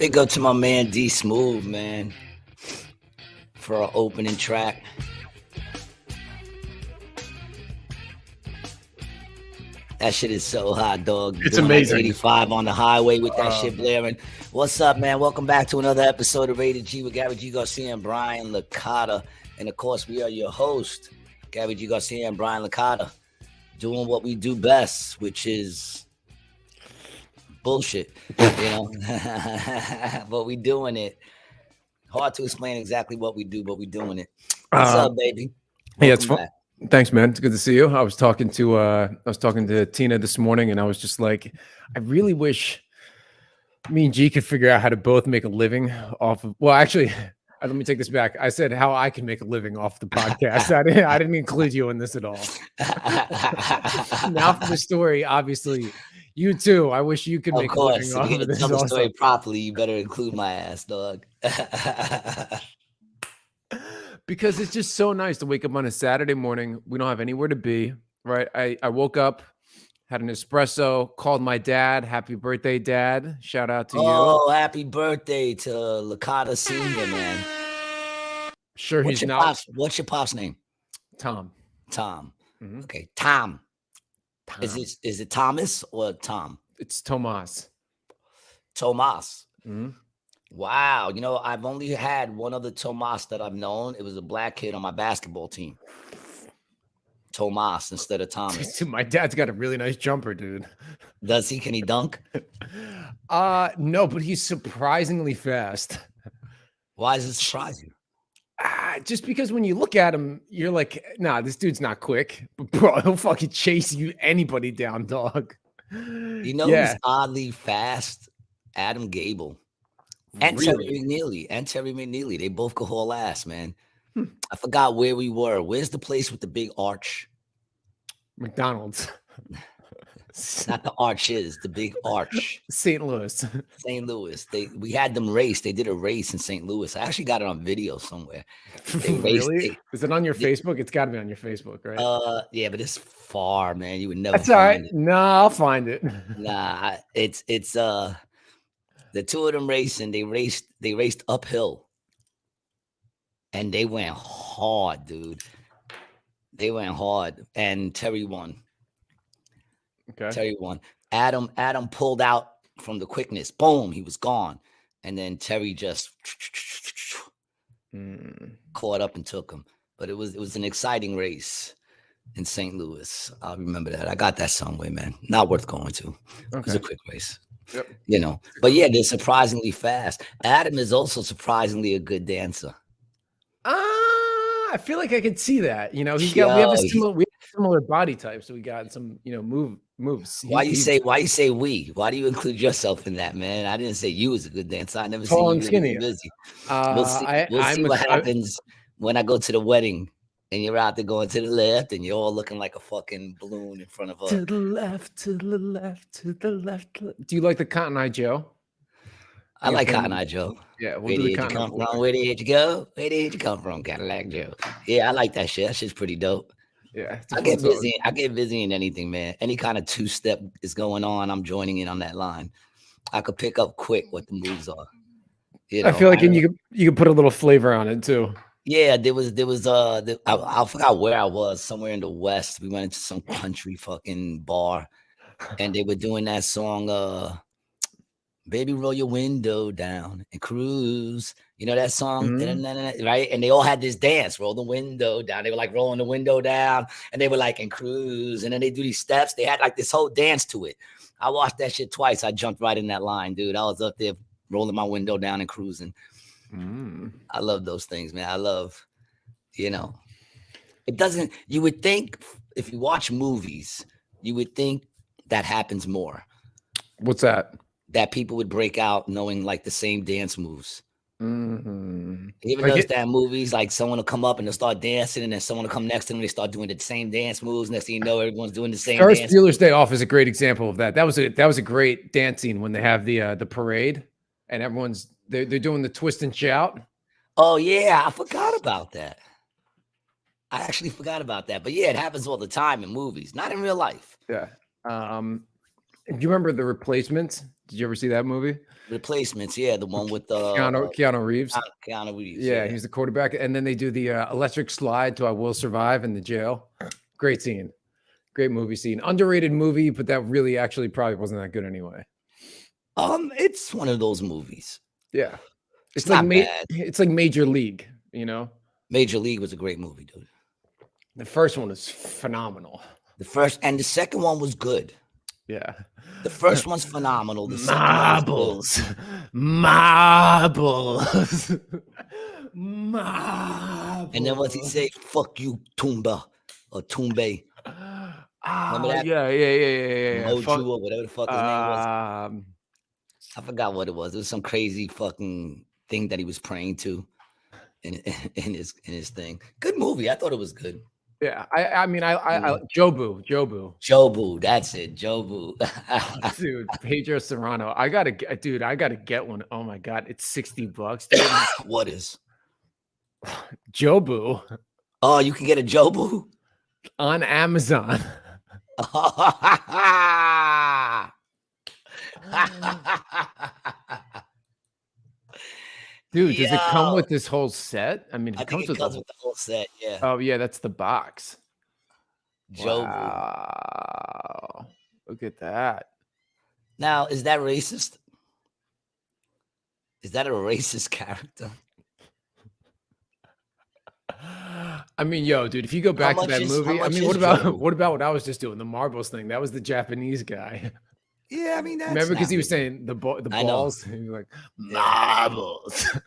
Big up to my man D Smooth, man, for our opening track. That shit is so hot, dog. It's Doing amazing. Like 85 on the highway with that shit blaring. What's up, man? Welcome back to another episode of Rated G with Gary G. Garcia and Brian Licata. And of course, we are your host, Gary G. Garcia and Brian Licata, doing what we do best, which is bullshit, you know. But we doing it. Hard to explain exactly what we do, but we doing it. What's up, baby? Yeah, it's fun. Thanks, man. It's good to see you. I was talking to Tina this morning, and I was just like, I really wish me and G could figure out how to both make a living off of. Well, actually, let me take this back. I said how I can make a living off the podcast. I didn't include you in this at all. Now for the story, obviously, you too. I wish you could make a living off of this. Tell the story properly. You better include my ass, dog. Because it's just so nice to wake up on a Saturday morning. We don't have anywhere to be, right? I woke up, had an espresso, called my dad. Happy birthday, Dad. Shout out to you. Oh, happy birthday to Licata Senior, man. Sure, what's he's not. What's your pop's name? Tom. Mm-hmm. Okay, Tom. Is it Thomas or Tom? It's Tomas. Mm-hmm. Wow. You know, I've only had one other Tomas that I've known. It was a black kid on my basketball team. Tomas instead of Thomas. Dude, my dad's got a really nice jumper, dude. Does he? Can he dunk? No, but he's surprisingly fast. Why is it surprising? Just because when you look at him, you're like, nah, this dude's not quick. But bro, he'll fucking chase anybody down, dog. You know who's oddly fast? Adam Gable. And really? Terry McNeely. They both could haul ass, man. I forgot where we were. Where's the place with the big arch? McDonald's. Not the arches, the big arch. St. Louis. We had them race. They did a race in St. Louis. I actually got it on video somewhere. Really? Is it on your Facebook? It's got to be on your Facebook, right? Yeah, but it's far, man. You would never. That's all right. No, I'll find it. Nah, it's the two of them racing. They raced uphill, and they went hard, dude. They went hard, and Terry won. Okay. Terry won. Adam pulled out from the quickness. Boom, he was gone. And then Terry just caught up and took him. But it was an exciting race in St. Louis. I remember that. I got that somewhere, man. Not worth going to. Okay. It was a quick race. Yep. You know. But yeah, they're surprisingly fast. Adam is also surprisingly a good dancer. I feel like I could see that. You know, we have similar body type, so we got some, moves. Why you say we? Why do you include yourself in that, man? I didn't say you was a good dancer. I never tall seen and you skinny. Busy. We'll see what happens when I go to the wedding and you're out there going to the left and you're all looking like a fucking balloon in front of us. To the left, to the left, to the left. Do you like the Cotton Eye Joe? I like Cotton Eye Joe. Yeah, where did you come from? Where did you go? Where did you come from, Cadillac Joe? Yeah, I like that shit. That shit's pretty dope. Yeah, I get busy in anything, man. Any kind of two-step is going on, I'm joining in on that line. I could pick up quick what the moves are. You know, I feel like you could put a little flavor on it too. Yeah, there was I forgot where I was, somewhere in the West. We went into some country fucking bar, and they were doing that song, Baby, roll your window down and cruise. You know that song? Right? And they all had this dance, roll the window down. They were like rolling the window down and they were like, and cruise. And then they do these steps. They had like this whole dance to it. I watched that shit twice. I jumped right in that line, dude. I was up there rolling my window down and cruising. I love those things, man. I love, it doesn't, you would think if you watch movies, you would think that happens more. What's that? That people would break out knowing like the same dance moves. Mm-hmm. You ever notice that movies, like someone will come up and they'll start dancing and then someone will come next to them and they start doing the same dance moves. Next thing you know, everyone's doing the same Ferris dance. Bueller's Day Off is a great example of that. That was a great dance scene when they have the parade and they're doing the twist and shout. Oh yeah, I forgot about that. I actually forgot about that. But yeah, it happens all the time in movies, not in real life. Yeah. Do you remember The Replacements? Did you ever see that movie? Replacements, yeah, the one with Keanu Reeves. Keanu Reeves. Yeah, Yeah. he's the quarterback, and then they do the electric slide to "I Will Survive" in the jail. Great scene, great movie scene. Underrated movie, but that really actually probably wasn't that good anyway. It's one of those movies. Yeah, It's like bad. It's like Major League. You know, Major League was a great movie, dude. the first one is phenomenal. The first and the second one was good. Yeah, the first one's phenomenal. The marbles, marbles, marbles. And then what's he say? Fuck you, Tumba or Tumbe. Remember that? Yeah. Moju or whatever the fuck his name was. I forgot what it was. It was some crazy fucking thing that he was praying to in his thing. Good movie. I thought it was good. Yeah, I mean, Jobu. That's it, Jobu. Dude, Pedro Serrano. I gotta get one. Oh my god, it's $60, dude. What is Jobu? Oh, you can get a Jobu on Amazon. Dude, does it come with this whole set? I mean, it comes with the whole set. Yeah. Oh yeah, that's the box. Jobu. Wow. Look at that. Now, is that racist? Is that a racist character? I mean, yo, dude, if you go back to that movie, I mean, what about what I was just doing? The marbles thing. That was the Japanese guy. Yeah, I mean, that's remember because he was saying the balls. He was like marbles.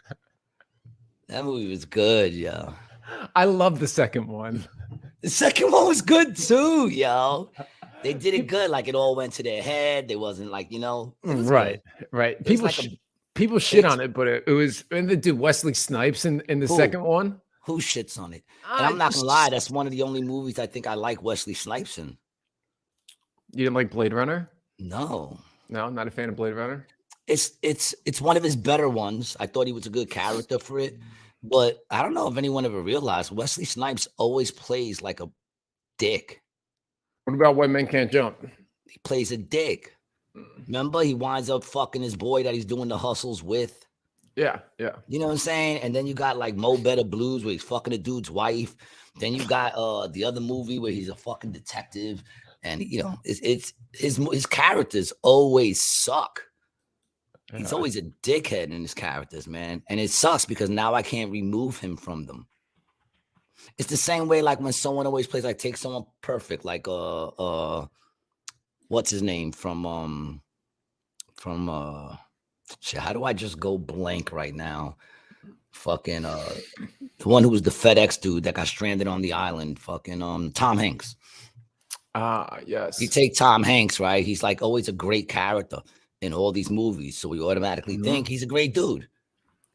That movie was good, yo. I love the second one. The second one was good too, yo. They did it good. Like it all went to their head. They wasn't like, right. People shit on it, but it was. And the dude Wesley Snipes in the second one. Who shits on it? And I'm not gonna lie, that's one of the only movies I think I like Wesley Snipes in. You didn't like Blade Runner? No, I'm not a fan of Blade Runner. It's one of his better ones. I thought he was a good character for it, but I don't know if anyone ever realized Wesley Snipes always plays like a dick. What about White Men Can't Jump? He plays a dick. Remember, he winds up fucking his boy that he's doing the hustles with. Yeah. You know what I'm saying? And then you got like Mo Better Blues where he's fucking a dude's wife. Then you got the other movie where he's a fucking detective, and it's his characters always suck. He's always a dickhead in his characters, man. And it sucks because now I can't remove him from them. It's the same way like when someone always plays like take someone perfect, like what's his name from shit, how do I just go blank right now? Fucking the one who was the FedEx dude that got stranded on the island, fucking Tom Hanks. Yes. You take Tom Hanks, right? He's like always a great character in all these movies, so we automatically think he's a great dude.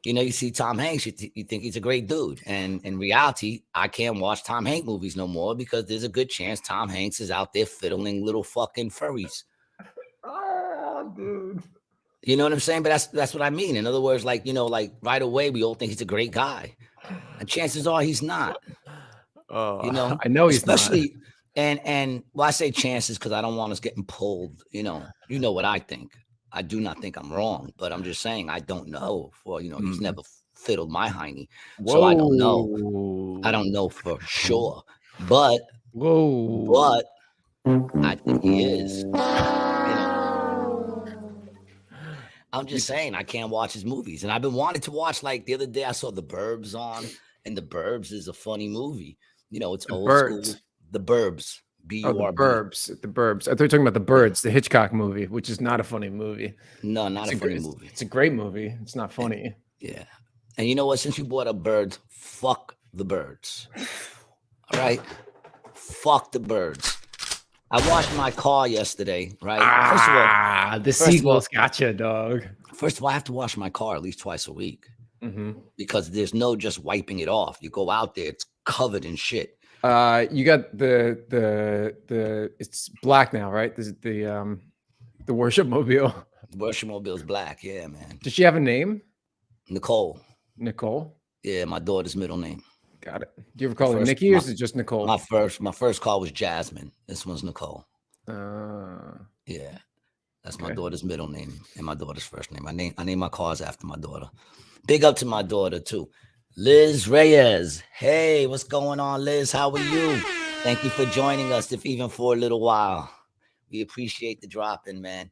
You see Tom Hanks, you think he's a great dude, and in reality, I can't watch Tom Hanks movies no more because there's a good chance Tom Hanks is out there fiddling little fucking furries. Oh, dude. You know what I'm saying? But that's what I mean. In other words, like, like right away, we all think he's a great guy. And chances are he's not. I know he's especially, not. And well, I say chances because I don't want us getting pulled. You know what I think. I do not think I'm wrong, but I'm just saying I don't know. He's never fiddled my hiney. Whoa. So I don't know. I don't know for sure. But I think he is. I'm just saying I can't watch his movies. And I've been wanting to watch, like the other day I saw The Burbs on, and The Burbs is a funny movie. It's the old school. The Burbs. B-U-R-B. The Burbs. I thought you were talking about The Birds, the Hitchcock movie, which is not a funny movie. No, not a funny movie. It's a great movie. It's not funny. Yeah. And you know what? Since you brought up birds, fuck the birds. All right? Fuck the birds. I washed my car yesterday, right? First of all, the seagulls gotcha, dog. First of all, I have to wash my car at least twice a week because there's no just wiping it off. You go out there, it's covered in shit. You got the it's black now, right? This is the worship mobile. The worship mobile is black, yeah, man. Does she have a name? Nicole. Yeah, my daughter's middle name. Got it. Do you ever call her Nikki, or is it just Nicole? My first call was Jasmine. This one's Nicole. Yeah. That's my Okay. daughter's middle name and my daughter's first name. I name my cars after my daughter. Big up to my daughter too. Liz Reyes. Hey, what's going on, Liz? How are you? Thank you for joining us, if even for a little while. We appreciate the drop in, man.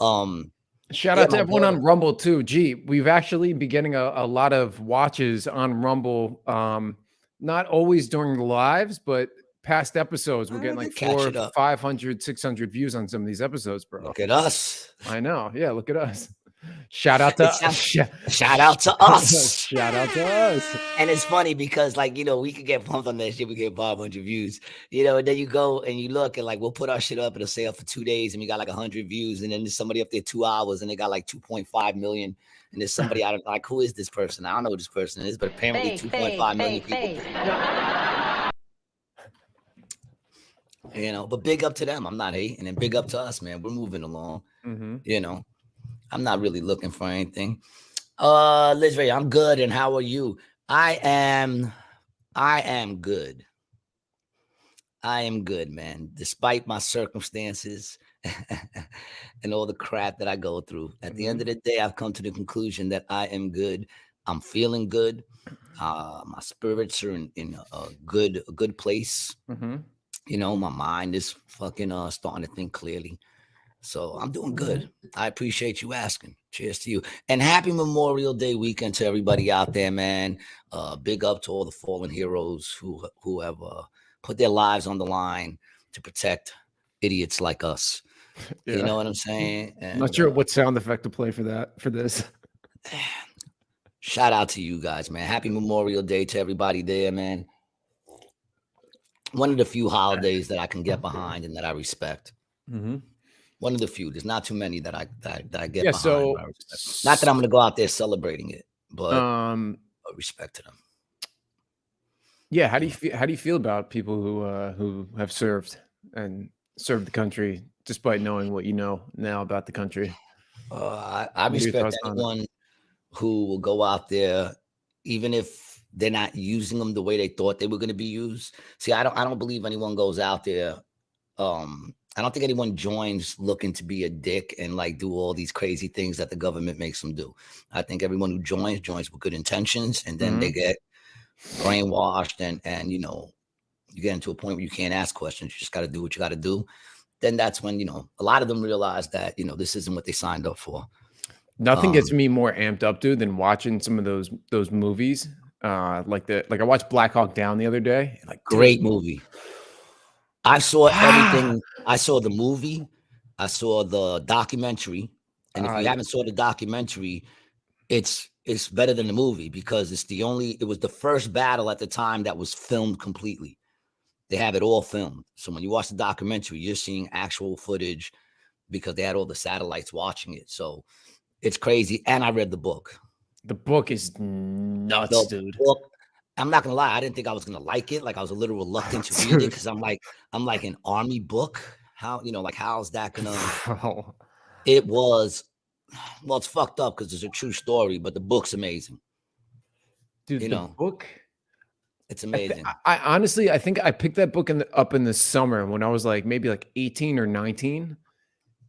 Shout Yeah, out to my everyone daughter. on Rumble too. Gee, we've actually been getting a lot of watches on Rumble. Not always during the lives, but past episodes. We're getting like Catch 400, it up. 500, 600 views on some of these episodes, bro. Look at us. I know. Yeah, look at us. Shout out to Shout out to us. shout out to us. And it's funny because, like, we could get pumped on that shit. We get 500 views, and then you go and you look and, like, we'll put our shit up. It'll say up for 2 days and we got like 100 views. And then there's somebody up there 2 hours and they got like 2.5 million. And there's somebody out of, like, who is this person? I don't know who this person is, but apparently 2.5 million people. But big up to them. I'm not hating. And big up to us, man. We're moving along. I'm not really looking for anything. Liz Ray, I'm good. And how are you? I am good. I am good, man. Despite my circumstances and all the crap that I go through. At the end of the day, I've come to the conclusion that I am good. I'm feeling good. My spirits are in a good place. My mind is fucking starting to think clearly. So I'm doing good. I appreciate you asking. Cheers to you. And happy Memorial Day weekend to everybody out there, man. Big up to all the fallen heroes who have put their lives on the line to protect idiots like us. Yeah. You know what I'm saying? And, I'm not sure what sound effect to play for this. Shout out to you guys, man. Happy Memorial Day to everybody there, man. One of the few holidays that I can get behind and that I respect. One of the few. There's not too many that I get behind. So not that I'm going to go out there celebrating it, but respect to them. Yeah, how do you feel about people who have served the country, despite knowing what you know now about the country? I respect anyone who will go out there, even if they're not using them the way they thought they were going to be used. See, I don't believe anyone goes out there. I don't think anyone joins looking to be a dick and like do all these crazy things that the government makes them do. I think everyone who joins with good intentions, and then they get brainwashed and you get into a point where you can't ask questions. You just got to do what you got to do. Then that's when, a lot of them realize that, this isn't what they signed up for. Nothing gets me more amped up, dude, than watching some of those movies. Like I watched Black Hawk Down the other day. Like, great movie. I saw everything. I saw the movie. I saw the documentary. And if you haven't saw the documentary, it's better than the movie because it was the first battle at the time that was filmed completely. They have it all filmed. So when you watch the documentary, you're seeing actual footage because they had all the satellites watching it. So it's crazy. And I read the book. The book is nuts, dude. Book, I'm not gonna lie. I didn't think I was gonna like it. Like I was a little reluctant to read it because I'm like an army book. How how's that gonna? It was, well, it's fucked up because it's a true story, but the book's amazing. Dude, the book, it's amazing. I honestly, I think I picked that book up in the summer when I was maybe 18 or 19,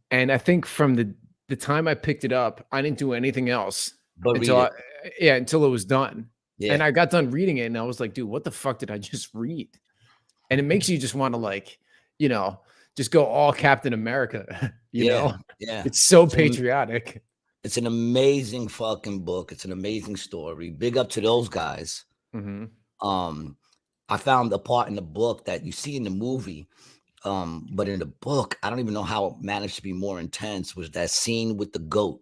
and I think from the time I picked it up, I didn't do anything else until it was done. Yeah. And I got done reading it and I was like, dude, what the fuck did I just read? And it makes you just want to just go all Captain America, you know? Yeah. It's so patriotic. It's an amazing fucking book. It's an amazing story. Big up to those guys. I found a part in the book that you see in the movie. But in the book, I don't even know how it managed to be more intense, was that scene with the goat.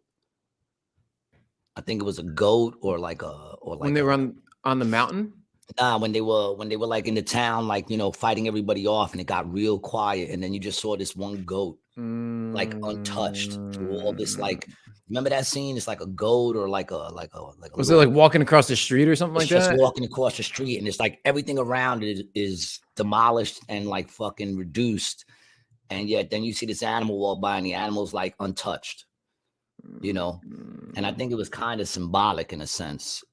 I think it was a goat or when they were on the mountain. When they were like in the town, fighting everybody off, and it got real quiet, and then you just saw this one goat untouched through all this. Remember that scene? It's like a goat or like a was it like walking across the street or something like that? Just walking across the street, and it's like everything around it is demolished and fucking reduced, and yet then you see this animal walk by, and the animal's untouched. And I think it was kind of symbolic in a sense,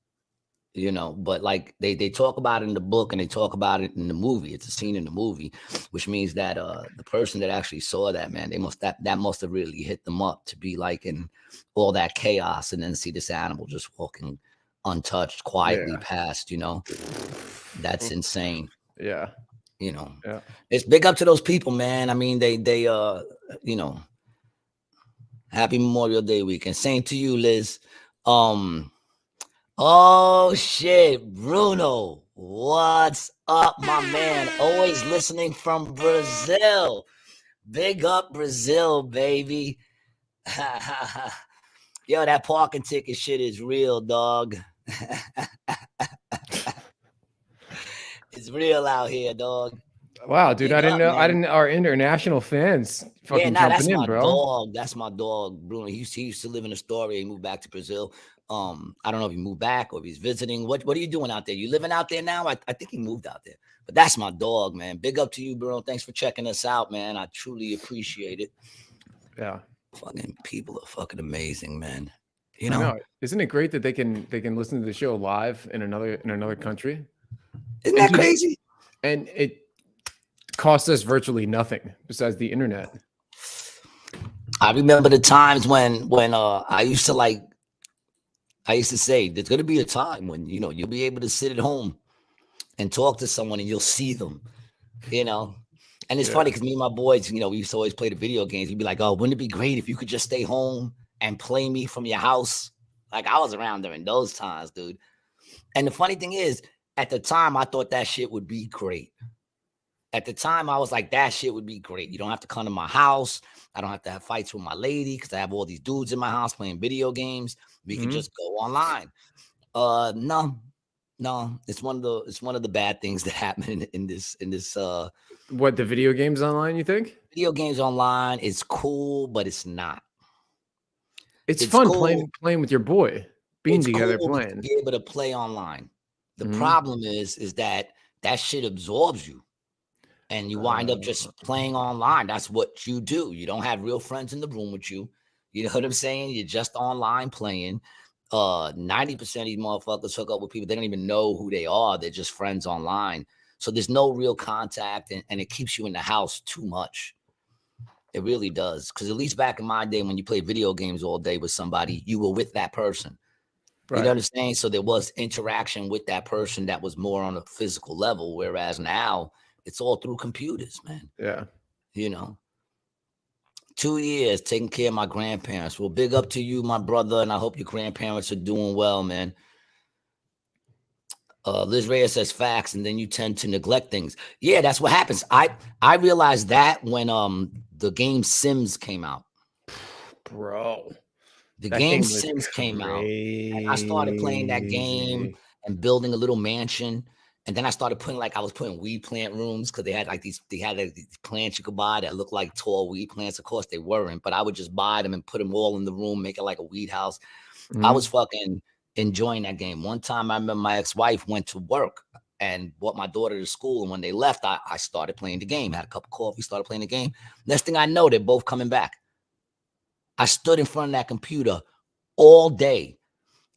you know, but like they talk about it in the book and they talk about it in the movie. It's a scene in the movie, which means that the person that actually saw that, man, that must have really hit them up to be like in all that chaos and then see this animal just walking untouched quietly past, you know. That's insane. Yeah. You know, Yeah. it's big up to those people, man. I mean, they you know, happy Memorial Day weekend. Same to you, Liz. Oh shit, Bruno, what's up, my man? Always listening from Brazil. Big up Brazil, baby. Yo, that parking ticket shit is real, dog. It's real out here, dog. Wow, dude, Big I didn't up, know. I man. didn't. Our international fans Yeah, fucking nah, that's jumping in, my bro. dog. That's my dog, Bruno. He used to live in Astoria. He moved back to Brazil. I don't know if he moved back or if he's visiting. What are you doing out there? You living out there now? I think he moved out there. But that's my dog, man. Big up to you, Bruno. Thanks for checking us out, man. I truly appreciate it. Yeah. Fucking people are fucking amazing, man. You I know? know. Isn't it great that they can listen to the show live in another country? Isn't that crazy? And it costs us virtually nothing besides the internet. I remember the times when I used to say there's gonna be a time when, you know, you'll be able to sit at home and talk to someone and you'll see them, you know. And it's funny because me and my boys, you know, we used to always play the video games. We'd be like, oh, wouldn't it be great if you could just stay home and play me from your house? Like, I was around during those times, dude. And the funny thing is, at the time, I thought that shit would be great. At the time, I was like, that shit would be great. You don't have to come to my house. I don't have to have fights with my lady because I have all these dudes in my house playing video games. We could just go online. No, it's one of the bad things that happen in this What, the video games online, you think? Video games online is cool, but it's not. It's fun cool. playing with your boy, being together cool playing. to be able to play online. The problem is that shit absorbs you. And you wind up just playing online. That's what you do. You don't have real friends in the room with you. You know what I'm saying? You're just online playing. 90% of these motherfuckers hook up with people. They don't even know who they are. They're just friends online. So there's no real contact and it keeps you in the house too much. It really does. Because at least back in my day, when you played video games all day with somebody, you were with that person. Right. You know what I'm saying? So there was interaction with that person that was more on a physical level. Whereas now, it's all through computers, man. Yeah. You know, 2 years taking care of my grandparents. Well, big up to you, my brother, and I hope your grandparents are doing well, man. Liz Reyes says facts, and then you tend to neglect things. Yeah, that's what happens. I realized that when the game Sims came out. Bro. The game Sims came out. And I started playing that game and building a little mansion. And then I started I was putting weed plant rooms because they had these plants you could buy that looked like tall weed plants. Of course they weren't, but I would just buy them and put them all in the room, make it like a weed house. I was fucking enjoying that game. One time I remember my ex-wife went to work and brought my daughter to school. And when they left, I started playing the game, had a cup of coffee, started playing the game. Next thing I know, they're both coming back. I stood in front of that computer all day,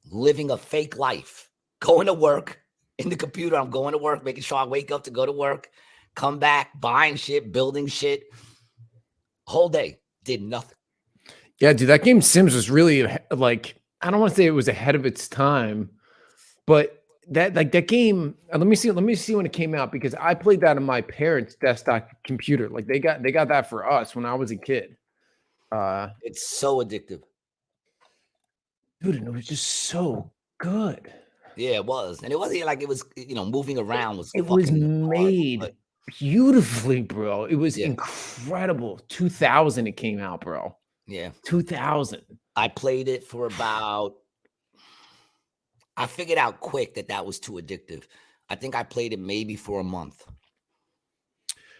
living a fake life, going to work. In the computer, I'm going to work, making sure I wake up to go to work, come back, buying shit, building shit. Whole day, did nothing. Yeah, dude, that game Sims was really like, I don't want to say it was ahead of its time, but that game. Let me see when it came out because I played that on my parents' desktop computer. Like they got that for us when I was a kid. It's so addictive, dude, and it was just so good. Yeah, it was. And it wasn't like it was, moving around was it was made hard, beautifully, bro. It was incredible. 2000 it came out, bro. Yeah. 2000. I played it for I figured out quick that was too addictive. I think I played it maybe for a month.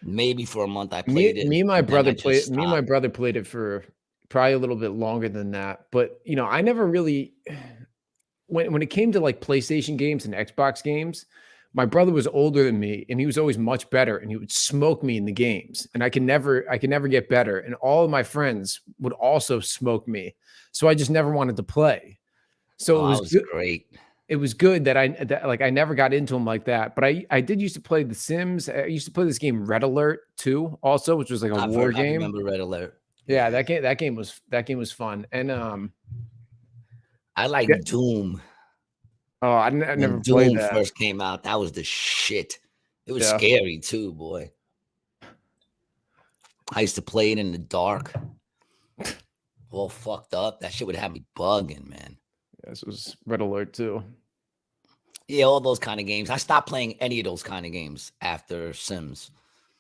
I played it. Me and my brother played it for probably a little bit longer than that. But, I never really when it came to like PlayStation games and Xbox games, my brother was older than me and he was always much better and he would smoke me in the games and I could never get better. And all of my friends would also smoke me. So I just never wanted to play. So it was great. it was good that I never got into them like that. But I did used to play The Sims. I used to play this game Red Alert 2 also, which was like a war I game. remember Red Alert. Yeah, that game was fun. And I like yeah, Doom. oh, I When never played Doom that. first came out, that was the shit. It was Yeah. scary too, boy. I used to play it in the dark, all fucked up. That shit would have me bugging, man. This was Red Alert 2. Yeah, all those kind of games. I stopped playing any of those kind of games after Sims.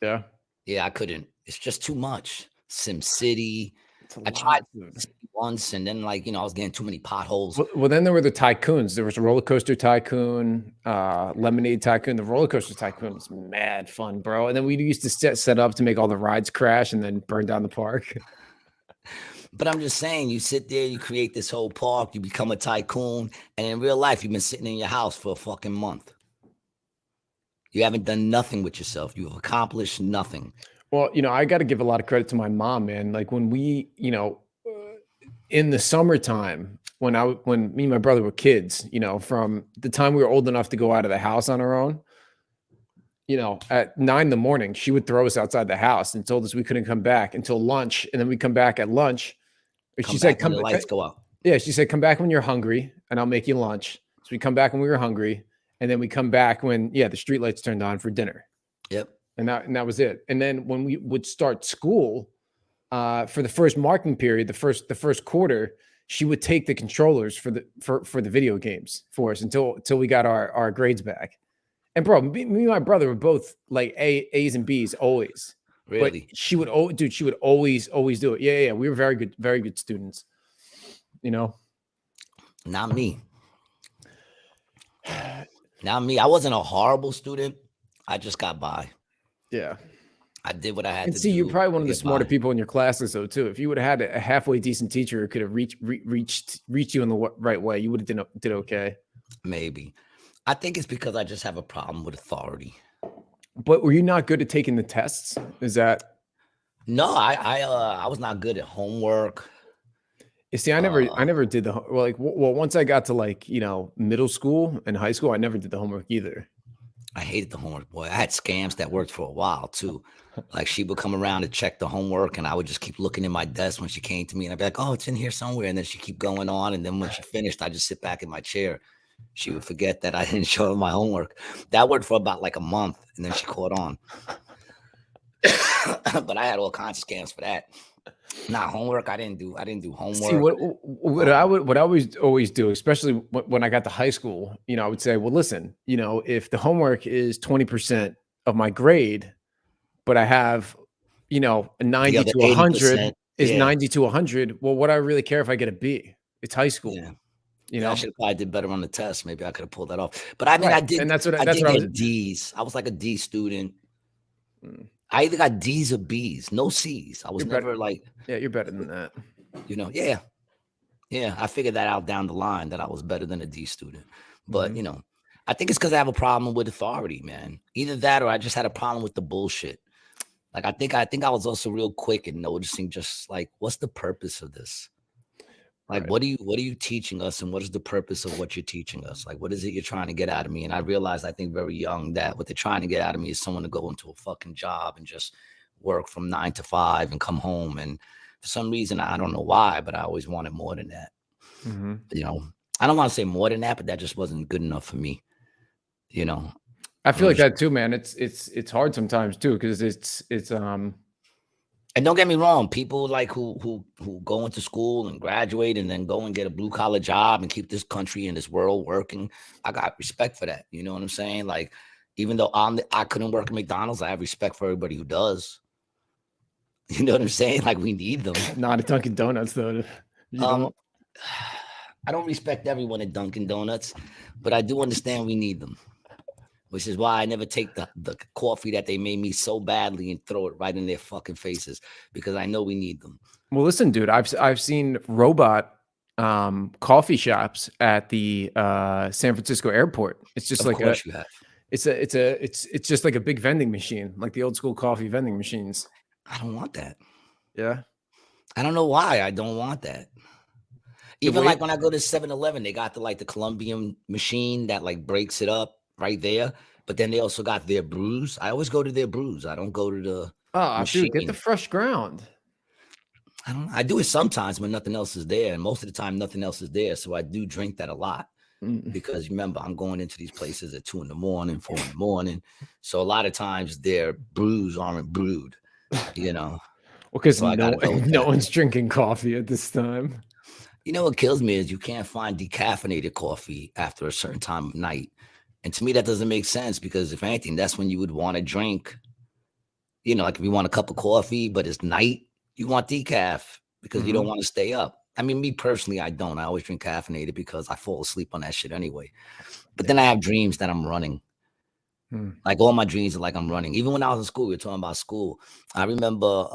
Yeah. Yeah, I couldn't. It's just too much. Sim City. It's a I lot, tried dude. once, and then like I was getting too many potholes. Well, then there were the tycoons. There was a roller coaster tycoon, lemonade tycoon. The roller coaster tycoon was mad fun, bro. And then we used to set up to make all the rides crash and then burn down the park. But I'm just saying, you sit there, you create this whole park, you become a tycoon, and in real life, you've been sitting in your house for a fucking month. You haven't done nothing with yourself. You've accomplished nothing. Well, I got to give a lot of credit to my mom, man. Like when we, in the summertime, when me and my brother were kids, from the time we were old enough to go out of the house on our own, at 9 a.m, she would throw us outside the house and told us we couldn't come back until lunch. And then we come back at lunch. She said, when the lights go out. Yeah, she said, come back when you're hungry and I'll make you lunch. So we come back when we were hungry. And then we come back when, the street lights turned on for dinner. Yep. And that was it. And then when we would start school, for the first marking period, the first quarter, she would take the controllers for the video games for us until we got our grades back. And bro, me and my brother were both like A's and B's always. Really? But she would always do it. Yeah. We were very good students. Not me. Not me. I wasn't a horrible student. I just got by. Yeah. I did what I had to see, do. you're probably one of the smarter people in your classes, though, too. If you would have had a halfway decent teacher who could have reached you in the right way, you would have did okay. Maybe. I think it's because I just have a problem with authority. But were you not good at taking the tests? Is that? No, I was not good at homework. You see, I never did once I got to middle school and high school, I never did the homework either. I hated the homework, boy. I had scams that worked for a while too. Like she would come around to check the homework, and I would just keep looking in my desk when she came to me, and I'd be like, "Oh, it's in here somewhere." And then she keep going on, and then when she finished, I just sit back in my chair. She would forget that I didn't show her my homework. That worked for about like a month, and then she caught on. But I had all kinds of scams for that. Homework. I didn't do homework. See, what I would always do, especially when I got to high school, I would say, well, listen, if the homework is 20% of my grade, but I have, a 90 to 100 is 90 to 100. Well, what do I really care if I get a B? It's high school. Yeah. I should have probably did better on the test. Maybe I could have pulled that off. But I mean, I did. And that's what I did get D's. I was like a D student. I either got D's or B's, no C's. I was never like. Yeah, you're better than that. Yeah. I figured that out down the line that I was better than a D student. But I think it's because I have a problem with authority, man. Either that or I just had a problem with the bullshit. Like I think I was also real quick in noticing just like what's the purpose of this? Like what are you teaching us, and what is the purpose of what you're teaching us? Like what is it you're trying to get out of me? And I realized I think very young that what they're trying to get out of me is someone to go into a fucking job and just work from 9 to 5 and come home. And for some reason, I don't know why, but I always wanted more than that. I don't want to say more than that, but that just wasn't good enough for me. I feel like that too, man. It's hard sometimes too, because it's and don't get me wrong, people like who go into school and graduate and then go and get a blue collar job and keep this country and this world working. I got respect for that. You know what I'm saying? Like, even though I couldn't work at McDonald's, I have respect for everybody who does. You know what I'm saying? Like, we need them. Not at Dunkin' Donuts, though. I don't respect everyone at Dunkin' Donuts, but I do understand we need them. Which is why I never take the coffee that they made me so badly and throw it right in their fucking faces, because I know we need them. Well, listen, dude, I've seen robot coffee shops at the San Francisco airport. It's just it's just like a big vending machine, like the old school coffee vending machines. I don't want that. Yeah. I don't know why I don't want that. Even like when I go to 7-Eleven, they got the Colombian machine that like breaks it up right there. But then they also got their brews. I always go to their brews. I don't go to the machine. Dude, get the fresh ground. I don't know. I do it sometimes when nothing else is there. And most of the time, nothing else is there. So I do drink that a lot. Because remember, I'm going into these places at 2 a.m, 4 a.m. So a lot of times their brews aren't brewed, Well, because so no one's drinking coffee at this time. You know what kills me is you can't find decaffeinated coffee after a certain time of night. And to me, that doesn't make sense because if anything, that's when you would want to drink, like if you want a cup of coffee, but it's night, you want decaf because you don't want to stay up. I mean, me personally, I don't. I always drink caffeinated because I fall asleep on that shit anyway. But then I have dreams that I'm running. Like all my dreams are like I'm running. Even when I was in school, we were talking about school. I remember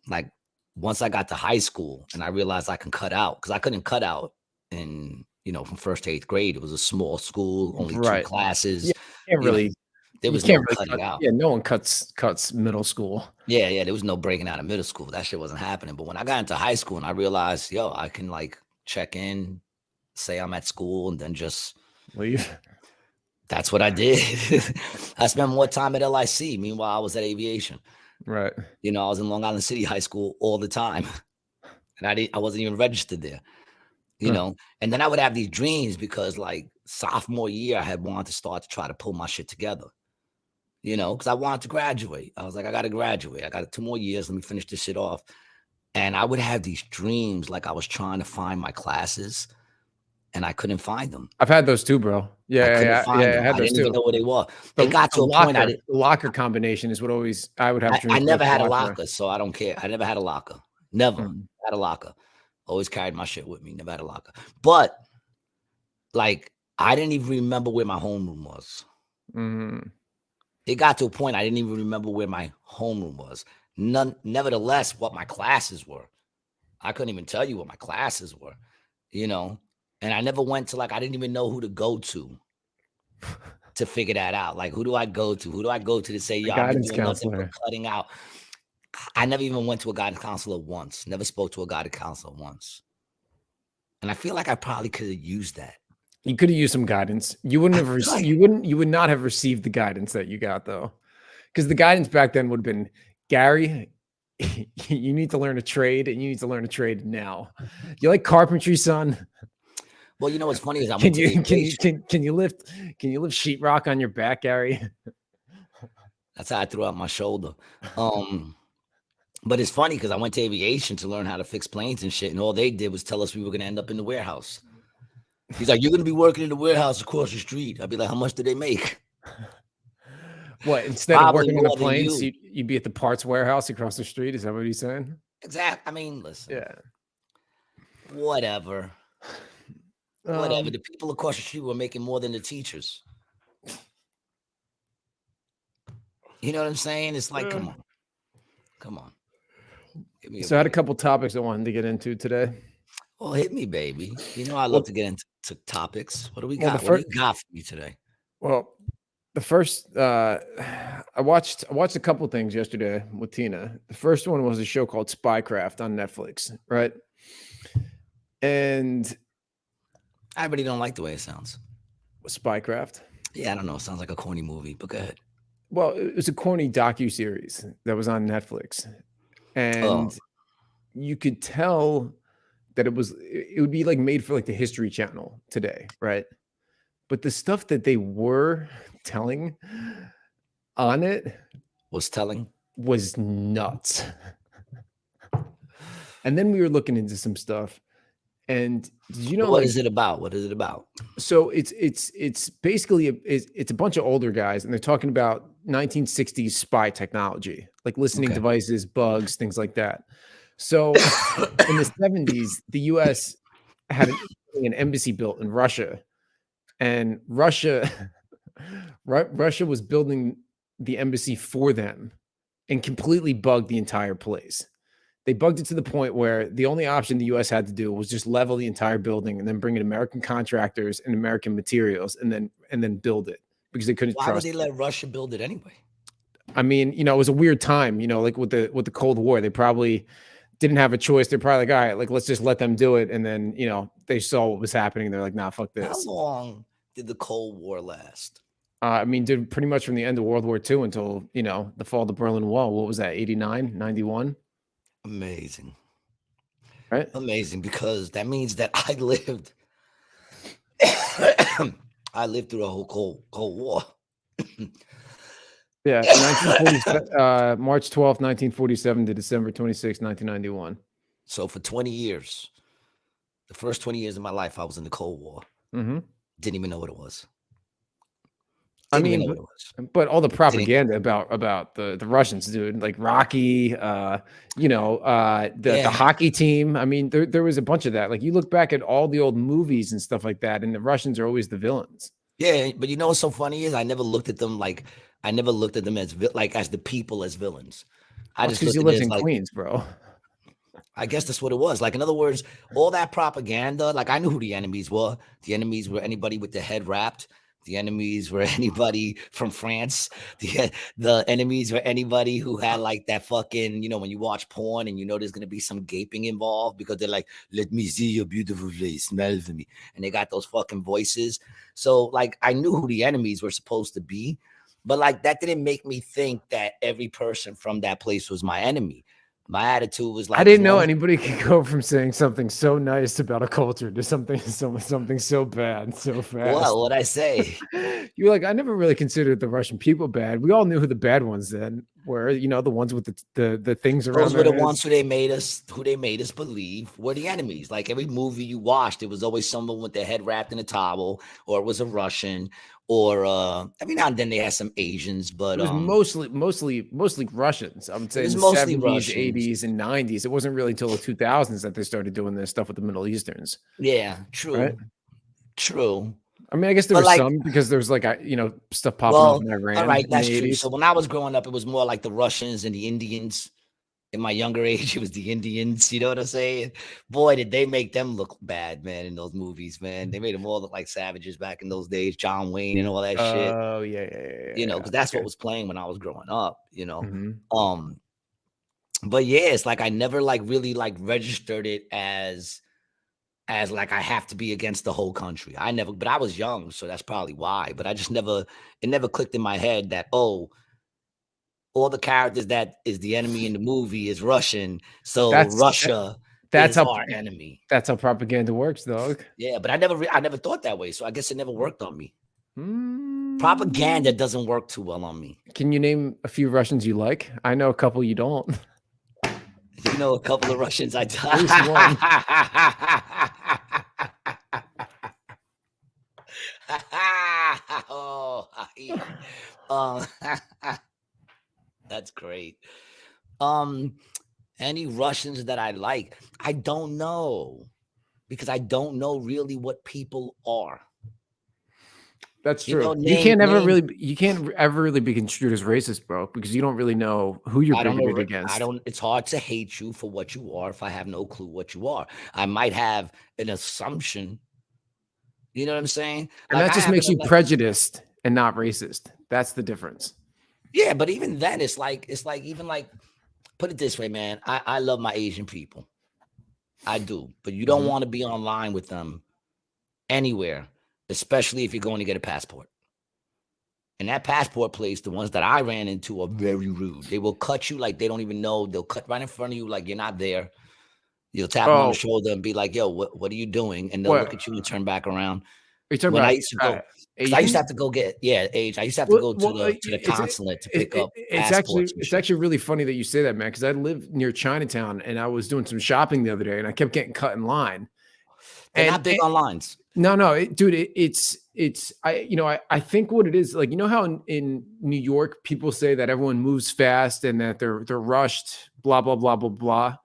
like once I got to high school and I realized I can cut out because I couldn't cut out in, from 1st to 8th grade. It was a small school, only 2 classes. Yeah, can't really. There was no cutting out. Yeah, no one cuts middle school. Yeah, there was no breaking out of middle school. That shit wasn't happening. But when I got into high school and I realized, I can like check in, say I'm at school, and then just leave. That's what I did. I spent more time at LIC. Meanwhile, I was at aviation. Right. I was in Long Island City High School all the time, and I wasn't even registered there. And then I would have these dreams because like sophomore year, I had wanted to start to try to pull my shit together. Because I wanted to graduate. I was like, I got to graduate. I got 2 more years. Let me finish this shit off. And I would have these dreams like I was trying to find my classes and I couldn't find them. I've had those too, bro. Yeah. I didn't even know where they were. It got to a point. The locker combination is what I would have dreams. I never had a locker, so I don't care. I never had a locker. Never had a locker. Always carried my shit with me. Never had a locker. But like, I didn't even remember where my homeroom was. It got to a point I didn't even remember where my homeroom was. Nevertheless, what my classes were. I couldn't even tell you what my classes were, And I never went to I didn't even know who to go to figure that out. Like, who do I go to? Who do I go to say, yo, I've been doing nothing but cutting out. I never even went to a guidance counselor once. Never spoke to a guidance counselor once. And I feel like I probably could have used that. You could have used some guidance. You wouldn't have you would not have received the guidance that you got though. Because the guidance back then would have been, Gary, you need to learn a trade and you need to learn a trade now. You like carpentry, son? Well, what's funny is can you lift sheetrock on your back, Gary? That's how I threw out my shoulder. But it's funny because I went to aviation to learn how to fix planes and shit, and all they did was tell us we were going to end up in the warehouse. He's like, you're going to be working in the warehouse across the street. I'd be like, how much do they make? What, instead of working on the planes, you'd be at the parts warehouse across the street? Is that what he's saying? Exactly. I mean, listen. Yeah. Whatever. Whatever. The people across the street were making more than the teachers. You know what I'm saying? It's like, come on. So I had a couple topics I wanted to get into today. Well, hit me, baby. I love to get into topics. What do we got? What do you got for me today? Well, the first, I watched a couple of things yesterday with Tina. The first one was a show called Spycraft on Netflix, right? And I really don't like the way it sounds. Spycraft? Yeah, I don't know. It sounds like a corny movie, but go ahead. Well, it was a corny docuseries that was on Netflix. And you could tell that it would be like made for like the History Channel today, right? But the stuff that they were telling on it was nuts. And then we were looking into some stuff. And did what is it about? What is it about? So it's basically it's a bunch of older guys, and they're talking about 1960s spy technology, like listening devices, bugs, things like that. So in the 70s, the U.S. had an embassy built in Russia, and Russia was building the embassy for them and completely bugged the entire place. They bugged it to the point where the only option the U.S. had to do was just level the entire building and then bring in American contractors and American materials and then build it because they couldn't trust. Why would they let Russia build it anyway? I mean, it was a weird time, like with the Cold War. They probably didn't have a choice. They're probably like, all right, like let's just let them do it. And then they saw what was happening. They're like, nah, fuck How this. long did the Cold War last? I mean, did pretty much from the end of World War II until the fall of the Berlin Wall. What was that? 89, 91? Amazing. Right? Amazing, because that means that I lived through a whole Cold War. Yeah, March 12th, 1947 to December 26th, 1991. So for 20 years, the first 20 years of my life, I was in the Cold War. Mm-hmm. Didn't even know what it was. But all the propaganda about the Russians, dude, like Rocky, the hockey team. I mean, there was a bunch of that. Like you look back at all the old movies and stuff like that, and the Russians are always the villains. Yeah, but you know what's so funny is I never looked at them as as the people as villains. I just because you lived in Queens, bro. I guess that's what it was. Like, in other words, all that propaganda, like I knew who the enemies were. The enemies were anybody with the head wrapped. The enemies were anybody from France. The enemies were anybody who had like that fucking, when you watch porn and there's going to be some gaping involved because they're like, let me see your beautiful face, smell for me. And they got those fucking voices. So like, I knew who the enemies were supposed to be, but like, that didn't make me think that every person from that place was my enemy. My attitude was like, I didn't know anybody could go from saying something so nice about a culture to something so bad so fast. What'd I say? You're like, I never really considered the Russian people bad. We all knew who the bad ones then were, the ones with the things around. Those were the ones who they made us believe were the enemies. Like every movie you watched, it was always someone with their head wrapped in a towel, or it was a Russian, or every now and then they had some Asians, but it was mostly Russians. I would say in the 70s, Russians. 80s, and 90s. It wasn't really until the 2000s that they started doing this stuff with the Middle Easterns. Yeah, true. Right? True. I mean, I guess there was some because there's like stuff popping up in Iran. All right, that's true. So when I was growing up, it was more like the Russians and the Indians. In my younger age, it was the Indians. You know what I'm saying? Boy, did they make them look bad, man, in those movies, man. They made them all look like savages back in those days. John Wayne and all that shit. Oh, yeah. Because that's what was playing when I was growing up, Mm-hmm. But yeah, it's like I never like really like registered it as like I have to be against the whole country. But I was young, so that's probably why. But I just it never clicked in my head that, all the characters that is the enemy in the movie is Russian. So Russia is our enemy. That's how propaganda works, dog. Yeah, but I never thought that way. So I guess it never worked on me. Propaganda doesn't work too well on me. Can you name a few Russians you like? I know a couple you don't. You know a couple of Russians I That's great. Any Russians that I like? I don't know, because I don't know really what people are. That's true. You can't ever really be construed as racist, bro, because you don't really know who you're bigoted against. It's hard to hate you for what you are if I have no clue what you are. I might have an assumption. You know what I'm saying? And that just makes you prejudiced and not racist. That's the difference. Yeah, but even then, it's like put it this way, man. I love my Asian people. I do, but you don't want to be online with them anywhere, especially if you're going to get a passport. And that passport place, the ones that I ran into are very rude. They will cut you like they don't even know. They'll cut right in front of you like you're not there. You'll tap them on the shoulder and be like, yo, what are you doing? And they'll look at you and turn back around. Are you talking about I used to have to go get age. I used to have to go to the consulate to pick up. It's actually really funny that you say that, man, because I live near Chinatown and I was doing some shopping the other day and I kept getting cut in line. They're not big on lines. No, dude, I think what it is, like, how in New York people say that everyone moves fast and that they're rushed, blah blah blah blah blah.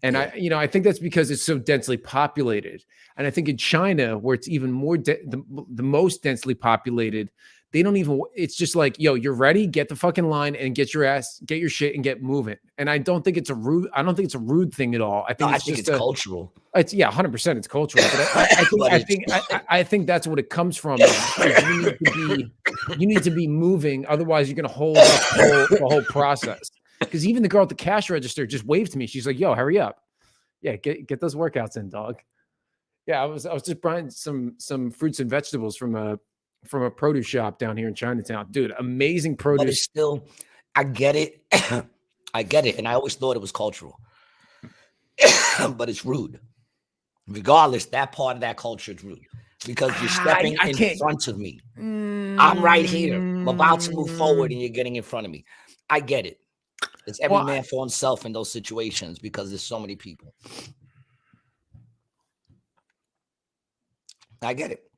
And I think that's because it's so densely populated. And I think in China, where it's even more the most densely populated, they don't even. It's just like, yo, you're ready, get the fucking line and get your shit and get moving. And I don't think it's a rude. I don't think it's a rude thing at all. I think it's cultural. It's 100%. It's cultural. But I think that's what it comes from. You need to be moving, otherwise you're going to hold up the whole process. Because even the girl at the cash register just waved to me. She's like, yo, hurry up. Yeah, get those workouts in, dog. Yeah, I was just buying some fruits and vegetables from a produce shop down here in Chinatown. Dude, amazing But it's produce. still, I get it. I get it. And I always thought it was cultural. But it's rude. Regardless, that part of that culture is rude. Because you're stepping I in can't. front of me. I'm right here. I'm about to move forward and you're getting in front of me. I get it. It's every Well, man for himself in those situations because there's so many people. I get it.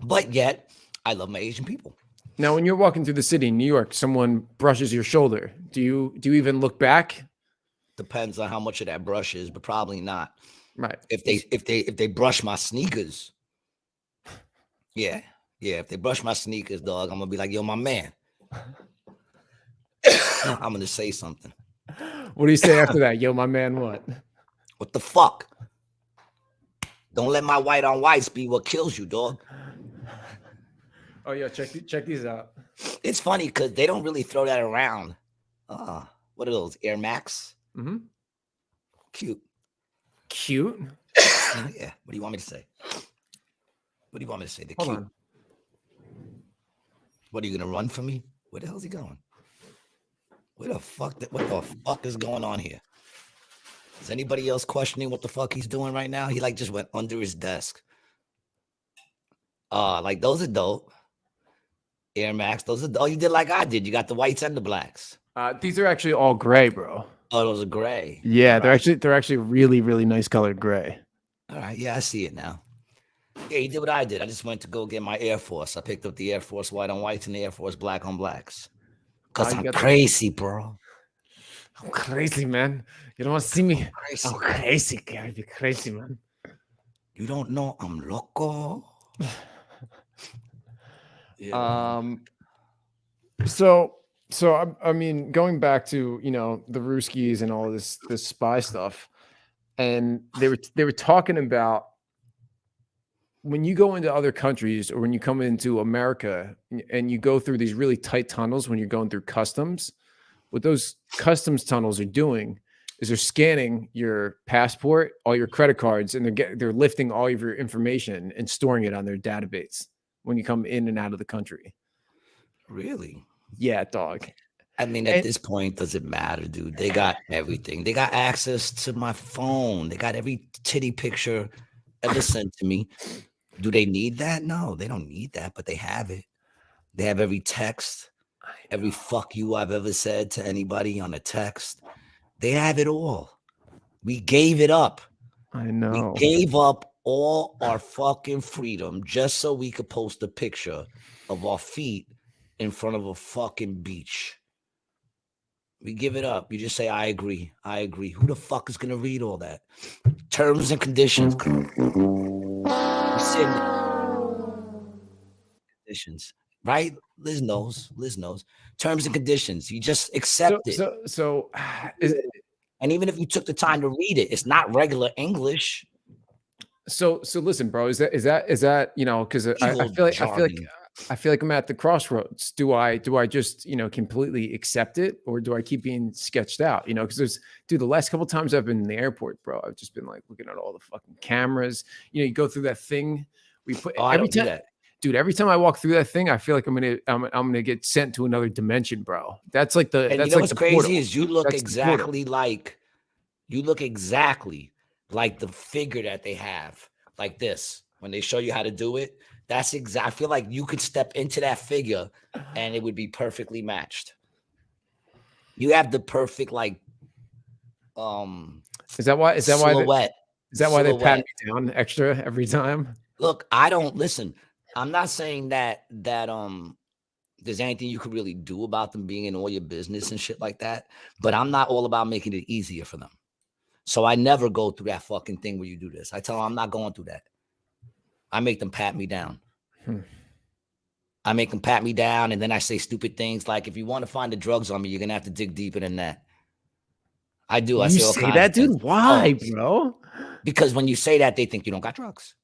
But yet, I love my Asian people. Now, when you're walking through the city in New York, someone brushes your shoulder. Do you even look back? Depends on how much of that brush is, but probably not. Right. If they brush my sneakers, yeah. If they brush my sneakers, dog, I'm gonna be like, yo, my man. I'm gonna say something. What do you say after that? Yo, my man, what? What the fuck? Don't let my white on whites be what kills you, dog. Oh, yeah, check these out. It's funny because they don't really throw that around. What are those? Air Max? Mm-hmm. Cute. Yeah. What do you want me to say? What do you want me to say? They're Hold cute. on. What, are you gonna run for me? Where the hell's he going? What the fuck is going on here? Is anybody else questioning what the fuck he's doing right now? He like just went under his desk. Like those are dope. Air Max, those are dope. Oh, you did like I did. You got the whites and the blacks. These are actually all gray, bro. Oh, those are gray. Yeah, Right. they're actually really, really nice colored gray. All right, yeah, I see it now. Yeah, he did what I did. I just went to go get my Air Force. I picked up the Air Force white on whites and the Air Force black on blacks. Because I'm crazy, bro. I'm crazy, man. You don't want to see me. Crazy. I'm crazy, Gary. Be crazy, man. You don't know I'm loco. Yeah. So I mean, going back to, you know, the Ruskies and all this spy stuff, and they were talking about when you go into other countries or when you come into America and you go through these really tight tunnels when you're going through customs, what those customs tunnels are doing is they're scanning your passport, all your credit cards, and they're lifting all of your information and storing it on their database when you come in and out of the country. Really? Yeah, dog. I mean, at this point, does it matter, dude? They got everything. They got access to my phone. They got every titty picture ever sent to me. Do they need that? No, they don't need that, but they have it. They have every text, every fuck you I've ever said to anybody on a text. They have it all. We gave it up. I know. We gave up all our fucking freedom just so we could post a picture of our feet in front of a fucking beach. We give it up. You just say, I agree. I agree. Who the fuck is going to read all that? Terms and conditions. Conditions, right? Liz knows. Terms and conditions. You just accept it. So and even if you took the time to read it, it's not regular English. So listen, bro, is that, you know, because I feel like I'm at the crossroads. Do I just, you know, completely accept it, or do I keep being sketched out? You know, because the last couple of times I've been in the airport, bro, I've just been like looking at all the fucking cameras. You know, you go through that thing we put every time. Dude, every time I walk through that thing, I feel like I'm gonna get sent to another dimension, bro. That's like the. And that's you know like what's crazy is you look exactly like the figure that they have, like this when they show you how to do it. That's exact. I feel like you could step into that figure and it would be perfectly matched. You have the perfect like. Is that why they pat me down extra every time? Look, I don't listen. I'm not saying that there's anything you could really do about them being in all your business and shit like that, but I'm not all about making it easier for them. So I never go through that fucking thing where you do this. I tell them I'm not going through that. I make them pat me down. I make them pat me down, and then I say stupid things like, if you want to find the drugs on me, you're going to have to dig deeper than that. I do. I say all kinds that, dude? Why, bro? Because when you say that, they think you don't got drugs.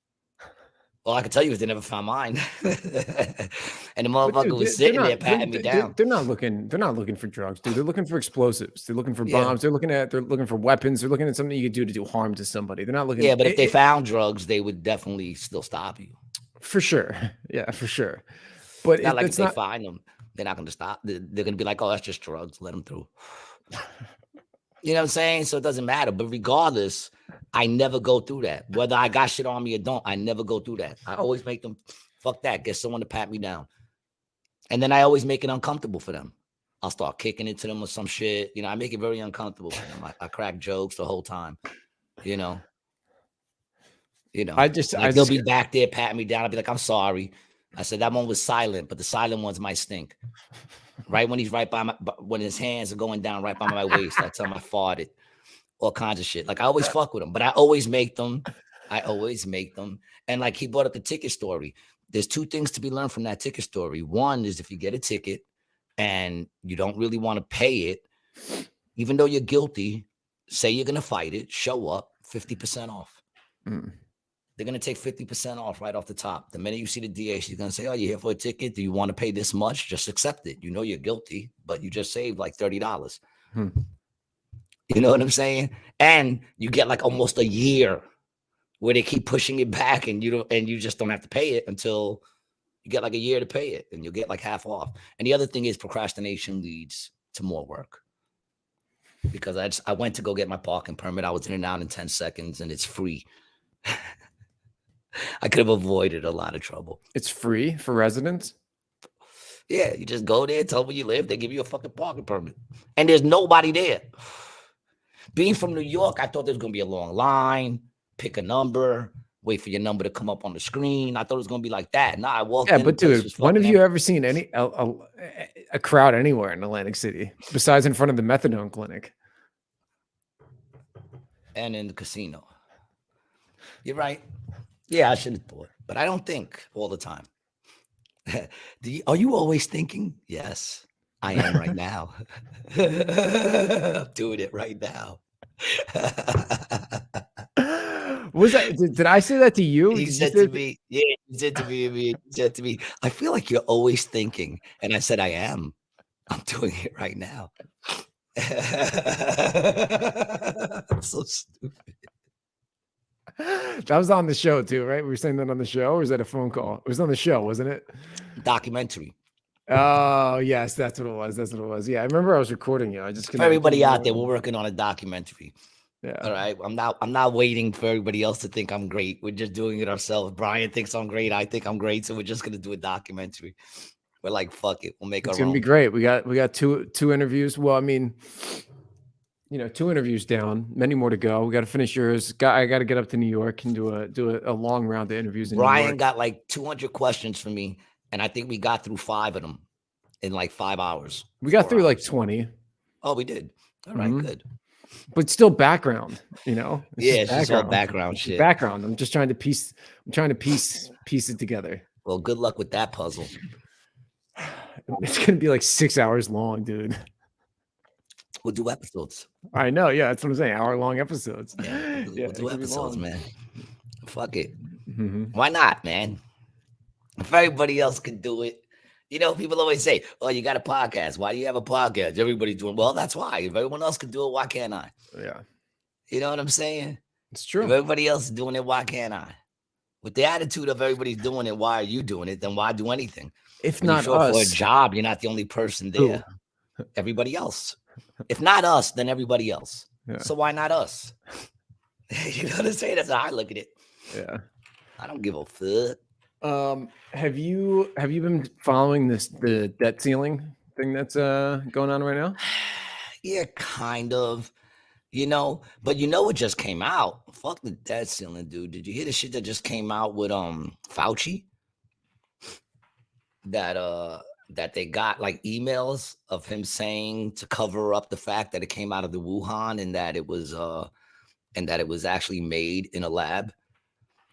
All I can tell you is they never found mine. And the But motherfucker dude, was they're sitting there not patting me down. they're not looking for drugs, dude. They're looking for explosives. They're looking for Yeah. bombs. They're looking for weapons. They're looking at something you could do to do harm to somebody. They're not looking. Yeah, but if they found drugs, they would definitely still stop you. For sure. Yeah, for sure. But Not like if it's they not. find them, they're not going to stop. They're going to be like, oh, that's just drugs. Let them through. You know what I'm saying? So it doesn't matter. But regardless, I never go through that. Whether I got shit on me or don't, I never go through that. I always make them, fuck that, get someone to pat me down. And then I always make it uncomfortable for them. I'll start kicking into them or some shit. You know, I make it very uncomfortable for them. I crack jokes the whole time, you know. Like they'll be back there patting me down. I'll be like, I'm sorry. I said that one was silent, but the silent ones might stink. Right when he's right by when his hands are going down right by my waist, I tell him I farted. All kinds of shit. Like I always fuck with them, but I always make them. And like he brought up the ticket story. There's two things to be learned from that ticket story. One is if you get a ticket and you don't really want to pay it, even though you're guilty, say you're gonna fight it, show up, 50% off. They're going to take 50% off right off the top. The minute you see the DA, she's going to say, oh, you're here for a ticket? Do you want to pay this much? Just accept it. You know you're guilty, but you just saved like $30. You know what I'm saying? And you get like almost a year where they keep pushing it back and you just don't have to pay it until you get like a year to pay it and you'll get like half off. And the other thing is procrastination leads to more work. Because I went to go get my parking permit. I was in and out in 10 seconds and it's free. I could have avoided a lot of trouble. It's free for residents? Yeah, you just go there, tell them where you live. They give you a fucking parking permit. And there's nobody there. Being from New York, I thought there was going to be a long line, pick a number, wait for your number to come up on the screen. I thought it was going to be like that. Nah, I walked in. Yeah, but dude, when have you ever seen a crowd anywhere in Atlantic City besides in front of the methadone clinic? And in the casino. You're right. Yeah, I should have thought, but I don't think all the time. Are you always thinking? Yes, I am right now. I'm doing it right now. Was that? Did I say that to you? He said to me, yeah, he said to me, I feel like you're always thinking. And I said, I am. I'm doing it right now. I'm so stupid. That was on the show too, right? We were saying that on the show, or was that a phone call? It was on the show, wasn't it? Documentary. Oh yes, that's what it was. Yeah, I remember I was recording you. I just for everybody out there, we're working on a documentary. Yeah. All right. I'm not waiting for everybody else to think I'm great. We're just doing it ourselves. Brian thinks I'm great. I think I'm great. So we're just gonna do a documentary. We're like, fuck it. We'll make it's our own. It's gonna be great. We got two interviews. Well, I mean, 2 interviews down, many more to go. We got to finish yours. I got to get up to New York and do a long round of interviews in New York. Brian got like 200 questions for me, and I think we got through 5 of them in like 5 hours. We got through like 20. Oh, we did. All right, good. But still background, Yeah, it's just all background shit. Background. I'm just trying to piece it together. Well, good luck with that puzzle. It's gonna be like 6 hours long, dude. We'll do episodes. I know, yeah, that's what I'm saying. Hour-long episodes. Yeah, we'll do episodes, man. Fuck it. Why not, man? If everybody else can do it, people always say, "Oh, you got a podcast. Why do you have a podcast?" Everybody's doing well. That's why. If everyone else can do it, why can't I? Yeah. You know what I'm saying? It's true. If everybody else is doing it, why can't I? With the attitude of everybody's doing it, why are you doing it? Then why do anything? If not us, for a job, you're not the only person there. Everybody else. If not us, then everybody else. Yeah. So why not us? You know what I'm saying? That's how I look at it. Yeah. I don't give a fuck. Have you been following the debt ceiling thing that's going on right now? Yeah, kind of. But what just came out? Fuck the debt ceiling, dude. Did you hear the shit that just came out with Fauci? That they got like emails of him saying to cover up the fact that it came out of the Wuhan and that it was actually made in a lab.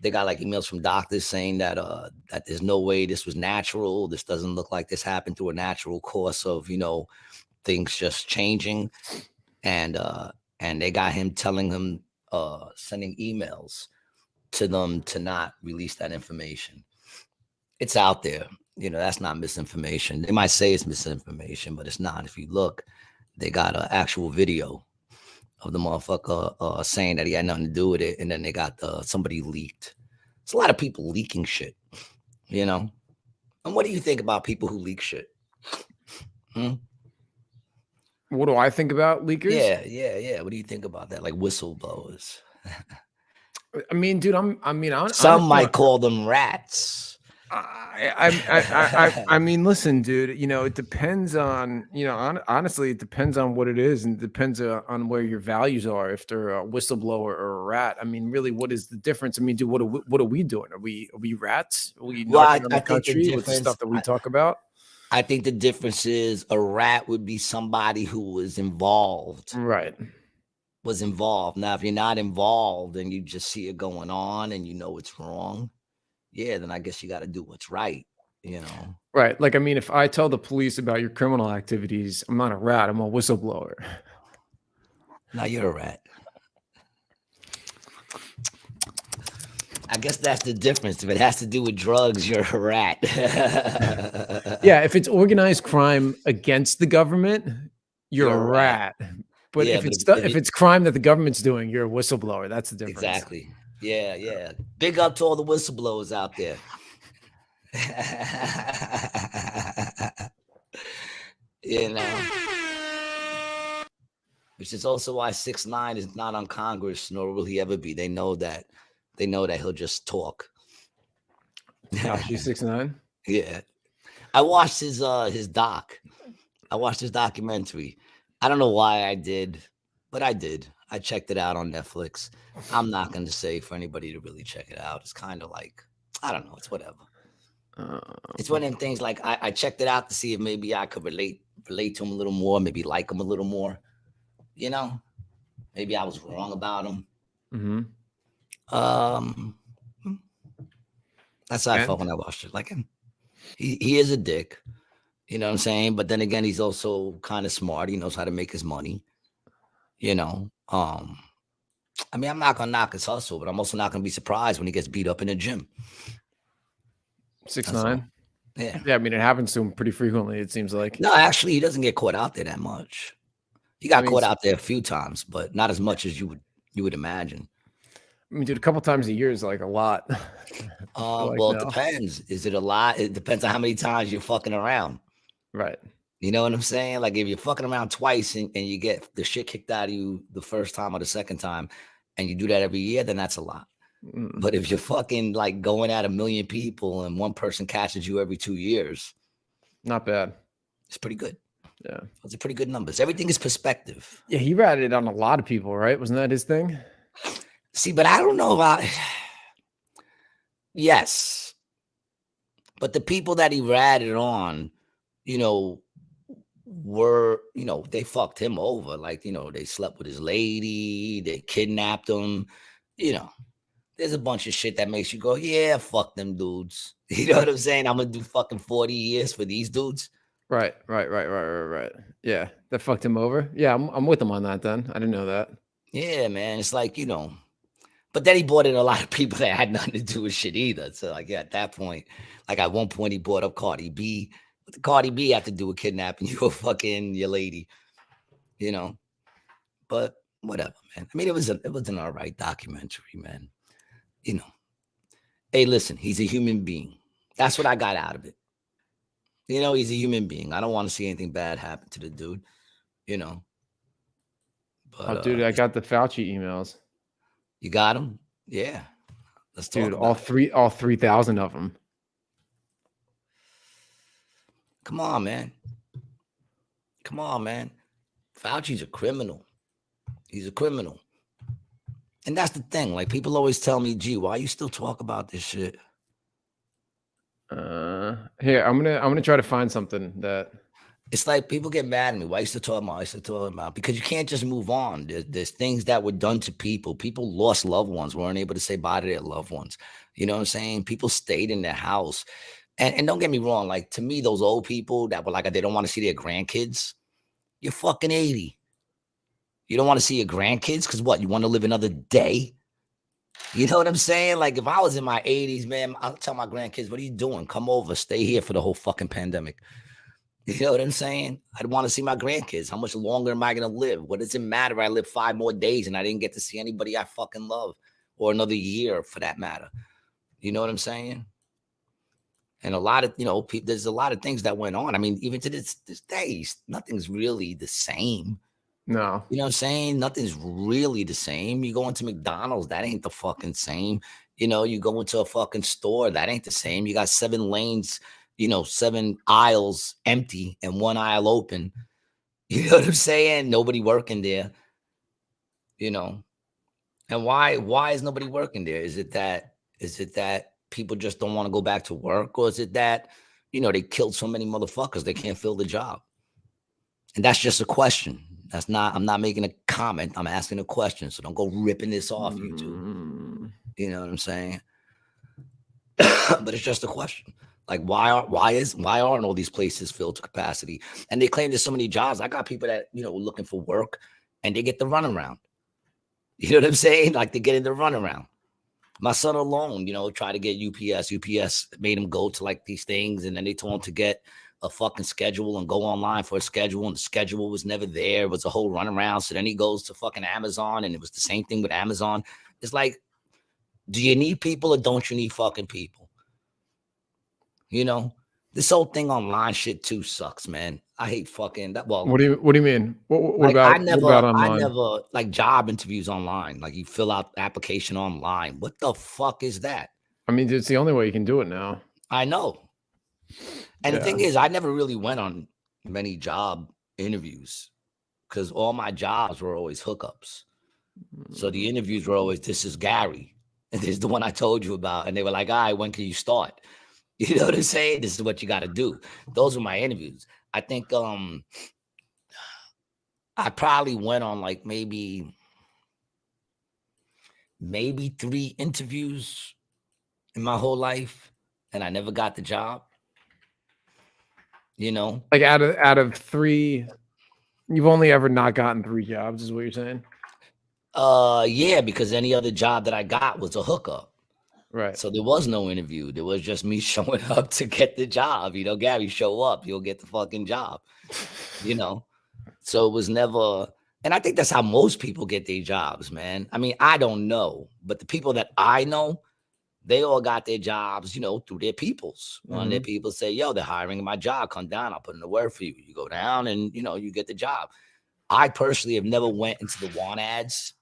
They got like emails from doctors saying that there's no way this was natural. This doesn't look like this happened through a natural course of, things just changing. And they got him telling him, sending emails to them to not release that information. It's out there. That's not misinformation. They might say it's misinformation, but it's not. If you look, they got an actual video of the motherfucker saying that he had nothing to do with it, and then they got somebody leaked. It's a lot of people leaking shit, And what do you think about people who leak shit? What do I think about leakers? Yeah. What do you think about that? Like whistleblowers. I mean, dude, some might call them rats. I mean, listen, dude, it depends on, honestly, it depends on what it is, and it depends on where your values are. If they're a whistleblower or a rat, I mean, really, what is the difference? I mean, dude, what are we doing? Are we rats? Are we knocking on the country with the stuff that we talk about? I think the difference is a rat would be somebody who was involved. Right. Was involved. Now, if you're not involved and you just see it going on and it's wrong, then I guess you got to do what's right, Right. Like, I mean, if I tell the police about your criminal activities, I'm not a rat, I'm a whistleblower. No, you're a rat. I guess that's the difference. If it has to do with drugs, you're a rat. Yeah, if it's organized crime against the government, you're a rat. But if it's crime that the government's doing, you're a whistleblower. That's the difference. Exactly. Yeah. Big up to all the whistleblowers out there. Which is also why 6ix9ine is not on Congress, nor will he ever be. They know that he'll just talk. She's 6ix9ine? Yeah. I watched his doc. I watched his documentary. I don't know why I did, but I did. I checked it out on Netflix. I'm not going to say for anybody to really check it out. It's kind of like, I don't know. It's whatever. It's one of them things like I checked it out to see if maybe I could relate to him a little more, maybe like him a little more. Maybe I was wrong about him. Mm-hmm. That's how I felt when I watched it. Like him. He is a dick. You know what I'm saying? But then again, he's also kind of smart. He knows how to make his money. I mean, I'm not gonna knock his hustle, but I'm also not gonna be surprised when he gets beat up in the gym. 6ix9ine? Yeah. I mean, it happens to him pretty frequently, it seems like. No, actually, he doesn't get caught out there that much. He got caught out there a few times, but not as much as you would imagine. I mean, dude, a couple times a year is like a lot. It depends. Is it a lot? It depends on how many times you're fucking around. Right. You know what I'm saying? Like if you're fucking around twice and you get the shit kicked out of you the first time or the second time, and you do that every year, then that's a lot. But if you're fucking like going at 1 million people and one person catches you every 2 years, not bad. It's pretty good. Yeah. Those are pretty good numbers. Everything is perspective. Yeah, he ratted on a lot of people, right? Wasn't that his thing? See, but I don't know about. Yes. But the people that he ratted on, were, they fucked him over. Like, they slept with his lady, they kidnapped him, There's a bunch of shit that makes you go, yeah, fuck them dudes. You know what I'm saying? I'm going to do fucking 40 years for these dudes. Right. Yeah, that fucked him over. Yeah, I'm with him on that then. I didn't know that. Yeah, man. It's like, but then he brought in a lot of people that had nothing to do with shit either. So, like, at that point, like at one point he brought up Cardi B. What did Cardi B have to do with kidnapping you or fucking your lady? But whatever, man. I mean, it was an all right documentary, man. Hey, listen, he's a human being. That's what I got out of it. He's a human being. I don't want to see anything bad happen to the dude, But, dude, I got the Fauci emails. You got them? Yeah. Let's talk dude, about all 3,000 of them. Come on, man. Fauci's a criminal. He's a criminal. And that's the thing. Like, people always tell me, gee, why you still talk about this shit? Here, I'm gonna try to find something that. It's like people get mad at me. Why you still talking about? Because you can't just move on. There's things that were done to people. People lost loved ones, weren't able to say bye to their loved ones. You know what I'm saying? People stayed in their house. And don't get me wrong. Like, to me, those old people that were like, they don't want to see their grandkids. You're fucking 80. You don't want to see your grandkids because what? You want to live another day? You know what I'm saying? Like if I was in my 80s, man, I'll tell my grandkids, what are you doing? Come over, stay here for the whole fucking pandemic. You know what I'm saying? I'd want to see my grandkids. How much longer am I going to live? What does it matter if I live 5 more days and I didn't get to see anybody I fucking love, or another year for that matter? You know what I'm saying? And a lot of, there's a lot of things that went on. I mean, even to this day, nothing's really the same. No. You know what I'm saying? Nothing's really the same. You go into McDonald's, that ain't the fucking same. You go into a fucking store, that ain't the same. You got 7 lanes, 7 aisles empty and 1 aisle open. You know what I'm saying? Nobody working there. And why is nobody working there? Is it that people just don't want to go back to work? Or is it that, they killed so many motherfuckers they can't fill the job? And that's just a question. I'm not making a comment. I'm asking a question. So don't go ripping this off YouTube. You know what I'm saying? But it's just a question. Like, why aren't all these places filled to capacity? And they claim there's so many jobs. I got people that, looking for work and they get the runaround. You know what I'm saying? Like they get in the runaround. My son alone, tried to get UPS. UPS made him go to like these things. And then they told him to get a fucking schedule and go online for a schedule. And the schedule was never there. It was a whole runaround. So then he goes to fucking Amazon, and it was the same thing with Amazon. It's like, do you need people or don't you need fucking people? This whole thing online shit too sucks, man. I hate fucking that. Well, what do you mean? What like, about I online? never like job interviews online. Like you fill out application online. What the fuck is that? I mean, it's the only way you can do it now. I know. And the thing is, I never really went on many job interviews because all my jobs were always hookups. So the interviews were always, this is Gary. And this is the one I told you about. And they were like, all right, when can you start? You know what I'm saying? This is what you got to do. Those were my interviews. I think I probably went on like maybe 3 interviews in my whole life, and I never got the job. Like out of 3, you've only ever not gotten 3 jobs, is what you're saying? Yeah, because any other job that I got was a hookup. Right. So there was no interview. There was just me showing up to get the job. Gary, show up, you'll get the fucking job. So it was never, and I think that's how most people get their jobs, man. I mean, I don't know, but the people that I know, they all got their jobs, through their peoples. One of their people say, yo, they're hiring in my job. Come down. I'll put in the word for you. You go down and, you get the job. I personally have never went into the want ads.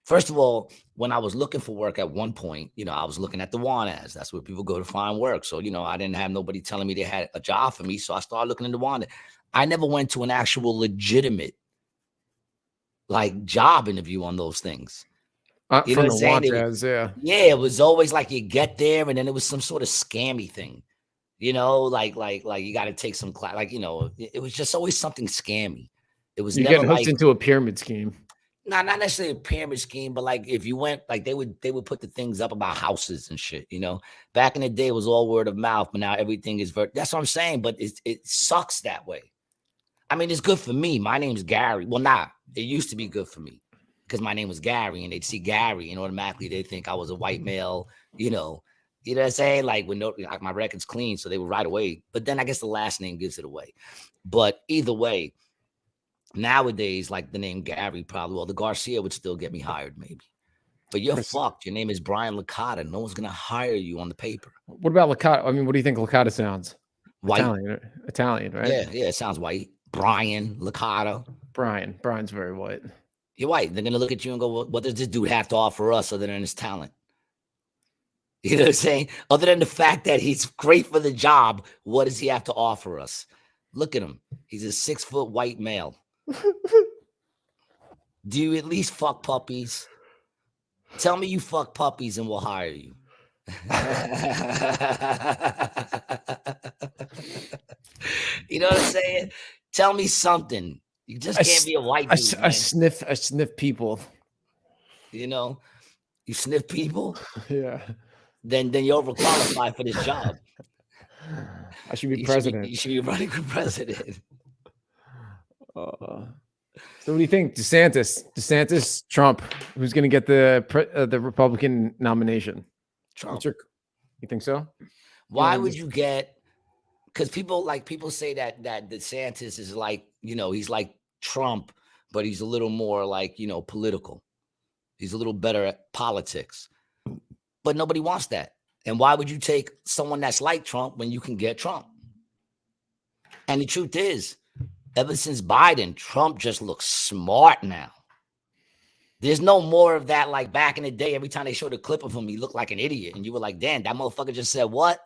First of all, when I was looking for work at one point, I was looking at the want ads. That's where people go to find work. So, I didn't have nobody telling me they had a job for me. So I started looking into want ads. I never went to an actual legitimate like job interview on those things. You know what I'm saying? Yeah, it was always like you get there and then it was some sort of scammy thing. Like you got to take some class. Like, it was just always something scammy. It was you never get hooked into a pyramid scheme. Not necessarily a pyramid scheme, but like if you went, like they would put the things up about houses and shit. Back in the day, it was all word of mouth, but now everything is that's what I'm saying. But it sucks that way. I mean, it's good for me. My name's Gary. Well, it used to be good for me because my name was Gary, and they'd see Gary, and automatically they think I was a white male. You know what I'm saying? Like like my record's clean, so they would right away. But then I guess the last name gives it away. But either way. Nowadays, like the name Gary probably, well, the Garcia would still get me hired maybe. But you're fucked. Your name is Brian Licata. No one's going to hire you on the paper. What about Licata? I mean, what do you think Licata sounds? White. Italian, right? Yeah, it sounds white. Brian Licata. Brian's very white. You're white. They're going to look at you and go, well, what does this dude have to offer us other than his talent? You know what I'm saying? Other than the fact that he's great for the job, what does he have to offer us? Look at him. He's a 6-foot white male. Do you at least fuck puppies? Tell me you fuck puppies and we'll hire you. You know what I'm saying? Tell me something. You just can't be a white dude. I sniff people. You sniff people? Yeah. Then you're overqualified for this job. I should be president. You should be running for president. So what do you think, DeSantis, Trump? Who's going to get the Republican nomination? Trump. You think so? Why would you get? Because people say that DeSantis is like, he's like Trump, but he's a little more like, political. He's a little better at politics. But nobody wants that. And why would you take someone that's like Trump when you can get Trump? And the truth is, ever since Biden, Trump just looks smart now. There's no more of that like back in the day. Every time they showed a clip of him, he looked like an idiot. And you were like, damn, that motherfucker just said what?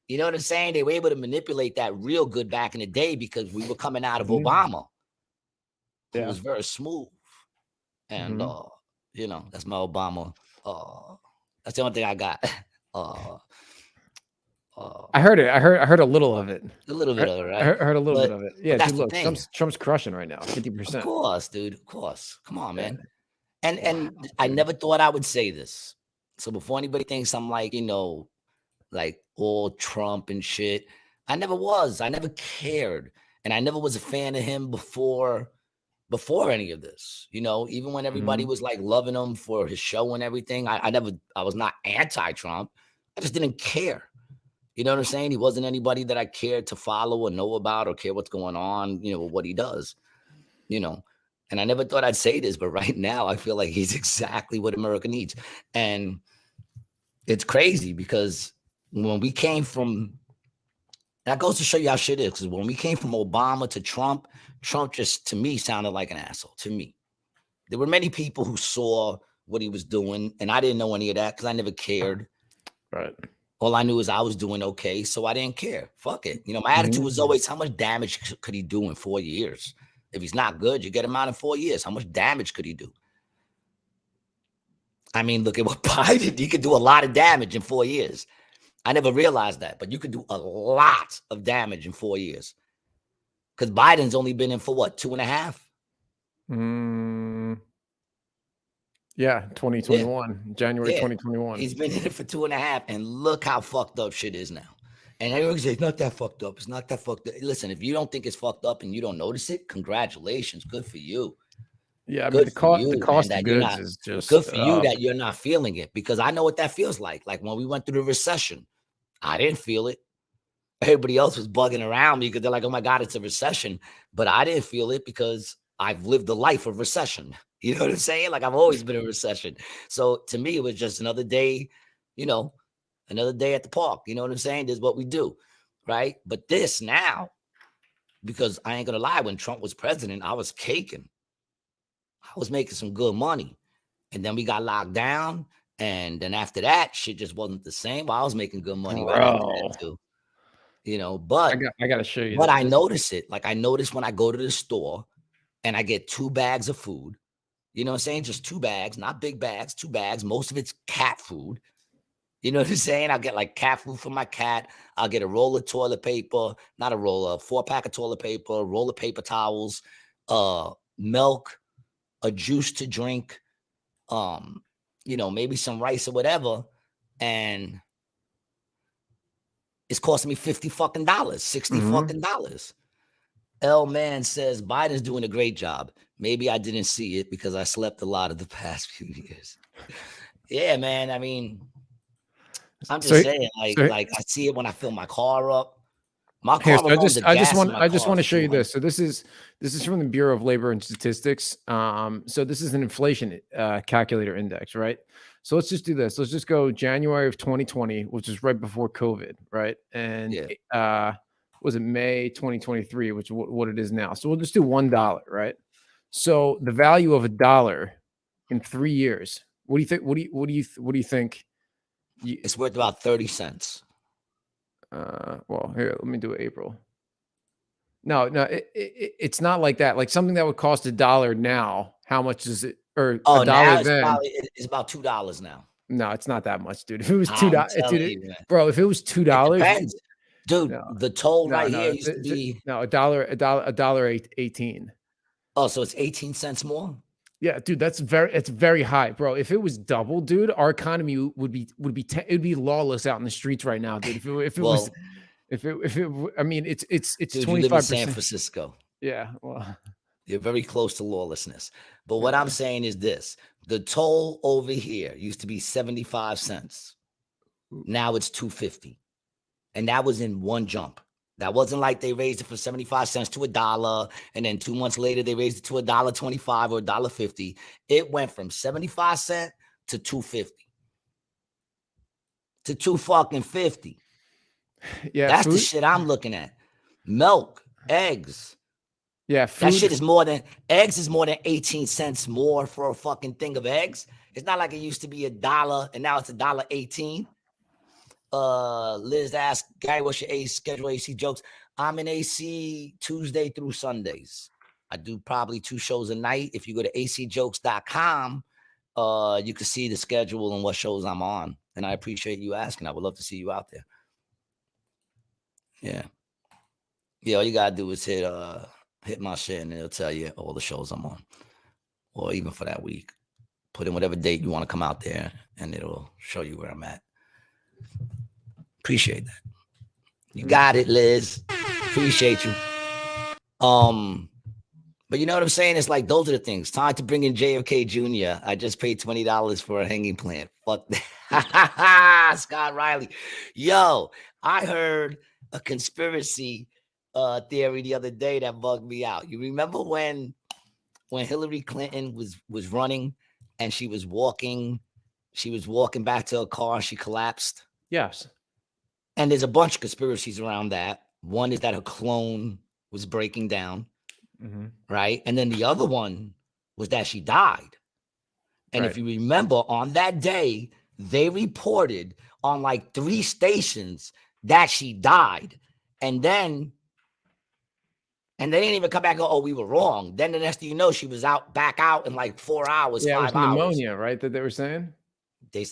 You know what I'm saying? They were able to manipulate that real good back in the day because we were coming out of Obama, who was very smooth. And, that's my Obama. That's the only thing I got. I heard it. I heard a little of it. A little bit of it, right? I heard a little bit of it. Yeah, that's dude, look, Trump's crushing right now, 50%. Of course, dude. Of course. Come on, man. And I never thought I would say this. So before anybody thinks I'm like, like all Trump and shit, I never was. I never cared. And I never was a fan of him before any of this. Even when everybody was like loving him for his show and everything, I was not anti-Trump. I just didn't care. You know what I'm saying? He wasn't anybody that I cared to follow or know about or care what's going on, what he does, And I never thought I'd say this, but right now I feel like he's exactly what America needs. And it's crazy because when we came from, that goes to show you how shit is, because when we came from Obama to Trump, Trump just, to me, sounded like an asshole, to me. There were many people who saw what he was doing, and I didn't know any of that because I never cared. Right. All I knew is I was doing okay, so I didn't care. Fuck it. My attitude was always, how much damage could he do in 4 years? If he's not good, you get him out in 4 years. How much damage could he do? I mean, look at what Biden, he could do a lot of damage in 4 years. I never realized that, but you could do a lot of damage in 4 years. Because Biden's only been in for what, 2.5? Yeah, 2021, January 2021. He's been in it for 2.5, and look how fucked up shit is now. And everyone says, it's not that fucked up. It's not that fucked up. Listen, if you don't think it's fucked up and you don't notice it, congratulations. Good for you. Yeah, I mean, the cost of goods is just good for you that you're not feeling it, because I know what that feels like. Like when we went through the recession, I didn't feel it. Everybody else was bugging around me because they're like, oh my God, it's a recession. But I didn't feel it because I've lived the life of recession. You know what I'm saying? Like I've always been in a recession. So to me, it was just another day, another day at the park. You know what I'm saying? This is what we do, right? But this now, because I ain't going to lie, when Trump was president, I was caking. I was making some good money. And then we got locked down. And then after that, shit just wasn't the same. Well, I was making good money right after that too. But I got to show you. But I notice it. Like I notice when I go to the store and I get 2 bags of food. You know what I'm saying? Just 2 bags, not big bags, 2 bags. Most of it's cat food. You know what I'm saying? I'll get like cat food for my cat. I'll get a roll of toilet paper, not a roll, a 4-pack of toilet paper, a roll of paper towels, milk, a juice to drink, maybe some rice or whatever. And it's costing me $50 fucking $60 fucking dollars. L Man says Biden's doing a great job. Maybe I didn't see it because I slept a lot of the past few years. Yeah, man. I mean, I'm just saying, like I see it when I fill my car up. My car. I just want to show you this. So this is from the Bureau of Labor and Statistics. So this is an inflation calculator index, right? So let's just do this. Let's just go January of 2020, which is right before COVID, right? And was it May 2023, which is what it is now. So we'll just do $1, right? So the value of $1 in 3 years. What do you think? What do you think? It's worth about 30 cents. Well, here, let me do April. No, it's not like that. Like something that would cost $1 now. How much is it? Or $1 then? It's about $2 now. No, it's not that much, dude. If it was $2, bro, if it was $2, dude, the toll here used to be $1.18. Oh, so it's 18 cents more? Yeah, dude, it's very high, bro. If it was double, dude, our economy would be it'd be lawless out in the streets right now, dude. I mean, it's 25%. San Francisco. Yeah, well, You're very close to lawlessness. But what I'm saying is this. The toll over here used to be 75 cents. Now it's $2.50. And that was in one jump. That wasn't like they raised it from 75 cents to $1, and then 2 months later they raised it to $1.25 or $1.50. It went from 75 cents to $2.50 to $2.50. Yeah, that's food? the shit I'm looking at. Milk, eggs. Yeah, That shit is more than 18 cents more for a fucking thing of eggs. It's not like it used to be $1 and now it's $1.18. Liz asked, Gary, what's your schedule AC jokes? I'm in AC Tuesday through Sundays. I do probably 2 shows a night. If you go to acjokes.com, you can see the schedule and what shows I'm on. And I appreciate you asking. I would love to see you out there. Yeah. Yeah, all you gotta do is hit my shit and it'll tell you all the shows I'm on. Or even for that week. Put in whatever date you want to come out there and it'll show you where I'm at. Appreciate that. You got it, Liz. Appreciate you. But you know what I'm saying? It's like those are the things. Time to bring in JFK Jr. I just paid $20 for a hanging plant. Fuck that. Scott Riley. Yo, I heard a conspiracy theory the other day that bugged me out. You remember when Hillary Clinton was running and she was walking back to her car and she collapsed? Yes. And there's a bunch of conspiracies around that. One is that her clone was breaking down, right? And then the other one was that she died. And if you remember, on that day, they reported on like 3 stations that she died. And they didn't even come back and go, oh, we were wrong. Then the next thing you know, she was back out in like 4 hours, 5 hours. Yeah, it was pneumonia, right, that they were saying?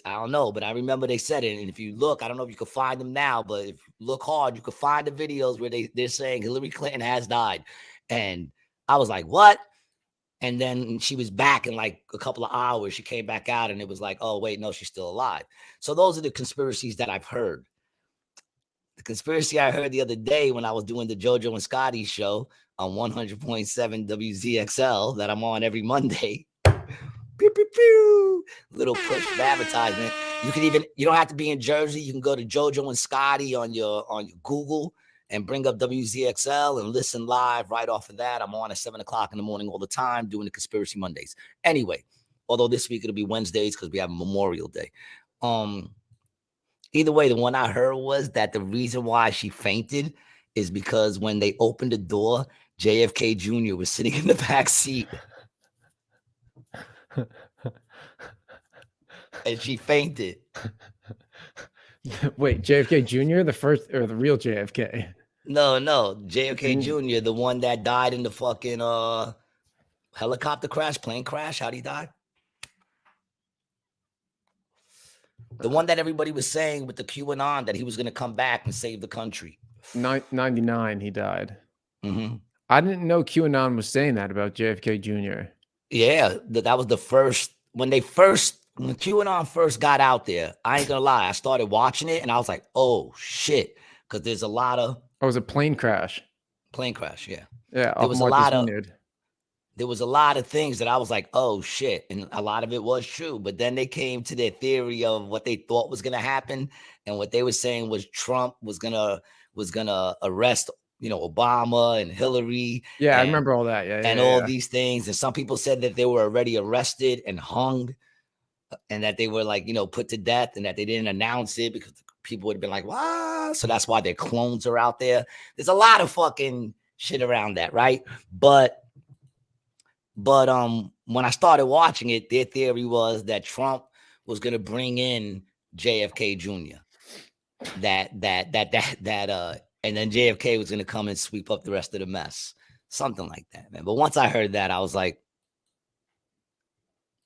I don't know, but I remember they said it. And if you look, I don't know if you can find them now, but if you look hard, you can find the videos where they're saying Hillary Clinton has died. And I was like, what? And then she was back in like a couple of hours. She came back out and it was like, oh, wait, no, she's still alive. So those are the conspiracies that I've heard. The conspiracy I heard the other day when I was doing the JoJo and Scotty show on 100.7 WZXL that I'm on every Monday. Pew, pew, pew. Little push of advertisement. You don't have to be in Jersey. You can go to JoJo and Scotty on your Google and bring up WZXL and listen live right off of that. I'm on at 7 o'clock in the morning all the time doing the Conspiracy Mondays. Anyway, although this week it'll be Wednesdays because we have Memorial Day. Either way, the one I heard was that the reason why she fainted is because when they opened the door, JFK Jr. was sitting in the back seat. And she fainted. Wait, JFK Jr., the first or the real JFK? No, JFK Jr., the one that died in the fucking helicopter crash, plane crash. How'd he die? The one that everybody was saying with the QAnon that he was going to come back and save the country. 99, he died. Mm-hmm. I didn't know QAnon was saying that about JFK Jr. Yeah, that was the first when QAnon first got out there. I ain't gonna lie, I started watching it and I was like, oh shit, because there's a lot of. Oh, it was a plane crash. Plane crash, yeah. Yeah, there was a lot of things that I was like, oh shit, and a lot of it was true. But then they came to their theory of what they thought was gonna happen, and what they were saying was Trump was gonna arrest, Obama and Hillary. Yeah, I remember all that. Yeah, and all these things. And some people said that they were already arrested and hung, and that they were like, put to death, and that they didn't announce it because people would have been like, "What?" So that's why their clones are out there. There's a lot of fucking shit around that, right? But when I started watching it, their theory was that Trump was gonna bring in JFK Jr. And then JFK was gonna come and sweep up the rest of the mess, something like that, man. But once I heard that, I was like,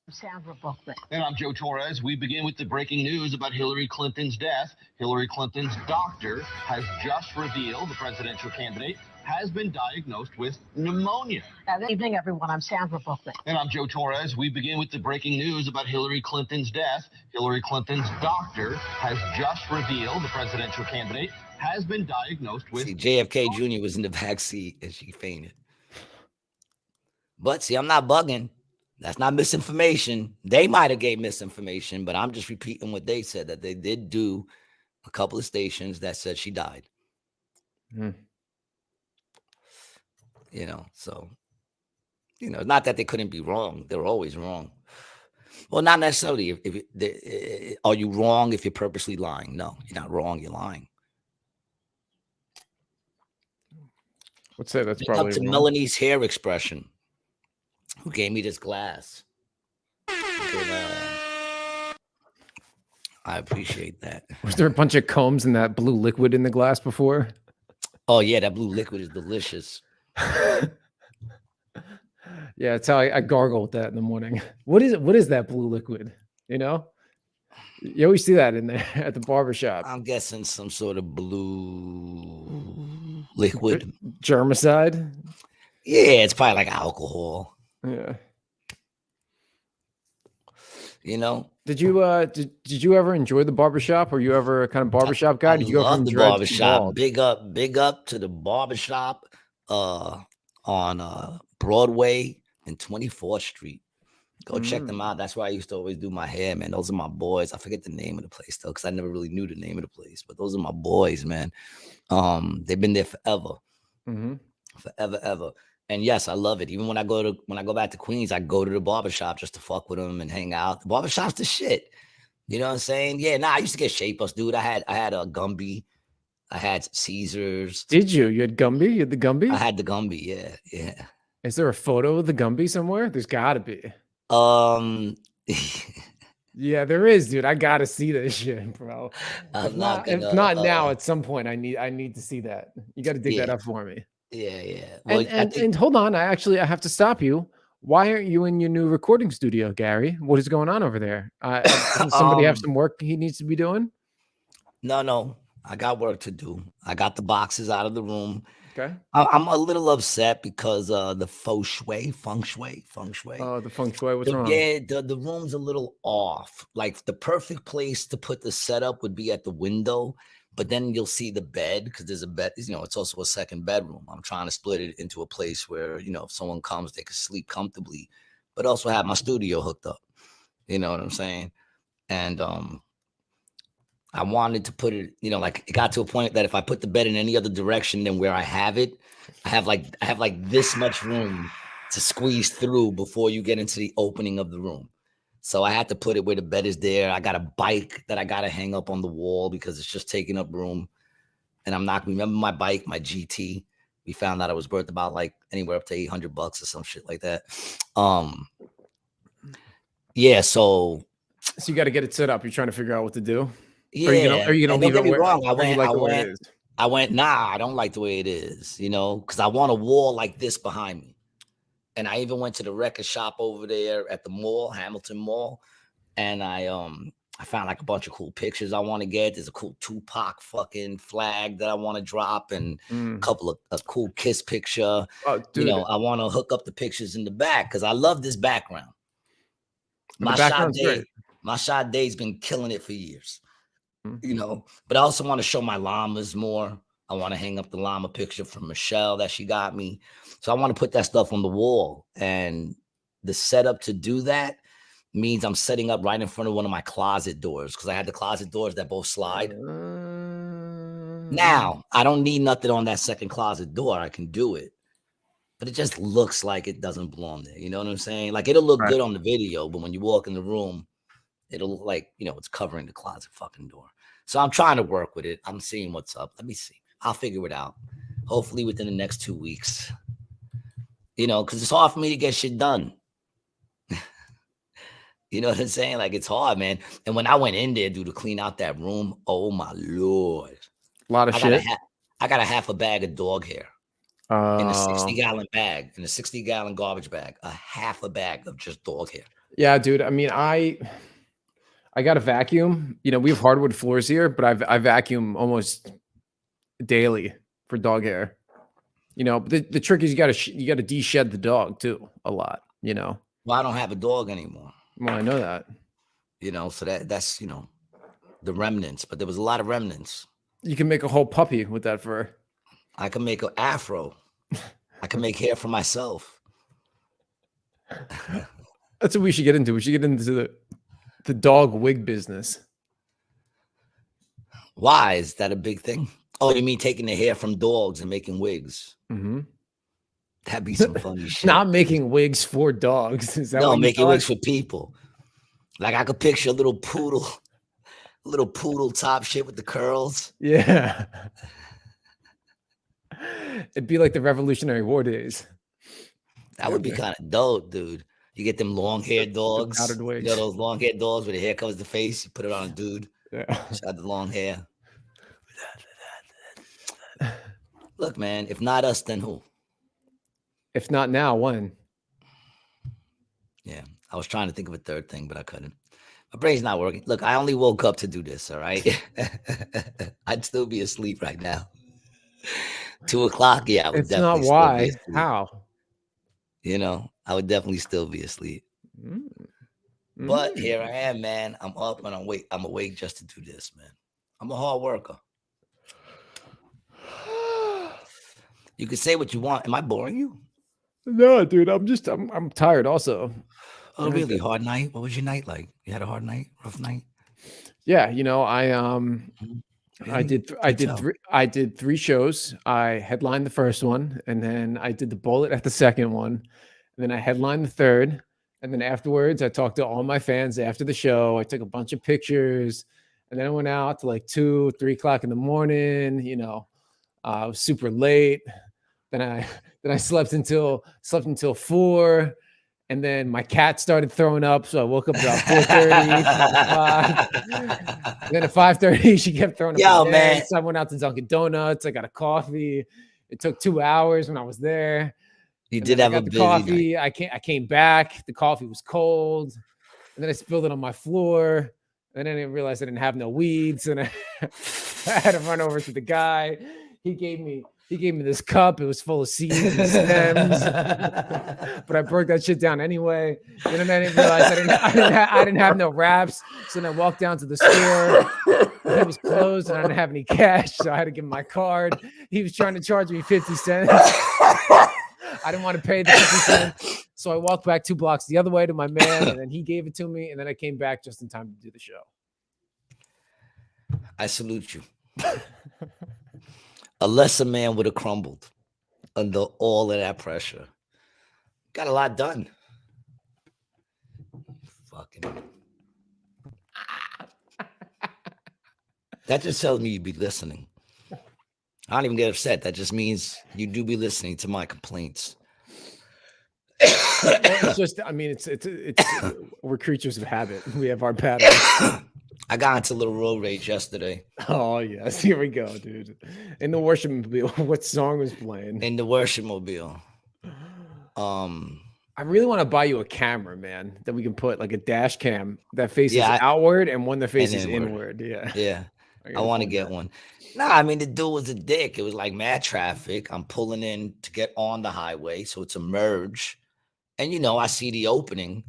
Sandra Bookman. And I'm Joe Torres. We begin with the breaking news about Hillary Clinton's death. Hillary Clinton's doctor has just revealed the presidential candidate has been diagnosed with pneumonia. Good evening, everyone. I'm Sandra Bookman. And I'm Joe Torres. We begin with the breaking news about Hillary Clinton's death. Hillary Clinton's doctor has just revealed the presidential candidate has been diagnosed with. JFK Jr. was in the back seat and she fainted. But see, I'm not bugging. That's not misinformation. They might have gave misinformation, but I'm just repeating what they said, that they did do a couple of stations that said she died. Hmm. So, not that they couldn't be wrong. They're always wrong. Well, not necessarily. Are you wrong if you're purposely lying? No, you're not wrong. You're lying. Let's say that's Big up probably to wrong. Melanie's hair expression, who gave me this glass. I appreciate that. Was there a bunch of combs and that blue liquid in the glass before? Oh yeah, that blue liquid is delicious. Yeah, it's how I gargle with that in the morning. What is that blue liquid? You always see that in there at the barbershop. I'm guessing some sort of blue liquid. Germicide? Yeah, it's probably like alcohol. Yeah. Did you ever enjoy the barbershop? Were you ever a kind of barbershop guy? Did you go from the dreads to barbershop? bald? Big up to the barbershop on Broadway and 24th Street. Go check them out. That's where I used to always do my hair, man. Those are my boys. I forget the name of the place though, because I never really knew the name of the place. But those are my boys, man. They've been there forever, forever, ever. And yes, I love it. Even when I go back to Queens, I go to the barbershop just to fuck with them and hang out. The barbershop's the shit. You know what I'm saying? Yeah, I used to get shape-ups, dude. I had a Gumby. I had Caesars. Did you? You had Gumby? You had the Gumby? I had the Gumby, yeah. Is there a photo of the Gumby somewhere? There's gotta be. Yeah, there is, dude. I gotta see this shit, bro. If not now, at some point, I need to see that. You got to dig that up for me. Yeah. Well, and hold on, I have to stop you. Why aren't you in your new recording studio, Gary? What is going on over there? Does somebody have some work he needs to be doing? No. I got work to do. I got the boxes out of the room. Okay. I'm a little upset because the feng shui. Oh, the feng shui. What's wrong? Yeah, the room's a little off. Like the perfect place to put the setup would be at the window, but then you'll see the bed because there's a bed. It's also a second bedroom. I'm trying to split it into a place where if someone comes, they can sleep comfortably, but also have my studio hooked up. You know what I'm saying? And I wanted to put it, like it got to a point that if I put the bed in any other direction than where I have it, I have like this much room to squeeze through before you get into the opening of the room. So I had to put it where the bed is there. I got a bike that I got to hang up on the wall because it's just taking up room. And I'm not, remember my bike, my GT, we found out it was worth about like anywhere up to $800 or some shit like that. Yeah. So you got to get it set up. You're trying to figure out what to do. Yeah. Are you gonna leave it where? Wrong. I went. Nah, I don't like the way it is. Because I want a wall like this behind me. And I even went to the record shop over there at the mall, Hamilton Mall, and I found like a bunch of cool pictures I want to get. There's a cool Tupac fucking flag that I want to drop, and a couple of a cool Kiss picture. Oh, dude. I want to hook up the pictures in the back because I love this background. My shot day's been killing it for years. But I also want to show my llamas more. I want to hang up the llama picture from Michelle that she got me. So I want to put that stuff on the wall. And the setup to do that means I'm setting up right in front of one of my closet doors because I had the closet doors that both slide. Now, I don't need nothing on that second closet door. I can do it. But it just looks like it doesn't belong there. You know what I'm saying? Like it'll look good on the video, but when you walk in the room, it'll look like, it's covering the closet fucking door. So I'm trying to work with it. I'm seeing what's up. Let me see. I'll figure it out. Hopefully within the next 2 weeks. Because it's hard for me to get shit done. You know what I'm saying? Like it's hard, man. And when I went in there, dude, to clean out that room, oh my Lord. A lot of shit. I got a half a bag of dog hair. In a 60-gallon bag, in a 60-gallon garbage bag, a half a bag of just dog hair. Yeah, dude. I mean, I got a vacuum. We have hardwood floors here, but I vacuum almost daily for dog hair. But the trick is you got to de-shed the dog too a lot. Well, I don't have a dog anymore. Well, I know that. So that's the remnants, but there was a lot of remnants. You can make a whole puppy with that fur. I can make an afro. I can make hair for myself. That's what we should get into. We should get into the dog wig business. Why is that a big thing? Oh, you mean taking the hair from dogs and making wigs? Mm-hmm. That'd be some funny shit. Not making wigs for dogs. Is that No, what you making thought? wigs for people. Like I could picture a little poodle top shit with the curls. Yeah. It'd be like the Revolutionary War days. That would be kind of dope, dude. You get them long-haired dogs. powdered You wigs. know those long-haired dogs where the hair covers the face. You put it on a dude. Yeah. Just got the long hair. Look, man, if not us, then who? If not now, when? Yeah, I was trying to think of a third thing, but I couldn't. My brain's not working. Look, I only woke up to do this, all right? I'd still be asleep right now. 2 o'clock, yeah, I would It's not definitely still be why. asleep. How? You know, I would definitely still be asleep. But here I am, man. I'm up and I'm awake just to do this, man. I'm a hard worker. You can say what you want. Am I boring you? No, dude. I'm tired also. Oh, really? Hard night? What was your night like? You had a hard night? Rough night? Yeah, you know, I Really? I did 3 shows. I headlined the first one, and then I did the bullet at the second one, and then I headlined the third, and then afterwards I talked to all my fans after the show. I took a bunch of pictures, and then I went out to like 2, 3 o'clock in the morning. You know, I was super late. Then I slept until 4. And then my cat started throwing up, so I woke up about 4:30, 5 o'clock. And then at 5:30, she kept throwing up. Yo, again. man. So I went out to Dunkin' Donuts. I got a coffee. It took 2 hours when I was there. You And did then have I a got the busy coffee. night. I came back. The coffee was cold. And then I spilled it on my floor. And then I didn't realize I didn't have no weeds. And I had to run over to the guy. He gave me this cup. It was full of seeds and stems, but I broke that shit down anyway. And then I didn't realize I didn't have no wraps. So then I walked down to the store. It was closed, and I didn't have any cash, so I had to give him my card. He was trying to charge me 50 cents. I didn't want to pay the 50 cents, so I walked back 2 blocks the other way to my man, and then he gave it to me, and then I came back just in time to do the show. I salute you. A lesser man would have crumbled under all of that pressure. Got a lot done. Fucking. That just tells me you'd be listening. I don't even get upset. That just means you do be listening to my complaints. Well, it's just, I mean, it's we're creatures of habit. We have our patterns. I got into a little road rage yesterday. Oh yes, here we go, dude. In the worship mobile, what song was playing? In the worship mobile. I really want to buy you a camera, man, that we can put like a dash cam that faces Yeah, outward and one that faces inward. inward. Yeah. Yeah. I want to get one. Nah, I mean, the dude was a dick. It was like mad traffic. I'm pulling in to get on the highway. So it's a merge. And, you know, I see the opening.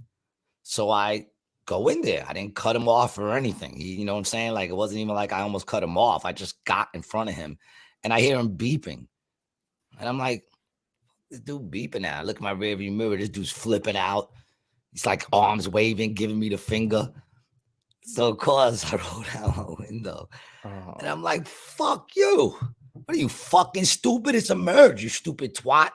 So I go in there. I didn't cut him off or anything. You know what I'm saying? Like, it wasn't even like I almost cut him off. I just got in front of him and I hear him beeping. And I'm like, this dude beeping now. I look at my rearview mirror. This dude's flipping out. He's like arms waving, giving me the finger. So, of course, I roll down my window. And I'm like, fuck you. What are you, fucking stupid? It's a merge, you stupid twat.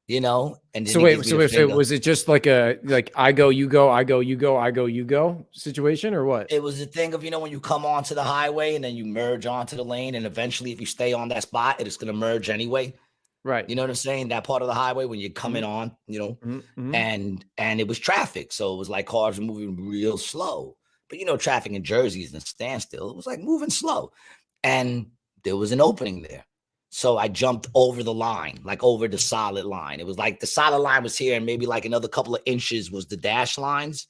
You know? And then So wait, was it just like I go, you go, I go, you go, I go, you go situation, or what? It was a thing of, you know, when you come onto the highway and then you merge onto the lane, and eventually if you stay on that spot, it's going to merge anyway. Right. You know what I'm saying? That part of the highway when you're coming on, you know, and it was traffic. So it was like cars were moving real slow. But, you know, traffic in Jersey is in standstill. It was like moving slow. And there was an opening there. So I jumped over the line, like over the solid line. It was like the solid line was here and maybe like another couple of inches was the dash lines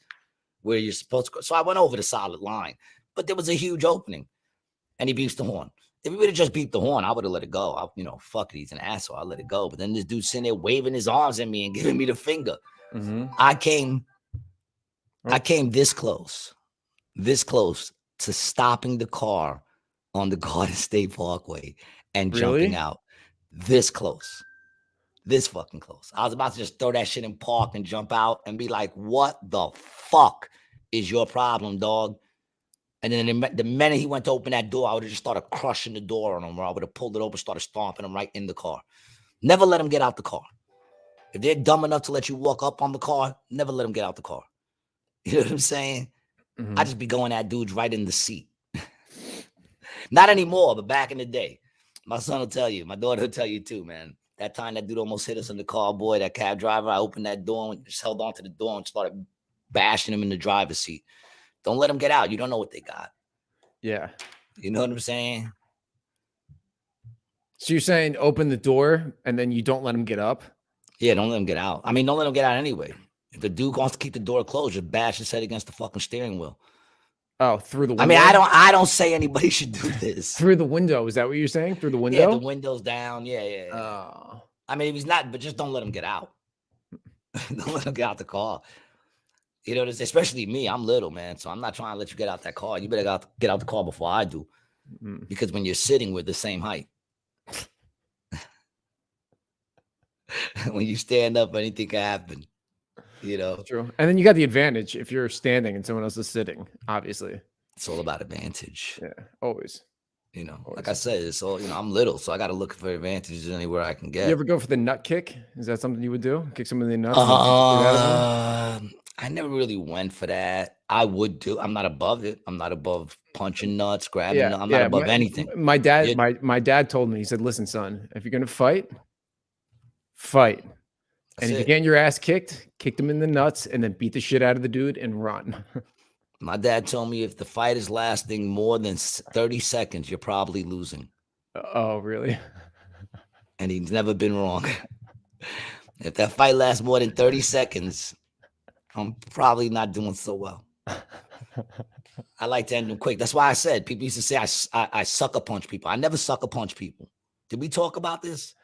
where you're supposed to go. So I went over the solid line. But there was a huge opening. And he beeps the horn. If he would have just beeped the horn, I would have let it go. Fuck it, he's an asshole. I let it go. But then this dude sitting there waving his arms at me and giving me the finger. I came this close to stopping the car on the Garden State Parkway and jumping out. This close. This fucking close. I was about to just throw that shit in park and jump out and be like, what the fuck is your problem, dog? And then the minute he went to open that door, I would have just started crushing the door on him, or I would have pulled it open, started stomping him right in the car. Never let him get out the car. If they're dumb enough to let you walk up on the car, never let them get out the car. You know what I'm saying? I just be going at dudes right in the seat. Not anymore, but back in the day. My son will tell you. My daughter will tell you too, man. That time that dude almost hit us in the car, boy, that cab driver, I opened that door and just held onto the door and started bashing him in the driver's seat. Don't let them get out. You don't know what they got. Yeah. You know what I'm saying? So you're saying open the door and then you don't let him get up? Yeah, don't let him get out. I mean, don't let him get out anyway. If the dude wants to keep the door closed, just bash his head against the fucking steering wheel. Oh, through the window? I mean, I don't say anybody should do this. Through the window. Is that what you're saying? Through the window? Yeah, the window's down. Yeah. Oh. I mean, if he's not, but just don't let him get out. Don't let him get out the car. You know, especially me. I'm little, man. So I'm not trying to let you get out that car. You better get out the car before I do. Because when you're sitting, we're the same height. When you stand up, anything can happen. You know, true. And then you got the advantage if you're standing and someone else is sitting. Obviously, it's all about advantage. Yeah, always. You know, like I said, it's all, you know, I'm little, so I got to look for advantages anywhere I can get. You ever go for the nut kick? Is that something you would do? Kick someone in the nuts? I never really went for that. I would do. I'm not above it. I'm not above punching nuts, grabbing. I'm not above anything. My dad told me. He said, "Listen, son, if you're gonna fight. And if you're getting your ass kicked, kick them in the nuts and then beat the shit out of the dude and run." My dad told me if the fight is lasting more than 30 seconds, you're probably losing. Oh, really? And he's never been wrong. If that fight lasts more than 30 seconds, I'm probably not doing so well. I like to end them quick. That's why I said people used to say I sucker punch people. I never sucker punch people. Did we talk about this?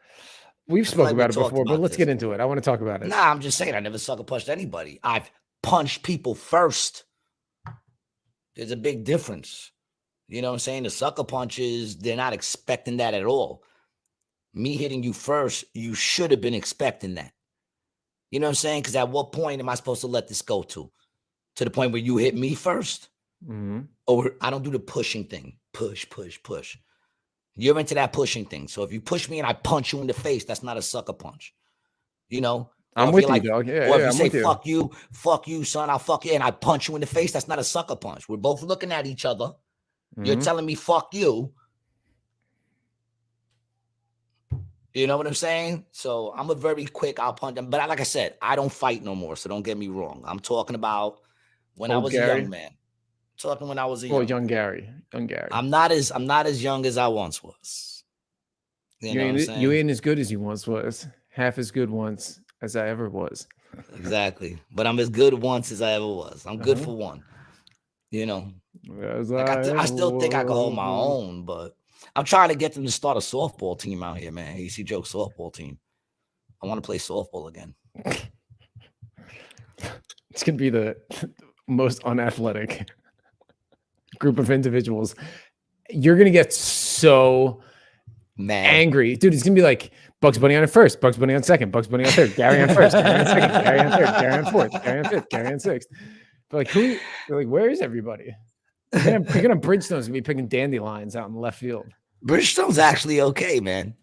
We've spoken about it before, but let's get into it. I want to talk about it. Nah, I'm just saying I never sucker punched anybody. I've punched people first. There's a big difference. You know what I'm saying? The sucker punches, they're not expecting that at all. Me hitting you first, you should have been expecting that. You know what I'm saying? Because at what point am I supposed to let this go to? To the point where you hit me first? Or I don't do the pushing thing. Push. You're into that pushing thing. So if you push me and I punch you in the face, that's not a sucker punch. You know? I'm with you, dog. Yeah, or if you say, fuck you, son, I'll fuck you, and I punch you in the face, that's not a sucker punch. We're both looking at each other. You're telling me, fuck you. You know what I'm saying? So I'm a very quick, I'll punch them. But like I said, I don't fight no more, so don't get me wrong. I'm talking about when I was a young man. Talking when I was a young Gary. I'm not as young as I once was. You know what I'm saying? You ain't as good as you once was. Half as good once as I ever was. Exactly. But I'm as good once as I ever was. I'm good for one. You know, like I still think I can hold my own, but I'm trying to get them to start a softball team out here, man. AC Joke softball team. I want to play softball again. It's going to be the most unathletic group of individuals. You're going to get so mad, angry. Dude, it's going to be like Bugs Bunny on first, Bugs Bunny on second, Bugs Bunny on third, Gary on first, Gary on second, Gary on third, Gary on fourth, Gary on fifth, Gary on sixth. But like, you're like, where is everybody? You're gonna Bridgestone's gonna be picking dandelions out in left field. Bridgestone's actually okay, man.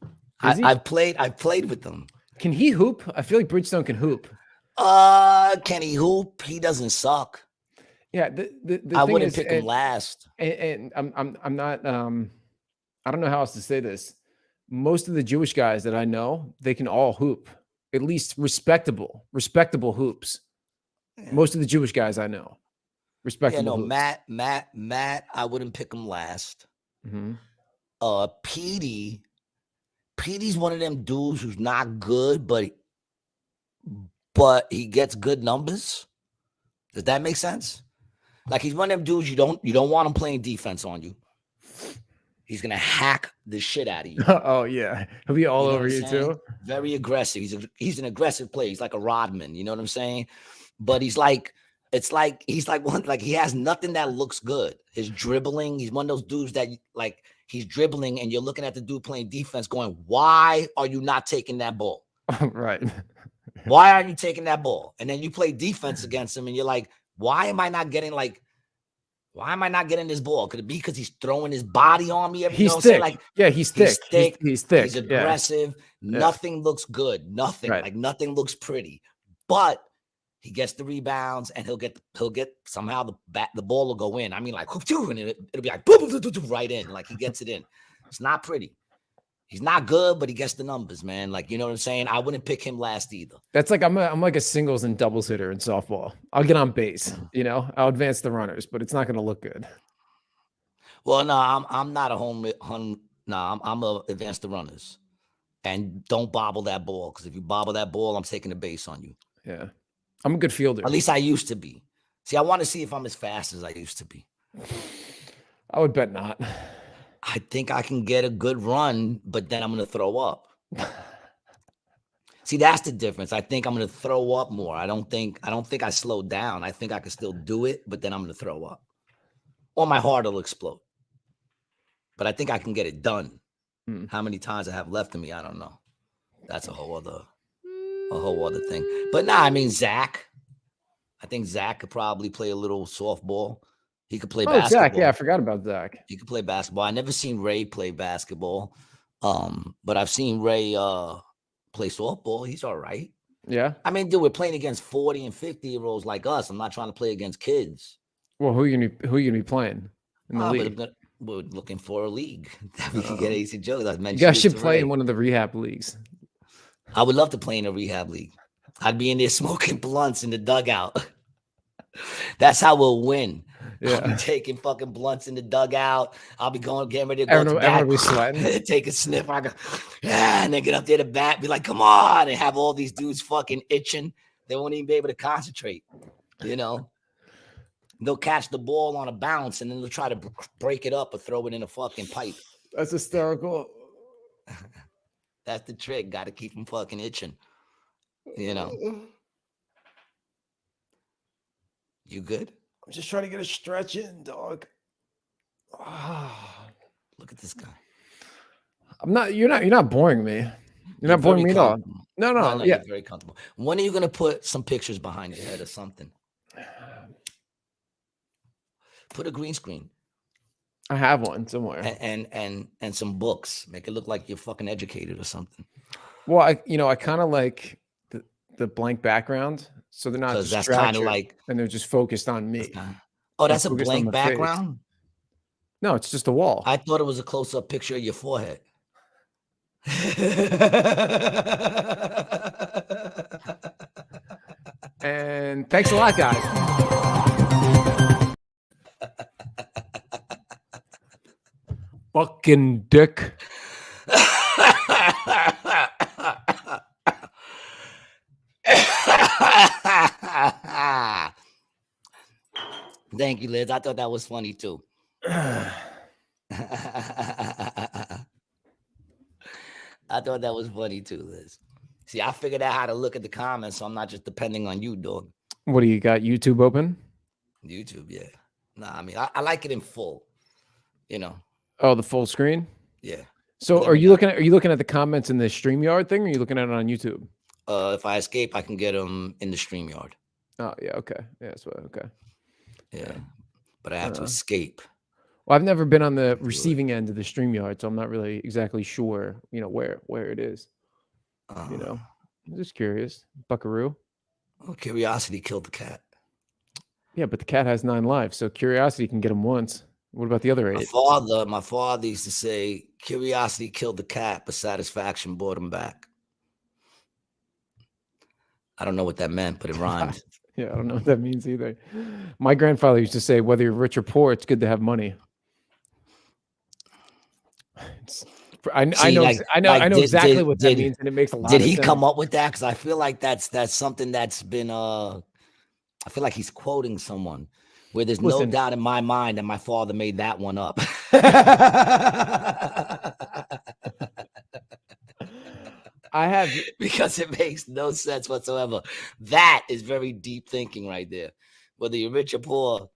I've played with them. Can he hoop? I feel like Bridgestone can hoop. Can he hoop? He doesn't suck. Yeah, the I wouldn't pick him last. And I'm not I don't know how else to say this. Most of the Jewish guys that I know, they can all hoop, at least respectable hoops. Yeah. Most of the Jewish guys I know, respectable. Yeah, no, Matt, I wouldn't pick him last. Petey's one of them dudes who's not good, but he gets good numbers. Does that make sense? Like he's one of them dudes you don't want him playing defense on you. He's gonna hack the shit out of you. Oh yeah, he'll be all over you too. Very aggressive. He's an aggressive player. He's like a Rodman. You know what I'm saying? But he's like he has nothing that looks good. His dribbling. He's one of those dudes that like he's dribbling and you're looking at the dude playing defense, going, "Why are you not taking that ball?" Right. Why aren't you taking that ball? And then you play defense against him, and you're like, why am I not getting this ball? Could it be because he's throwing his body on me? He's thick. Yeah, he's thick. He's thick. He's aggressive. Yeah. Nothing looks good. Nothing. Right. Like nothing looks pretty. But he gets the rebounds, and he'll get somehow the ball will go in. I mean, like, and it'll be like boom, right in. Like he gets it in. It's not pretty. He's not good, but he gets the numbers, man. Like, you know what I'm saying? I wouldn't pick him last either. That's like I'm like a singles and doubles hitter in softball. I'll get on base, I'll advance the runners, but it's not going to look good. Well, no, I'm not a home. No, I'm a advance the runners, and don't bobble that ball, because if you bobble that ball, I'm taking the base on you. Yeah, I'm a good fielder. At least I used to be. See, I want to see if I'm as fast as I used to be. I would bet not. I think I can get a good run, but then I'm going to throw up. See, that's the difference. I think I'm going to throw up more. I don't think I slowed down. I think I can still do it, but then I'm going to throw up, or my heart will explode. But I think I can get it done. How many times I have left in me, I don't know. That's a whole other thing. But nah, I mean, Zach. I think Zach could probably play a little softball. He could play basketball. Zach, yeah, I forgot about Zach. He could play basketball. I never seen Ray play basketball, but I've seen Ray play softball. He's all right. Yeah. I mean, dude, we're playing against 40 and 50-year-olds like us. I'm not trying to play against kids. Well, who are you gonna be playing in the league? We're looking for a league that we can get AC Jones. You guys should play in one of the rehab leagues. I would love to play in a rehab league. I'd be in there smoking blunts in the dugout. That's how we'll win. Yeah. I'll be taking fucking blunts in the dugout. I'll be getting ready to go to bat. Everyone be sweating. Take a sniff. I go, yeah, and then get up there to bat. Be like, come on, and have all these dudes fucking itching. They won't even be able to concentrate. They'll catch the ball on a bounce, and then they'll try to break it up or throw it in a fucking pipe. That's hysterical. That's the trick. Got to keep them fucking itching. You good? I'm just trying to get a stretch in, dog. Look at this guy. I'm not. You're not boring me. You're not boring me at all. No. Yeah, you're very comfortable. When are you gonna put some pictures behind your head or something? Put a green screen. I have one somewhere. And some books. Make it look like you're fucking educated or something. Well, I kind of like the blank background, so they're not distracted. That's kind of like, and they're just focused on me. That's a blank background? Face. No, it's just a wall. I thought it was a close-up picture of your forehead. And thanks a lot, guys. Fucking dick. Thank you, Liz. I thought that was funny too. I thought that was funny too, Liz. See, I figured out how to look at the comments, so I'm not just depending on you, dog. What do you got? YouTube open? YouTube, yeah. Nah, I mean, I like it in full. Oh, the full screen? Yeah. So are you looking at the comments in the StreamYard thing, or are you looking at it on YouTube? If I escape, I can get them in the StreamYard. Oh, yeah, okay. Yeah, that's what, okay. Yeah. But I have to escape. Well, I've never been on the receiving end of the StreamYard, so I'm not really exactly sure, where it is. I'm just curious. Buckaroo. Well, curiosity killed the cat. Yeah, but the cat has 9 lives, so curiosity can get him once. What about the other 8? My father used to say, curiosity killed the cat, but satisfaction brought him back. I don't know what that meant, but it rhymed. Yeah, I don't know what that means either. My grandfather used to say, whether you're rich or poor, it's good to have money. I know exactly what that means, and it makes a lot of sense. Did he come up with that? Because I feel like that's something that's been I feel like he's quoting someone where there's no doubt in my mind that my father made that one up. I have, because it makes no sense whatsoever. That is very deep thinking right there. Whether you're rich or poor.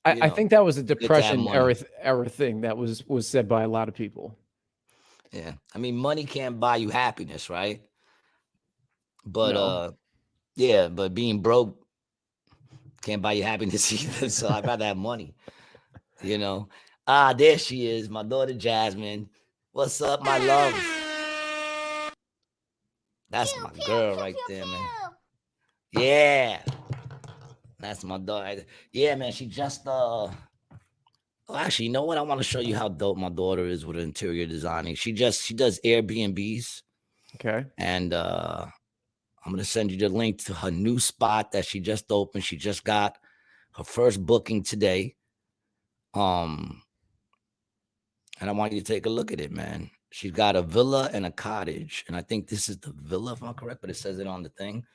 I think that was a Depression era thing that was said by a lot of people. Yeah. I mean, money can't buy you happiness, right? But No. yeah, but being broke can't buy you happiness either. So I'd rather have money, you know. There she is, my daughter Jasmine. What's up, my love? That's my girl right there, man. Yeah. That's my daughter. Yeah, man. She just Oh, actually, you know what? I want to show you how dope my daughter is with interior designing. She does Airbnbs, Okay. and I'm gonna send you the link to her new spot that she just opened. She just got her first booking today. And I want you to take a look at it, man. She's got a villa and a cottage, and I think this is the villa, if I'm correct, but it says it on the thing.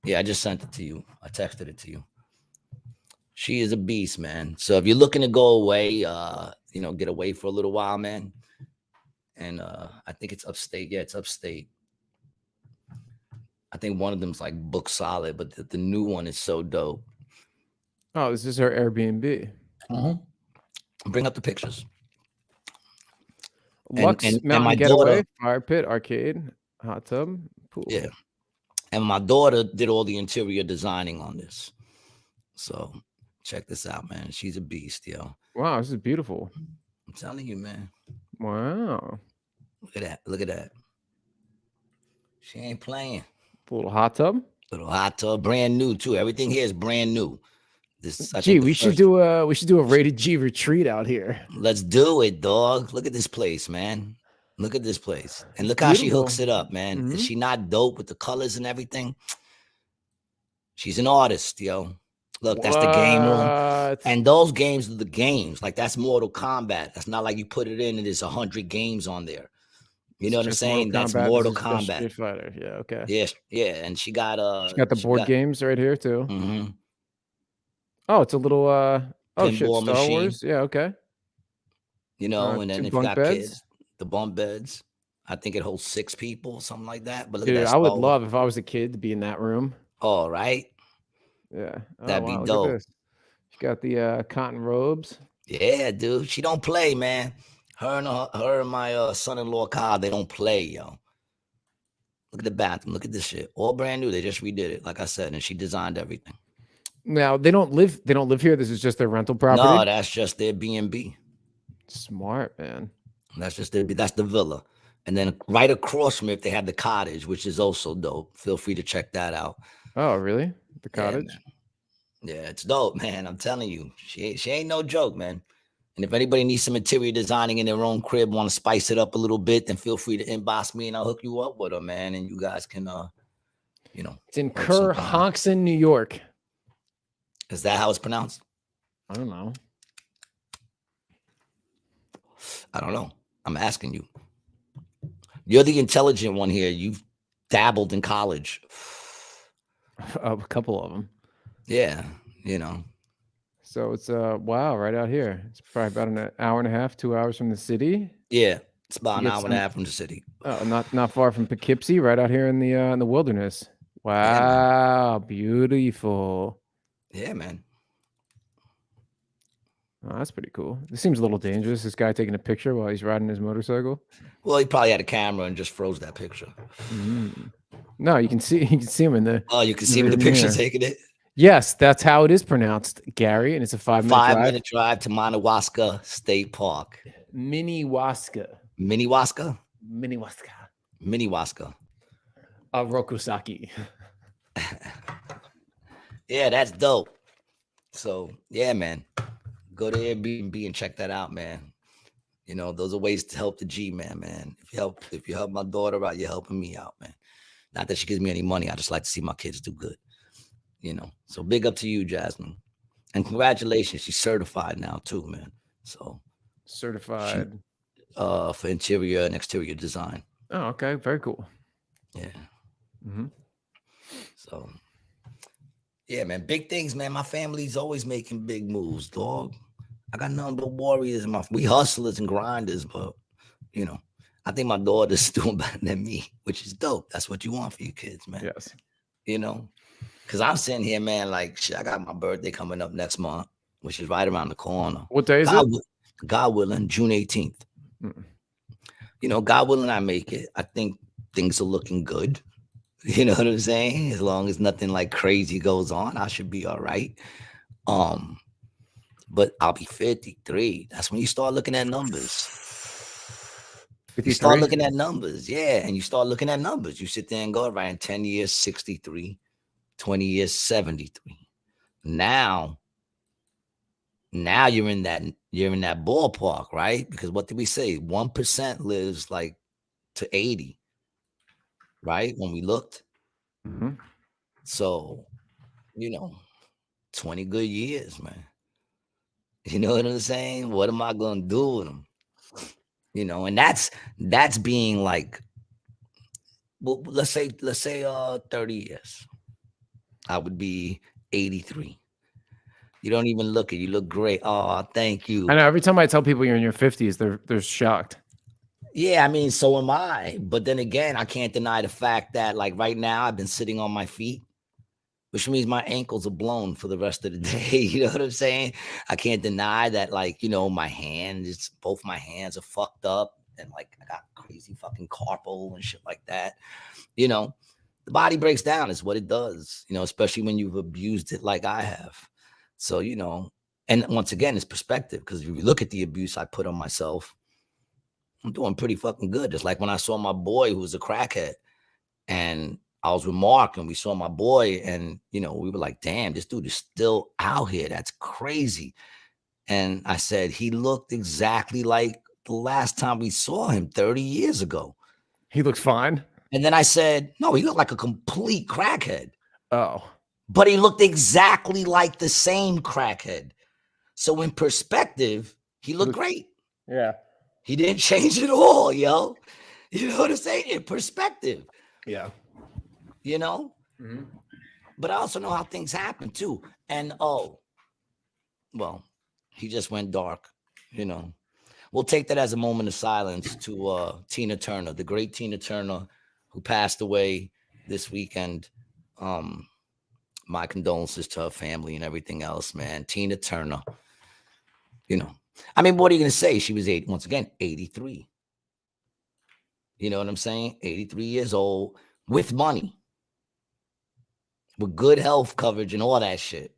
Yeah, I just sent it to you. I texted it to you. She is a beast, man. So if you're looking to go away, get away for a little while, man. And I think it's upstate. Yeah, it's upstate. I think one of them's like book solid, but the new one is so dope. Oh, this is her Airbnb. Bring up the pictures. Lux and Mountain my Getaway, daughter, fire pit, arcade, hot tub, pool. yeah. And my daughter did all the interior designing on this. So check this out, man. She's a beast, yo. Wow, this is beautiful. I'm telling you, man. Wow. Look at that. Look at that. She ain't playing. A little hot tub. Little hot tub, brand new too. Everything here is brand new. Gee, we should do a rated G retreat out here. Let's do it, dog. Look at this place, man. Look at this place. And look how she hooks it up, man. Is she not dope with the colors and everything? She's an artist, yo. Look, that's the game room. And those games are the games. Like, that's Mortal Kombat. That's not like you put it in and there's 100 games on there. You know what I'm saying? That's Mortal Kombat. Street Fighter. Yeah, okay. Yes, yeah. And she got the board games right here too. Mm-hmm. Oh, it's a little pinball Star Wars. Yeah, okay. You know, and then if you got beds. kids, the bunk beds. I think it holds 6 people, something like that. But look at that. I would love if I was a kid to be in that room. Oh, right. Yeah, that'd be dope. She got the cotton robes. Yeah, dude. She don't play, man. Her and my son-in-law Kyle, they don't play, yo. Look at the bathroom. Look at this shit. All brand new. They just redid it, like I said, and she designed everything. Now they don't live here. This is just their rental property. No, that's just their B&B. Smart, man. That's the villa. And then right across from it, they have the cottage, which is also dope. Feel free to check that out. Oh, really? The cottage? Yeah, it's dope, man. I'm telling you. She ain't no joke, man. And if anybody needs some interior designing in their own crib, want to spice it up a little bit, then feel free to inbox me and I'll hook you up with her, man. And you guys can, It's in Kerhonkson, New York. Is that how it's pronounced? I don't know. I'm asking you. You're the intelligent one here. You've dabbled in college. A couple of them. Yeah, you know. So it's wow, right out here. It's probably about an hour and a half, 2 hours from the city. Yeah, it's about an hour and a half from the city. Oh, not far from Poughkeepsie, right out here in the wilderness. Wow, beautiful. Yeah, man. Oh, that's pretty cool. This seems a little dangerous. This guy taking a picture while he's riding his motorcycle. Well, he probably had a camera and just froze that picture. No, you can see him in the. Oh, you can see him in the picture taking it. Yes, that's how it is pronounced, Gary, and it's a 5-minute drive to Madawaska State Park. Minnewaska. Rokusaki. Yeah, that's dope. So yeah, man, go to Airbnb and check that out, man. You know, those are ways to help the G man, man. If you help my daughter out, you're helping me out, man. Not that she gives me any money. I just like to see my kids do good. You know, so big up to you, Jasmine, and congratulations. She's certified now too, man. So certified for interior and exterior design. Oh, okay, very cool. Yeah. So yeah, man, big things, man. My family's always making big moves, dog. I got nothing but warriors. We hustlers and grinders, but you know, I think my daughter's doing better than me, which is dope. That's what you want for your kids, man. Yes. You know, because I'm sitting here, man, like, shit, I got my birthday coming up next month, which is right around the corner. What day is it? God willing, June 18th. You know, God willing, I make it. I think things are looking good. You know what I'm saying? As long as nothing like crazy goes on, I should be all right. But I'll be 53. That's when you start looking at numbers. You start 53. looking at numbers, yeah, and you start looking at numbers. You sit there and go, right, in 10 years, 63, 20 years, 73. Now you're in that ballpark, right? Because what did we say? 1% lives like to 80, right? When we looked. Mhm. So, 20 good years, man. You know what I'm saying? What am I gonna do with them? And that's being like, well, let's say 30 years. I would be 83. You don't even look it. You look great. Oh, thank I you. know every time I tell people you're in your 50s, they're shocked. Yeah, I mean, so am I. But then again, I can't deny the fact that, like, right now, I've been sitting on my feet, which means my ankles are blown for the rest of the day. You know what I'm saying? I can't deny that, like, both my hands are fucked up, and like I got crazy fucking carpal and shit like that. The body breaks down, is what it does, especially when you've abused it like I have. So, and once again, it's perspective, because if you look at the abuse I put on myself, I'm doing pretty fucking good. Just like when I saw my boy who was a crackhead, and I was with Mark and we saw my boy, and we were like, damn, this dude is still out here. That's crazy. And I said, he looked exactly like the last time we saw him 30 years ago. He looks fine. And then I said, no, he looked like a complete crackhead. Oh. But he looked exactly like the same crackhead. So in perspective, he looked great. Yeah. He didn't change at all, yo. You know what I'm saying? In perspective. Yeah. Mm-hmm. But I also know how things happen too. And well, he just went dark. We'll take that as a moment of silence to Tina Turner, the great Tina Turner, who passed away this weekend. My condolences to her family and everything else, man. Tina Turner. I mean, what are you going to say? She was 83. You know what I'm saying? 83 years old, with money, with good health coverage and all that shit.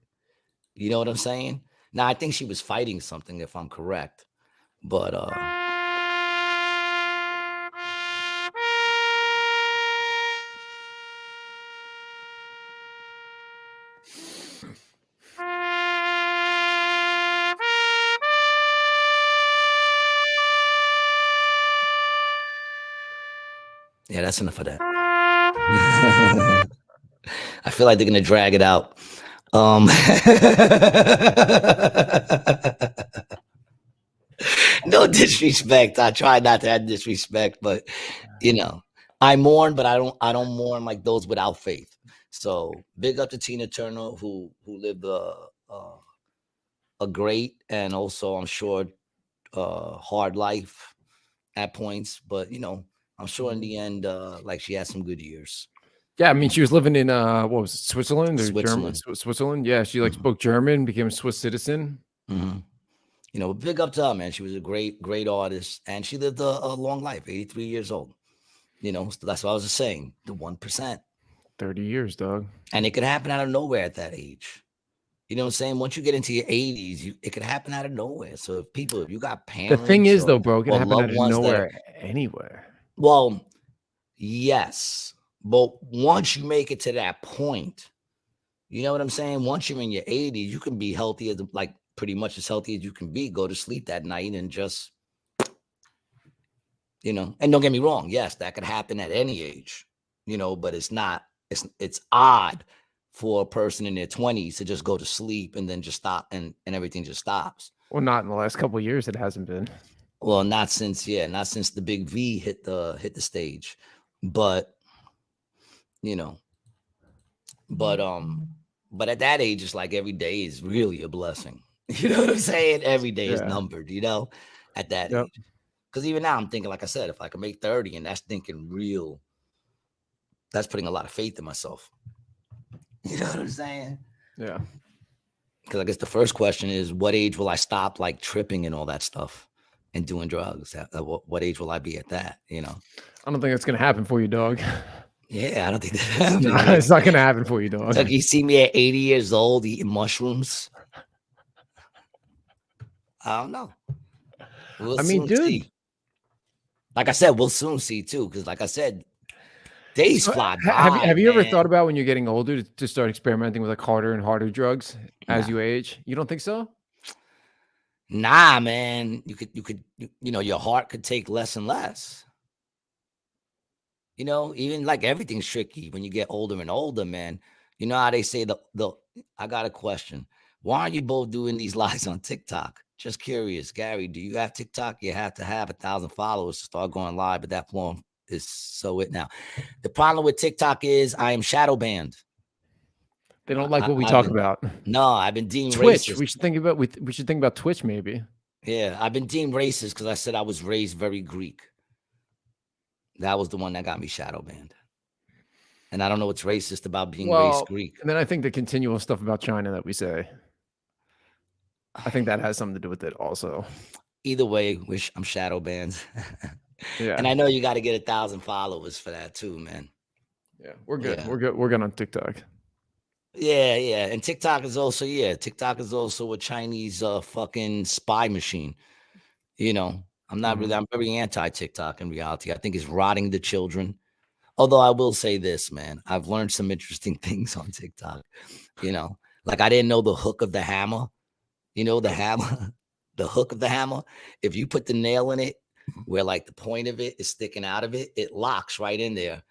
You know what I'm saying? Now, I think she was fighting something, if I'm correct. But yeah, that's enough of that. I feel like they're gonna drag it out. No disrespect. I try not to have disrespect, but I mourn, but I don't mourn like those without faith. So big up to Tina Turner, who lived a great and also, I'm sure, hard life at points, but I'm sure in the end, like, she had some good years. Yeah, I mean, she was living in what was it, Switzerland or Switzerland. Switzerland. Yeah, she spoke German, became a Swiss citizen. Mm-hmm. Big up to her, man. She was a great artist, and she lived a long life, 83 years old. So that's what I was just saying, the 1%. 30 years, dog. And it could happen out of nowhere at that age. You know what I'm saying? Once you get into your 80s, it could happen out of nowhere. So if you got parents, the thing is, though, bro, it can happen out of ones nowhere anywhere. Well, yes, but once you make it to that point, you know what I'm saying? Once you're in your 80s, you can be healthy, like pretty much as healthy as you can be. Go to sleep that night and just, and don't get me wrong. Yes, that could happen at any age, but it's not. It's odd for a person in their 20s to just go to sleep and then just stop and everything just stops. Well, not in the last couple of years. It hasn't been. Well, not since the big V hit the stage, but but at that age, it's like every day is really a blessing. You know what I'm saying? Every day is numbered, at that age. Because even now I'm thinking, like I said, if I can make 30, and that's thinking real, that's putting a lot of faith in myself. You know what I'm saying? Yeah. Because I guess the first question is, what age will I stop like tripping and all that stuff and doing drugs? What age will I be at that? I don't think that's going to happen for you, dog. Yeah, I don't think that It's happened. not, it's not gonna happen for you, dog. Like you see me at 80 years old eating mushrooms. I don't know. We'll I mean, soon dude. see. Like I said, we'll soon see too. Because like I said, days So, fly have by. you ever Man. thought about when you're getting older to start experimenting with like harder and harder drugs as Nah. you age? You don't think so? Nah, man. You know, your heart could take less and less. You know, even like everything's tricky when you get older and older, man. You know how they say the I got a question. Why aren't you both doing these lives on TikTok? Just curious, Gary. Do you have TikTok? You have to have 1,000 followers to start going live, but that form is so it now. The problem with TikTok is I am shadow banned. They don't like what we I've talk been about. no, I've been deemed Twitch. racist. We should think about Twitch maybe. Yeah, I've been deemed racist because I said I was raised very Greek. That was the one that got me shadow banned. And I don't know what's racist about being raised Greek. And then I think the continual stuff about China that we say, I think that has something to do with it also. Either way, I'm shadow banned. Yeah. And I know you got to get 1,000 followers for that too, man. Yeah, we're good. Yeah. We're good on TikTok. Yeah, yeah. And TikTok is also a Chinese fucking spy machine. You know, I'm very anti-TikTok in reality. I think it's rotting the children. Although I will say this, man, I've learned some interesting things on TikTok. You know, like I didn't know the hook of the hammer. You know, the hammer, the hook of the hammer. If you put the nail in it, where like the point of it is sticking out of it, it locks right in there.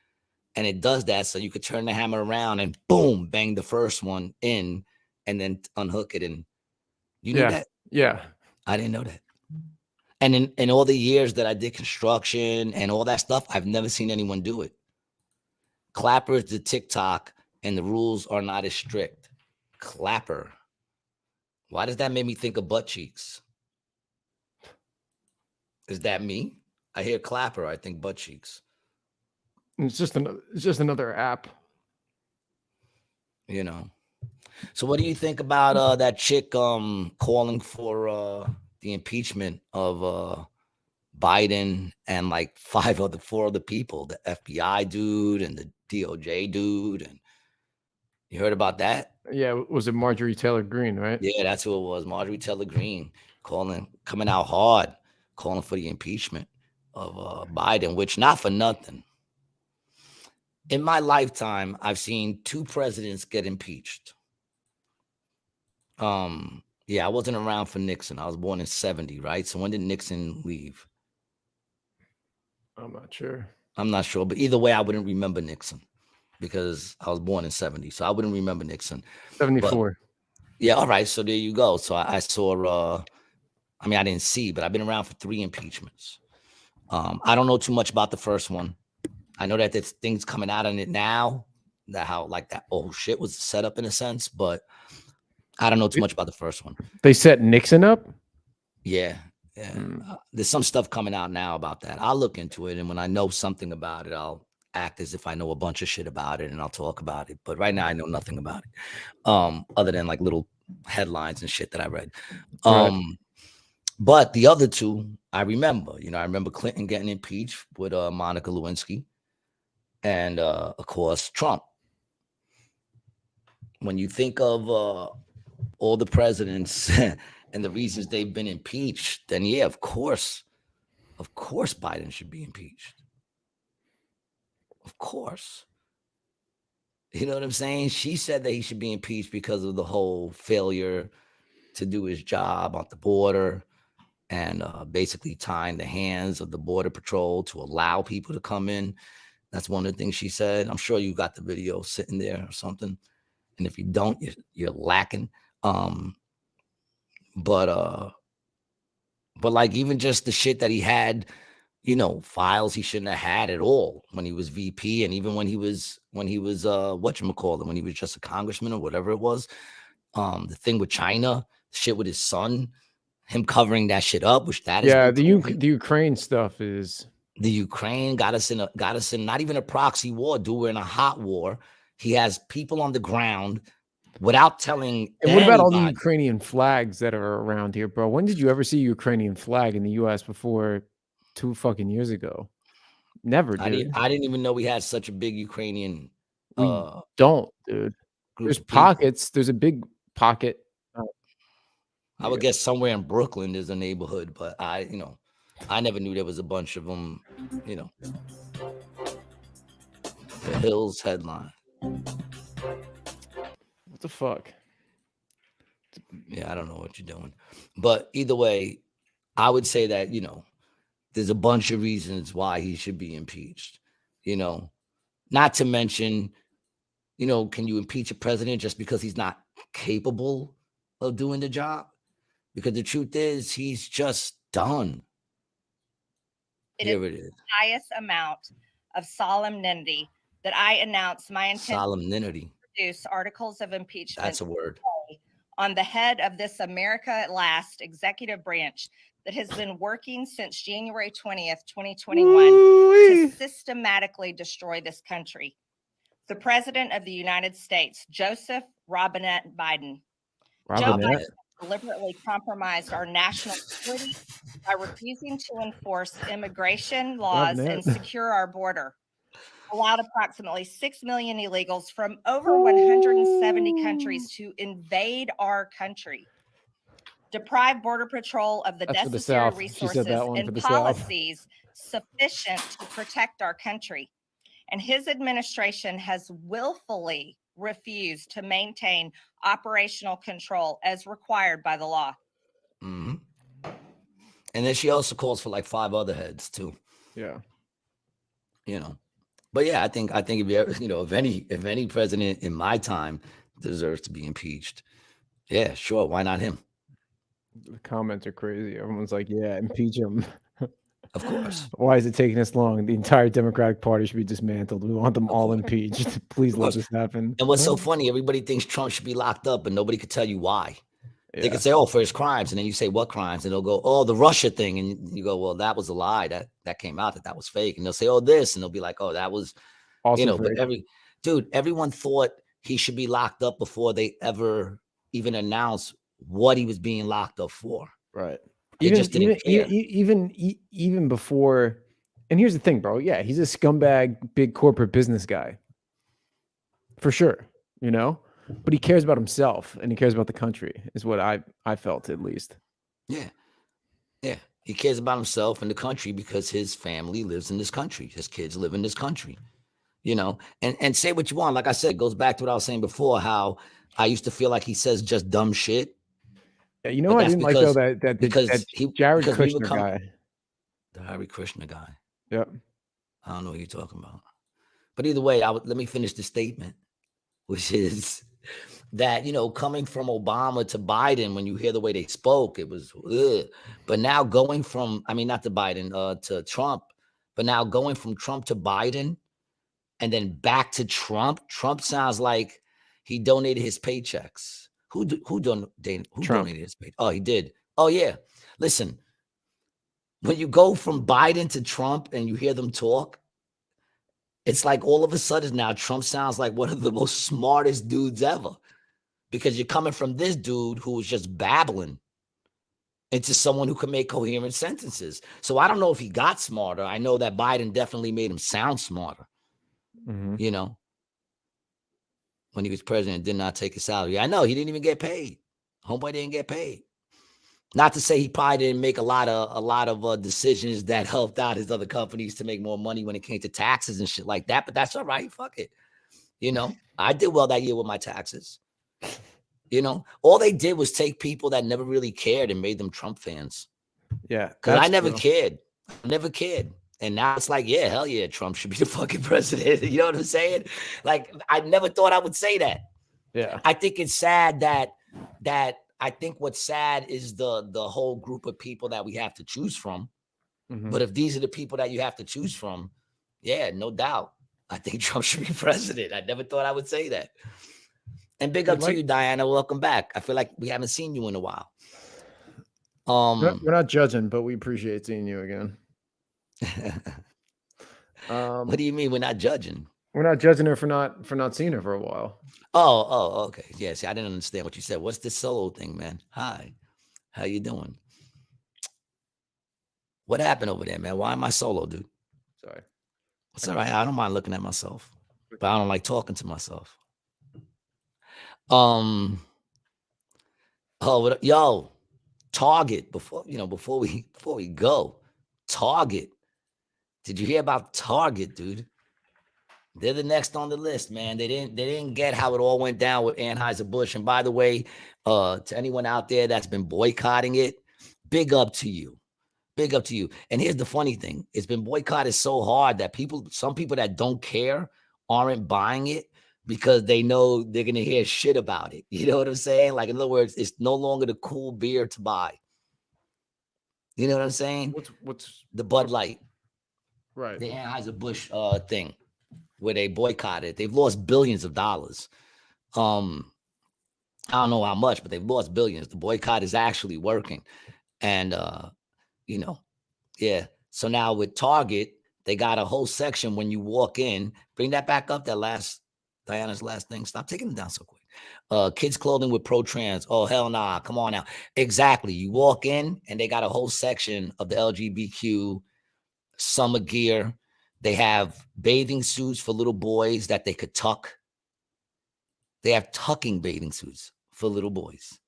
And it does that so you could turn the hammer around and boom, bang the first one in and then unhook it. And you knew that? Yeah. I didn't know that. And in all the years that I did construction and all that stuff, I've never seen anyone do it. Clapper is the TikTok and the rules are not as strict. Clapper. Why does that make me think of butt cheeks? Is that me? I hear Clapper, I think butt cheeks. It's just another app. You know. So what do you think about that chick calling for the impeachment of Biden and like four other people, the FBI dude and the DOJ dude, and you heard about that? Yeah, was it Marjorie Taylor Greene, right? Yeah, that's who it was. Marjorie Taylor Greene coming out hard, calling for the impeachment of Biden, which not for nothing. In my lifetime, I've seen 2 presidents get impeached. Yeah, I wasn't around for Nixon. I was born in 70, right? So when did Nixon leave? I'm not sure. I'm not sure, but either way, I wouldn't remember Nixon because I was born in 70. So I wouldn't remember Nixon. 74. But, yeah, all right. So there you go. So I saw, I mean, I didn't see, but I've been around for 3 impeachments. I don't know too much about the first one. I know that there's things coming out on it now, that how like that shit was set up in a sense, but I don't know too much about the first one. They set Nixon up? Yeah. There's some stuff coming out now about that. I'll look into it, and when I know something about it, I'll act as if I know a bunch of shit about it, and I'll talk about it. But right now, I know nothing about it, other than like little headlines and shit that I read. Right. But the other 2, I remember. You know, I remember Clinton getting impeached with Monica Lewinsky, and of course Trump. When you think of all the presidents and the reasons they've been impeached, then yeah, of course Biden should be impeached. Of course. You know what I'm saying? She said that he should be impeached because of the whole failure to do his job on the border and basically tying the hands of the Border Patrol to allow people to come in. That's one of the things she said. I'm sure you got the video sitting there or something. And if you don't, you're lacking. But like even just the shit that he had, you know, files he shouldn't have had at all when he was VP, and even when he was whatchamacallit, when he was just a congressman or whatever it was. The thing with China, shit with his son, him covering that shit up, which that is the Ukraine stuff is the Ukraine got us in not even a proxy war, dude. We're in a hot war. He has people on the ground without telling. And what about all the Ukrainian flags that are around here, bro? When did you ever see a Ukrainian flag in the US before 2 fucking years ago? Never, dude. I didn't even know we had such a big Ukrainian We don't, dude. group There's of people. pockets. There's a big pocket. I would guess somewhere in Brooklyn there's a neighborhood, but I never knew there was a bunch of them. The Hills headline. What the fuck? Yeah, I don't know what you're doing, but either way, I would say that there's a bunch of reasons why he should be impeached. Not to mention, can you impeach a president just because he's not capable of doing the job? Because the truth is, he's just done. Here it is. Highest amount of solemnity that I announce my intent Solemnity. to produce articles of impeachment. That's a word. On the head of this America at Last executive branch that has been working since January 20th, 2021 to systematically destroy this country. The President of the United States, Joseph Robinette Biden. Joe Biden deliberately compromised our national security by refusing to enforce immigration laws and secure our border. Allowed approximately 6 million illegals from over 170 countries to invade our country. Deprive Border Patrol of the necessary resources and policies sufficient to protect our country. And his administration has willfully refused to maintain operational control as required by the law. Mm-hmm. And then she also calls for like 5 other heads too. Yeah. But yeah, I think if you ever, if any president in my time deserves to be impeached, yeah, sure, why not him? The comments are crazy. Everyone's like, yeah, impeach him. Of course. Why is it taking this long? The entire Democratic Party should be dismantled. We want them all impeached. Please let this happen. And what's so funny, everybody thinks Trump should be locked up, but nobody could tell you why. Yeah. They could say, for his crimes. And then you say, what crimes? And they'll go, the Russia thing. And you go, well, that was a lie. That came out that was fake. And they'll say, this. And they'll be like, that was, also but everyone thought he should be locked up before they ever even announced what he was being locked up for. Right. They just didn't care. Even before, and here's the thing, bro. Yeah, he's a scumbag, big corporate business guy. For sure, but he cares about himself and he cares about the country, is what I felt, at least. Yeah. Yeah. He cares about himself and the country because his family lives in this country. His kids live in this country, and say what you want. Like I said, it goes back to what I was saying before, how I used to feel like he says just dumb shit. Yeah, I didn't like though that Jared Kushner guy. The Hare Krishna guy. Yep. I don't know what you're talking about. But either way, let me finish the statement, which is that, coming from Obama to Biden, when you hear the way they spoke, it was, ugh. But now going from, not to Biden, to Trump, but now going from Trump to Biden and then back to Trump sounds like he donated his paychecks. Who donated his paycheck? Oh, he did. Oh, yeah. Listen, when you go from Biden to Trump and you hear them talk, it's like all of a sudden now Trump sounds like one of the most smartest dudes ever, because you're coming from this dude who was just babbling into someone who can make coherent sentences. So I don't know if he got smarter. I know that Biden definitely made him sound smarter. Mm-hmm. When he was president, did not take his salary. I know he didn't even get paid. Homeboy didn't get paid. Not to say he probably didn't make a lot of decisions that helped out his other companies to make more money when it came to taxes and shit like that. But that's all right. Fuck it. I did well that year with my taxes. All they did was take people that never really cared and made them Trump fans. Yeah. Because I never cared. I never cared. And now it's like, yeah, hell yeah, Trump should be the fucking president. You know what I'm saying? Like, I never thought I would say that. Yeah. I think it's sad that I think what's sad is the whole group of people that we have to choose from. Mm-hmm. But if these are the people that you have to choose from, yeah, no doubt, I think Trump should be president. I never thought I would say that. And big up to you, Diana. Welcome back. I feel like we haven't seen you in a while. We're not judging, but we appreciate seeing you again. What do you mean we're not judging? We're not judging her for not seeing her for a while. Oh, okay. Yeah, see, I didn't understand what you said. What's this solo thing, man? Hi. How you doing? What happened over there, man? Why am I solo, dude? Sorry. It's all right. I don't mind looking at myself, but I don't like talking to myself. Oh, yo, Target. Before we go, Target. Did you hear about Target, dude? They're the next on the list, man. They didn't get how it all went down with Anheuser-Busch. And by the way, to anyone out there that's been boycotting it, big up to you. Big up to you. And here's the funny thing. It's been boycotted so hard that some people that don't care aren't buying it because they know they're going to hear shit about it. You know what I'm saying? Like, in other words, it's no longer the cool beer to buy. You know what I'm saying? What's the Bud Light, right? the Anheuser-Busch thing where they boycotted. They've lost billions of dollars. I don't know how much, but they've lost billions. The boycott is actually working. And, yeah. So now with Target, they got a whole section when you walk in. Bring that back up, Diana's last thing. Stop taking it down so quick. Kids clothing with pro-trans. Oh, hell nah. Come on now. Exactly. You walk in and they got a whole section of the LGBTQ summer gear. They have bathing suits for little boys that they could tuck. They have tucking bathing suits for little boys.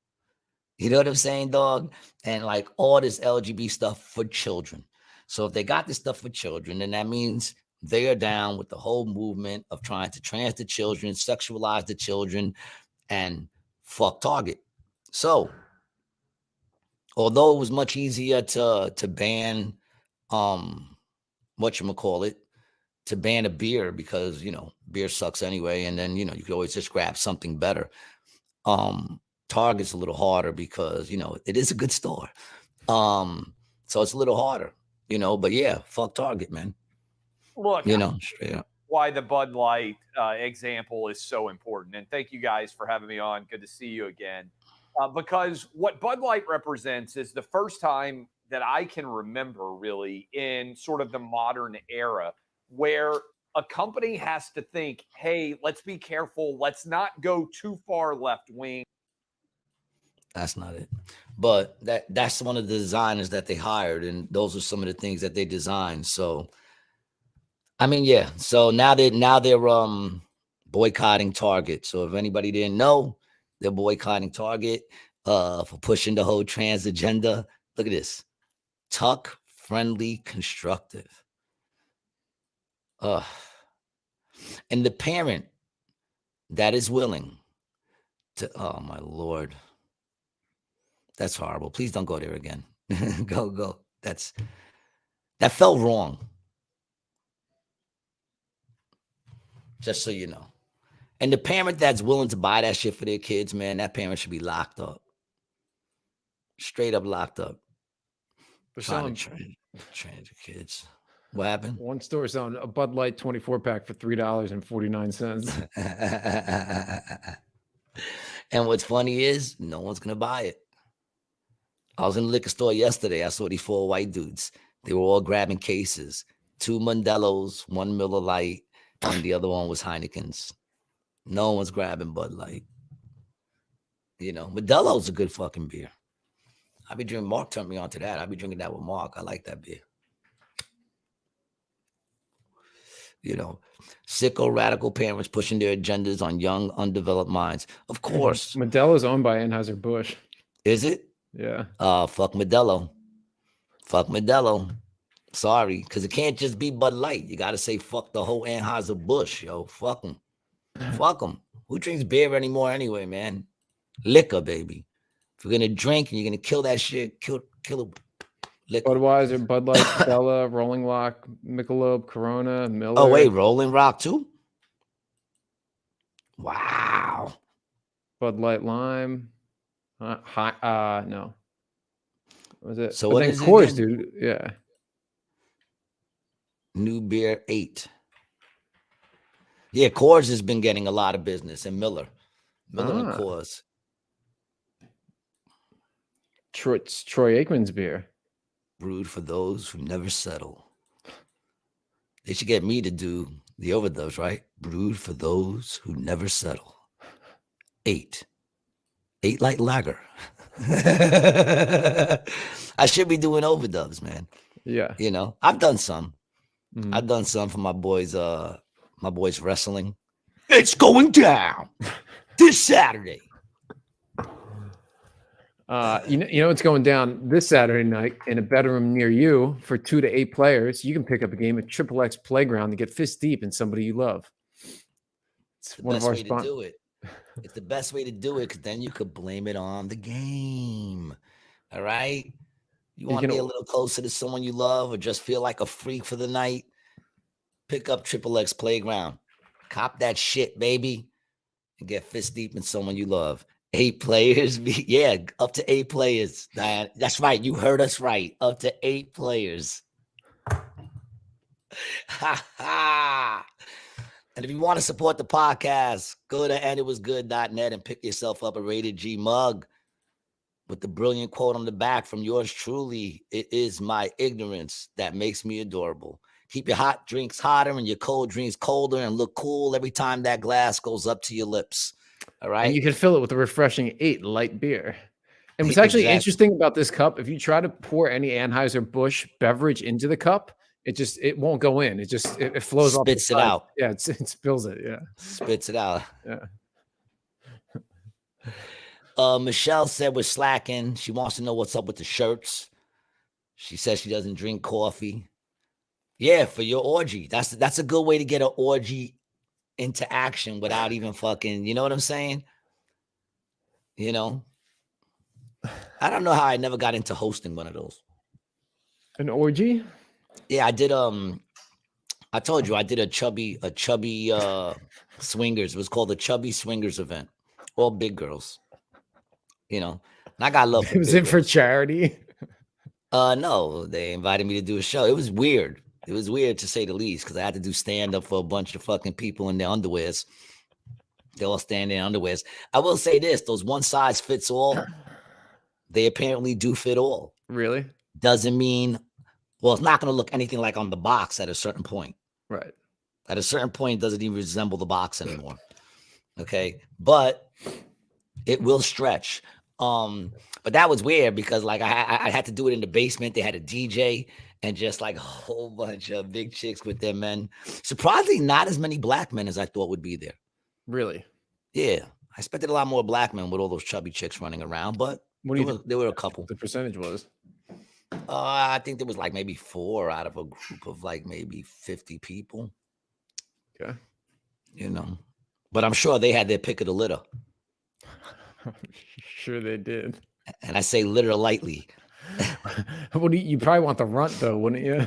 You know what I'm saying, dog? And like all this LGBT stuff for children. So if they got this stuff for children, then that means they are down with the whole movement of trying to trans the children, sexualize the children, and fuck Target. So although it was much easier to ban whatchamacallit, to ban a beer because, beer sucks anyway. And then, you could always just grab something better. Target's a little harder because, it is a good store. So it's a little harder, but yeah, fuck Target, man. Look, straight up. Why the Bud Light example is so important. And thank you guys for having me on. Good to see you again. Because what Bud Light represents is the first time that I can remember really in sort of the modern era where a company has to think, hey, let's be careful. Let's not go too far left wing. That's not it. But that's one of the designers that they hired. And those are some of the things that they designed. So, I mean, yeah. So now they're boycotting Target. So if anybody didn't know, they're boycotting Target for pushing the whole trans agenda. Look at this. Tuck friendly constructive. And the parent that is willing to, oh my Lord, that's horrible. Please don't go there again. Go. That felt wrong. Just so you know. And the parent that's willing to buy that shit for their kids, man, that parent should be locked up. Straight up locked up. Trying to train the kids. What happened? One store selling a Bud Light 24-pack for $3.49. And what's funny is no one's going to buy it. I was in the liquor store yesterday. I saw these 4 white dudes. They were all grabbing cases. 2 Modelo's, 1 Miller Lite, and the other one was Heineken's. No one's grabbing Bud Light. Modelo's a good fucking beer. I'll be drinking. Mark turned me on to that. I'll be drinking that with Mark. I like that beer. Sicko radical parents pushing their agendas on young, undeveloped minds. Of course. Modelo's owned by Anheuser-Busch. Is it? Yeah. Fuck Modelo. Fuck Modelo. Sorry, because it can't just be Bud Light. You got to say fuck the whole Anheuser-Busch, yo. Fuck them. Fuck them. Who drinks beer anymore anyway, man? Liquor, baby. If you're going to drink and you're going to kill that shit, kill it. Liquor. Budweiser, Bud Light, Stella, Rolling Rock, Michelob, Corona, Miller. Oh, wait, Rolling Rock too? Wow. Bud Light Lime. No. What was it? So what is Coors, it dude. Yeah. New Beer 8. Yeah, Coors has been getting a lot of business, and Miller and Coors. Troy Aikman's beer. Brewed for those who never settle. They should get me to do the overdubs, right? Brewed for those who never settle. 8 like lager. I should be doing overdubs, man. Yeah. I've done some. I've done some for my boys wrestling. It's going down this Saturday. You know what's going down this Saturday night in a bedroom near you for 2 to 8 players. You can pick up a game at Triple X Playground to get fist deep in somebody you love. It's The one of best our way to do it. It's the best way to do it because then you could blame it on the game. All right. You want to be a little closer to someone you love or just feel like a freak for the night? Pick up Triple X Playground. Cop that shit, baby. And get fist deep in someone you love. 8 players. Yeah, up to 8 players. Diane. That's right. You heard us right. Up to 8 players. Ha ha. And if you want to support the podcast, go to anditwasgood.net and pick yourself up a Rated G mug with the brilliant quote on the back from yours truly. It is my ignorance that makes me adorable. Keep your hot drinks hotter and your cold drinks colder and look cool every time that glass goes up to your lips. All right. And you can fill it with a refreshing 8 light beer. And what's actually interesting about this cup, if you try to pour any Anheuser-Busch beverage into the cup, it won't go in. It flows off. Spits it out. Yeah, it spills it. Yeah. Spits it out. Yeah. Michelle said we're slacking. She wants to know what's up with the shirts. She says she doesn't drink coffee. Yeah, for your orgy. That's a good way to get an orgy into action without even fucking, you know what I'm saying? You know? I don't know how I never got into hosting one of those. An orgy? Yeah, I did I told you I did a chubby swingers. It was called the Chubby Swingers event. All big girls. You know. And I got love for Was it for charity? No, they invited me to do a show. It was weird. It was weird to say the least because I had to do stand-up for a bunch of fucking people in their underwears. They all stand in underwears. I will say this, those one size fits all, they apparently do fit all. Really? Doesn't mean, well, it's not going to look anything like on the box at a certain point. Right. At a certain point, it doesn't even resemble the box anymore. Okay. But it will stretch. But that was weird because like I had to do it in the basement. They had a DJ and just like a whole bunch of big chicks with their men. Surprisingly, not as many black men as I thought would be there. Really? Yeah. I expected a lot more black men with all those chubby chicks running around, but there were a couple. The percentage was? I think there was like maybe 4 out of a group of like maybe 50 people. Okay. You know, but I'm sure they had their pick of the litter. Sure they did. And I say litter lightly. What do you probably want the runt though, wouldn't you?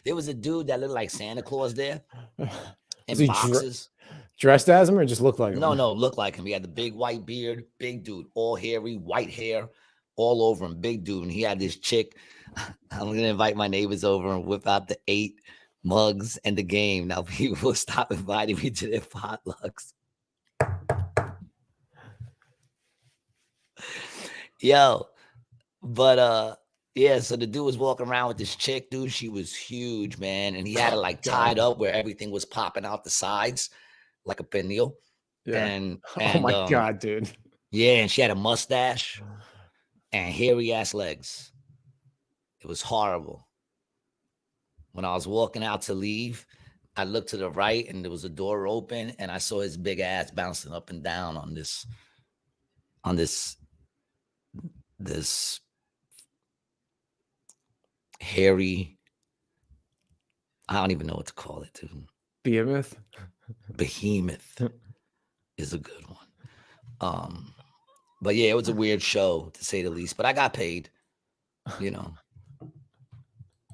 There was a dude that looked like Santa Claus there in he boxes. Dressed as him or just looked like him? No, looked like him. He had the big white beard, big dude, all hairy, white hair, all over him, big dude. And he had this chick. I'm going to invite my neighbors over and whip out the 8 mugs and the game. Now people will stop inviting me to their potlucks. Yo, but yeah, so the dude was walking around with this chick, dude. She was huge, man. And he had it like tied up where everything was popping out the sides like a pinwheel. Yeah. And oh my God, dude. Yeah, and she had a mustache and hairy ass legs. It was horrible. When I was walking out to leave, I looked to the right and there was a door open and I saw his big ass bouncing up and down on this hairy, I don't even know what to call it, dude. Behemoth is a good one. But yeah, it was a weird show to say the least, but I got paid, you know.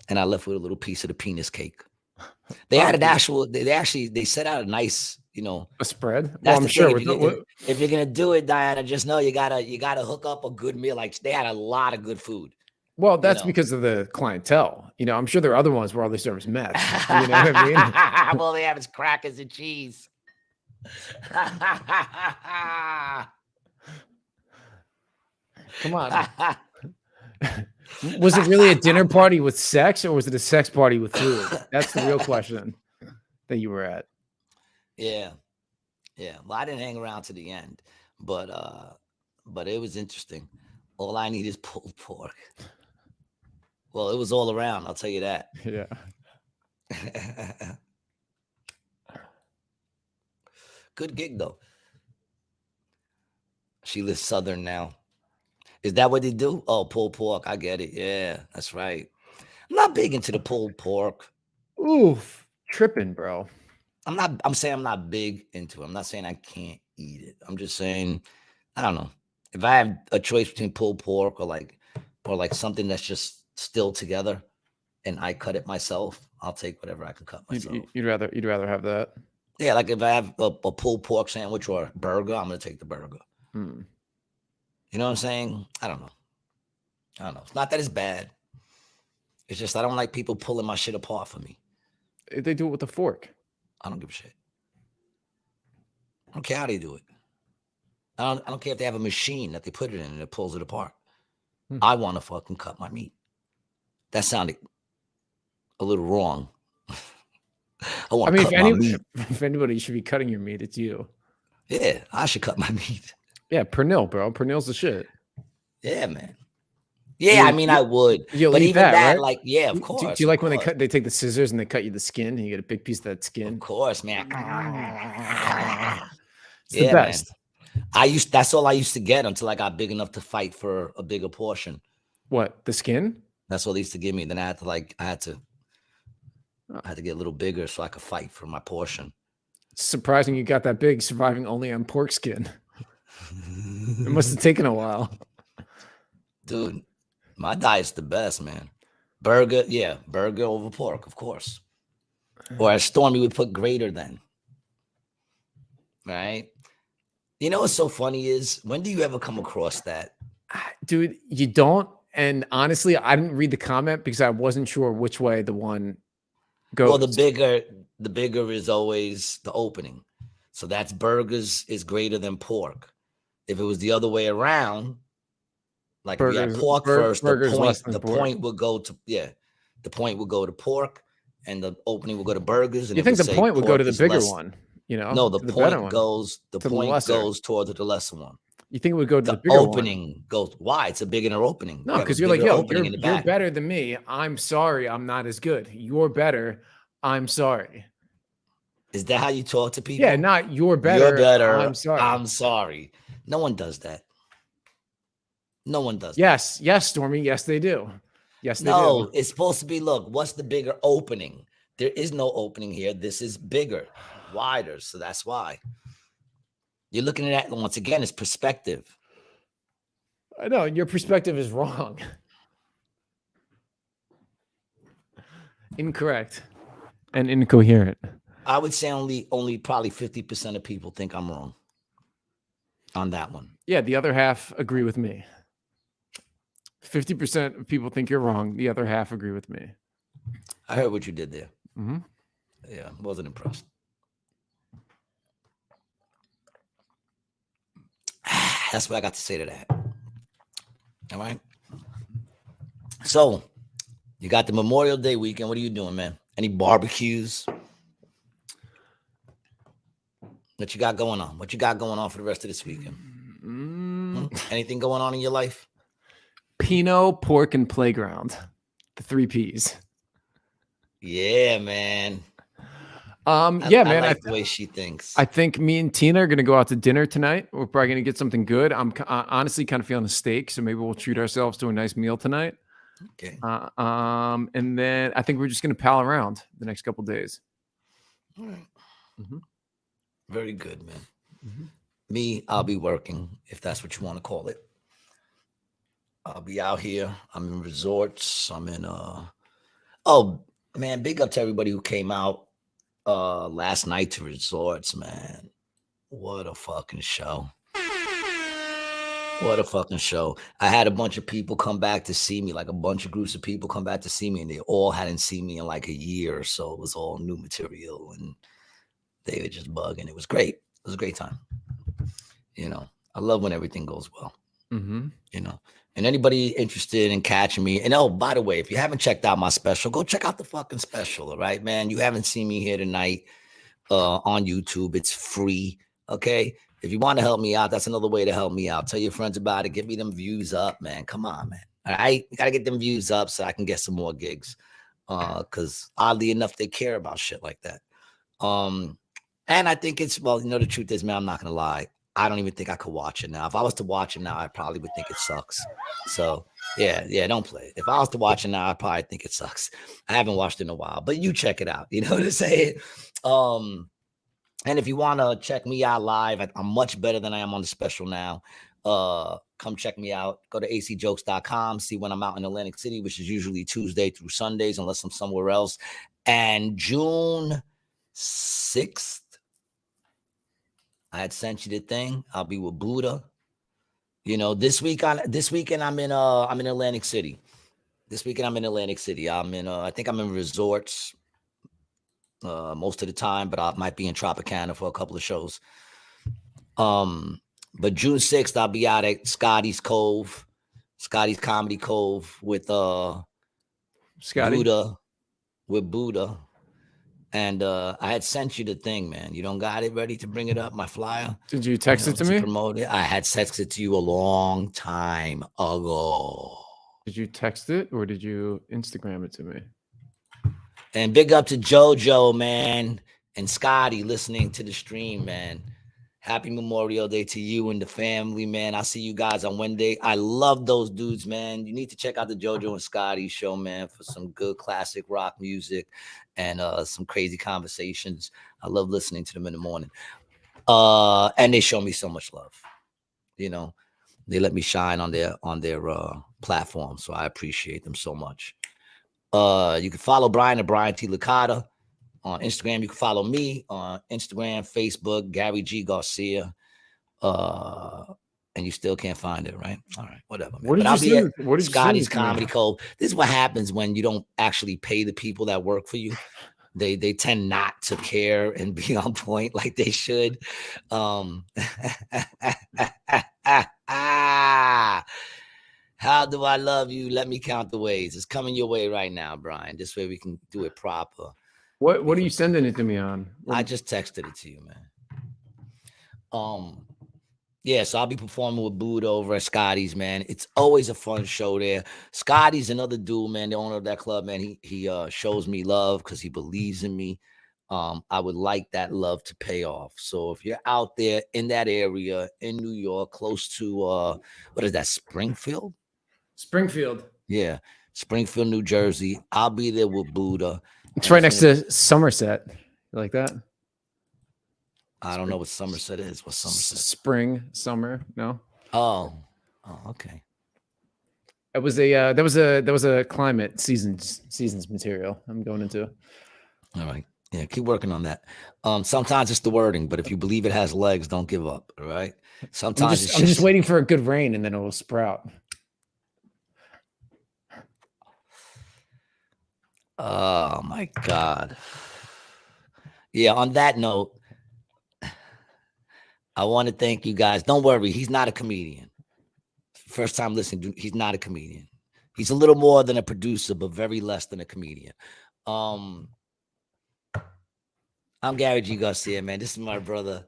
And I left with a little piece of the penis cake. They had an actual, they set out a nice, you know, a spread. Well, I'm sure if you're gonna do it, Diana, just know you gotta hook up a good meal. Like they had a lot of good food. Well, that's because of the clientele. You know, I'm sure there are other ones where all they serve is meth. You know what I mean? Well, they have is crackers and cheese. Come on. Was it really a dinner party with sex or was it a sex party with food? That's the real question that you were at. Yeah. Well, I didn't hang around to the end, but it was interesting. All I need is pulled pork. Well, it was all around. I'll tell you that. Yeah. Good gig though. She lives southern now. Is that what they do? Oh, pulled pork. I get it. Yeah, that's right. I'm not big into the pulled pork. Oof, tripping, bro. I'm saying I'm not big into it. I'm not saying I can't eat it. I'm just saying, I don't know. If I have a choice between pulled pork or like something that's just still together and I cut it myself, I'll take whatever I can cut myself. You'd rather have that. Yeah, like if I have a pulled pork sandwich or a burger, I'm gonna take the burger. Hmm. You know what I'm saying? I don't know. It's not that it's bad. It's just I don't like people pulling my shit apart for me. They do it with a fork. I don't give a shit. I don't care how they do it. I don't care if they have a machine that they put it in and it pulls it apart. I want to fucking cut my meat. That sounded a little wrong. I mean, if anybody should be cutting your meat, it's you. Yeah, I should cut my meat. Yeah, pernil, bro. Pernil's the shit. Yeah, man. Yeah, I mean, I would. You'll but eat even that, right? like, yeah, of course. Do you like when they take the scissors and they cut you the skin and you get a big piece of that skin? Of course, man. It's the best. Man. That's all I used to get until I got big enough to fight for a bigger portion. What, the skin? That's what they used to give me. Then I had to get a little bigger so I could fight for my portion. It's surprising you got that big, surviving only on pork skin. It must have taken a while. Dude, my diet's the best, man. Burger over pork, of course. Or as Stormy would put, greater than. Right? You know what's so funny is, when do you ever come across that? Dude, you don't. And honestly, I didn't read the comment because I wasn't sure which way the one goes. Well, the bigger is always the opening. So that's burgers is greater than pork. If it was the other way around, like if you had pork first, the point would go to pork, and the opening will go to burgers. And you think the point would go to the bigger one? You know, no, the point goes towards the lesser one. You think it would go to the bigger opening goes? Why? It's a bigger opening. No, because you're like, yo, you're better than me. I'm sorry, I'm not as good. You're better. I'm sorry. Is that how you talk to people? Yeah, not you're better. You're better. I'm sorry. I'm sorry. No one does that. No one does. Yes, Stormy. Yes, they do. Yes, they do. No, it's supposed to be, look, what's the bigger opening? There is no opening here. This is bigger, wider. So that's why. You're looking at that, once again, it's perspective. I know, your perspective is wrong. Incorrect and incoherent. I would say only probably 50% of people think I'm wrong on that one. Yeah, the other half agree with me. 50% of people think you're wrong. The other half agree with me. I heard what you did there. Mm-hmm. Yeah, wasn't impressed. That's what I got to say to that. All right. So you got the Memorial Day weekend. What are you doing, man? Any barbecues? What you got going on? What you got going on for the rest of this weekend? Anything going on in your life? Pinot, pork, and playground. The 3 Ps. Yeah, man. Man. I like the way she thinks. I think me and Tina are gonna go out to dinner tonight. We're probably gonna get something good. I'm honestly kind of feeling a steak, so maybe we'll treat ourselves to a nice meal tonight. Okay. And then I think we're just gonna pal around the next couple days. All right. Mm-hmm. Very good, man. Mm-hmm. Me, I'll be working, if that's what you want to call it. I'll be out here. I'm in resorts. I'm in oh man, big up to everybody who came out last night to resorts, man. What a fucking show. What a fucking show. I had a bunch of people come back to see me, like a bunch of groups of people come back to see me, and they all hadn't seen me in like a year or so. It was all new material, and they were just bugging. It was great. It was a great time. You know, I love when everything goes well. Mm-hmm. You know, and anybody interested in catching me, and oh, by the way, if you haven't checked out my special, go check out the fucking special. All right, man. You haven't seen me here tonight on YouTube. It's free. Okay. if you want to help me out, that's another way to help me out. Tell your friends about it. Get me them views up, man. Come on, man. All right, you gotta get them views up so I can get some more gigs. Because oddly enough, they care about shit like that. And I think it's, well, the truth is, man, I'm not gonna lie. I don't even think I could watch it now. If I was to watch it now, I probably would think it sucks. So yeah, don't play it. If I was to watch it now, I probably think it sucks. I haven't watched it in a while, but you check it out. You know what I'm saying? And if you want to check me out live, I'm much better than I am on the special now. Come check me out. Go to acjokes.com. See when I'm out in Atlantic City, which is usually Tuesday through Sundays, unless I'm somewhere else. And June 6th, I had sent you the thing. I'll be with Buddha. This weekend I'm in Atlantic City. This weekend I'm in Atlantic City. I think I'm in resorts most of the time, but I might be in Tropicana for a couple of shows. But June 6th, I'll be out at Scotty's Comedy Cove with Scotty. Buddha. And I had sent you the thing, man. You don't got it ready to bring it up, my flyer? Did you text it to me? Promote it. I had texted it to you a long time ago. Did you text it or did you Instagram it to me? And big up to JoJo, man, and Scotty listening to the stream, man. Happy Memorial Day to you and the family, man. I'll see you guys on Wednesday. I love those dudes, man. You need to check out the JoJo and Scotty show, man, for some good classic rock music and some crazy conversations. I love listening to them in the morning. And they show me so much love. They let me shine on their platform, so I appreciate them so much. You can follow Brian at Brian T. Licata. On Instagram, you can follow me on Instagram, Facebook, Gary G. Garcia. And you still can't find it, right? All right, whatever. Man. What did I'll be at Scotty's send Comedy Cove. This is what happens when you don't actually pay the people that work for you. They tend not to care and be on point like they should. How do I love you? Let me count the ways. It's coming your way right now, Brian. This way we can do it proper. What are you sending it to me on? I just texted it to you, man. Yeah, so I'll be performing with Buddha over at Scotty's, man. It's always a fun show there. Scotty's another dude, man, the owner of that club, man. He shows me love because he believes in me. I would like that love to pay off. So if you're out there in that area in New York, close to what is that, Springfield? Springfield. Yeah, Springfield, New Jersey. I'll be there with Buddha. It's right next to Somerset. You like that? I don't know what Somerset is. What's Somerset? Spring, summer. No. Oh, okay. It was that was a climate seasons material I'm going into. All right. Yeah, keep working on that. Sometimes it's the wording, but if you believe it has legs, don't give up. All right. Sometimes I'm just waiting for a good rain and then it will sprout. Oh my God. Yeah, on that note, I want to thank you guys. Don't worry, he's not a comedian. First time listening, he's not a comedian. He's a little more than a producer, but very less than a comedian. I'm Gary G. Garcia, man. This is my brother,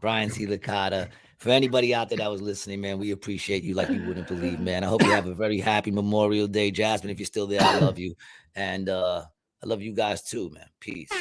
Brian T. Licata. For anybody out there that was listening, man, we appreciate you like you wouldn't believe, man. I hope you have a very happy Memorial Day. Jasmine, if you're still there, I love you. And I love you guys too, man. Peace.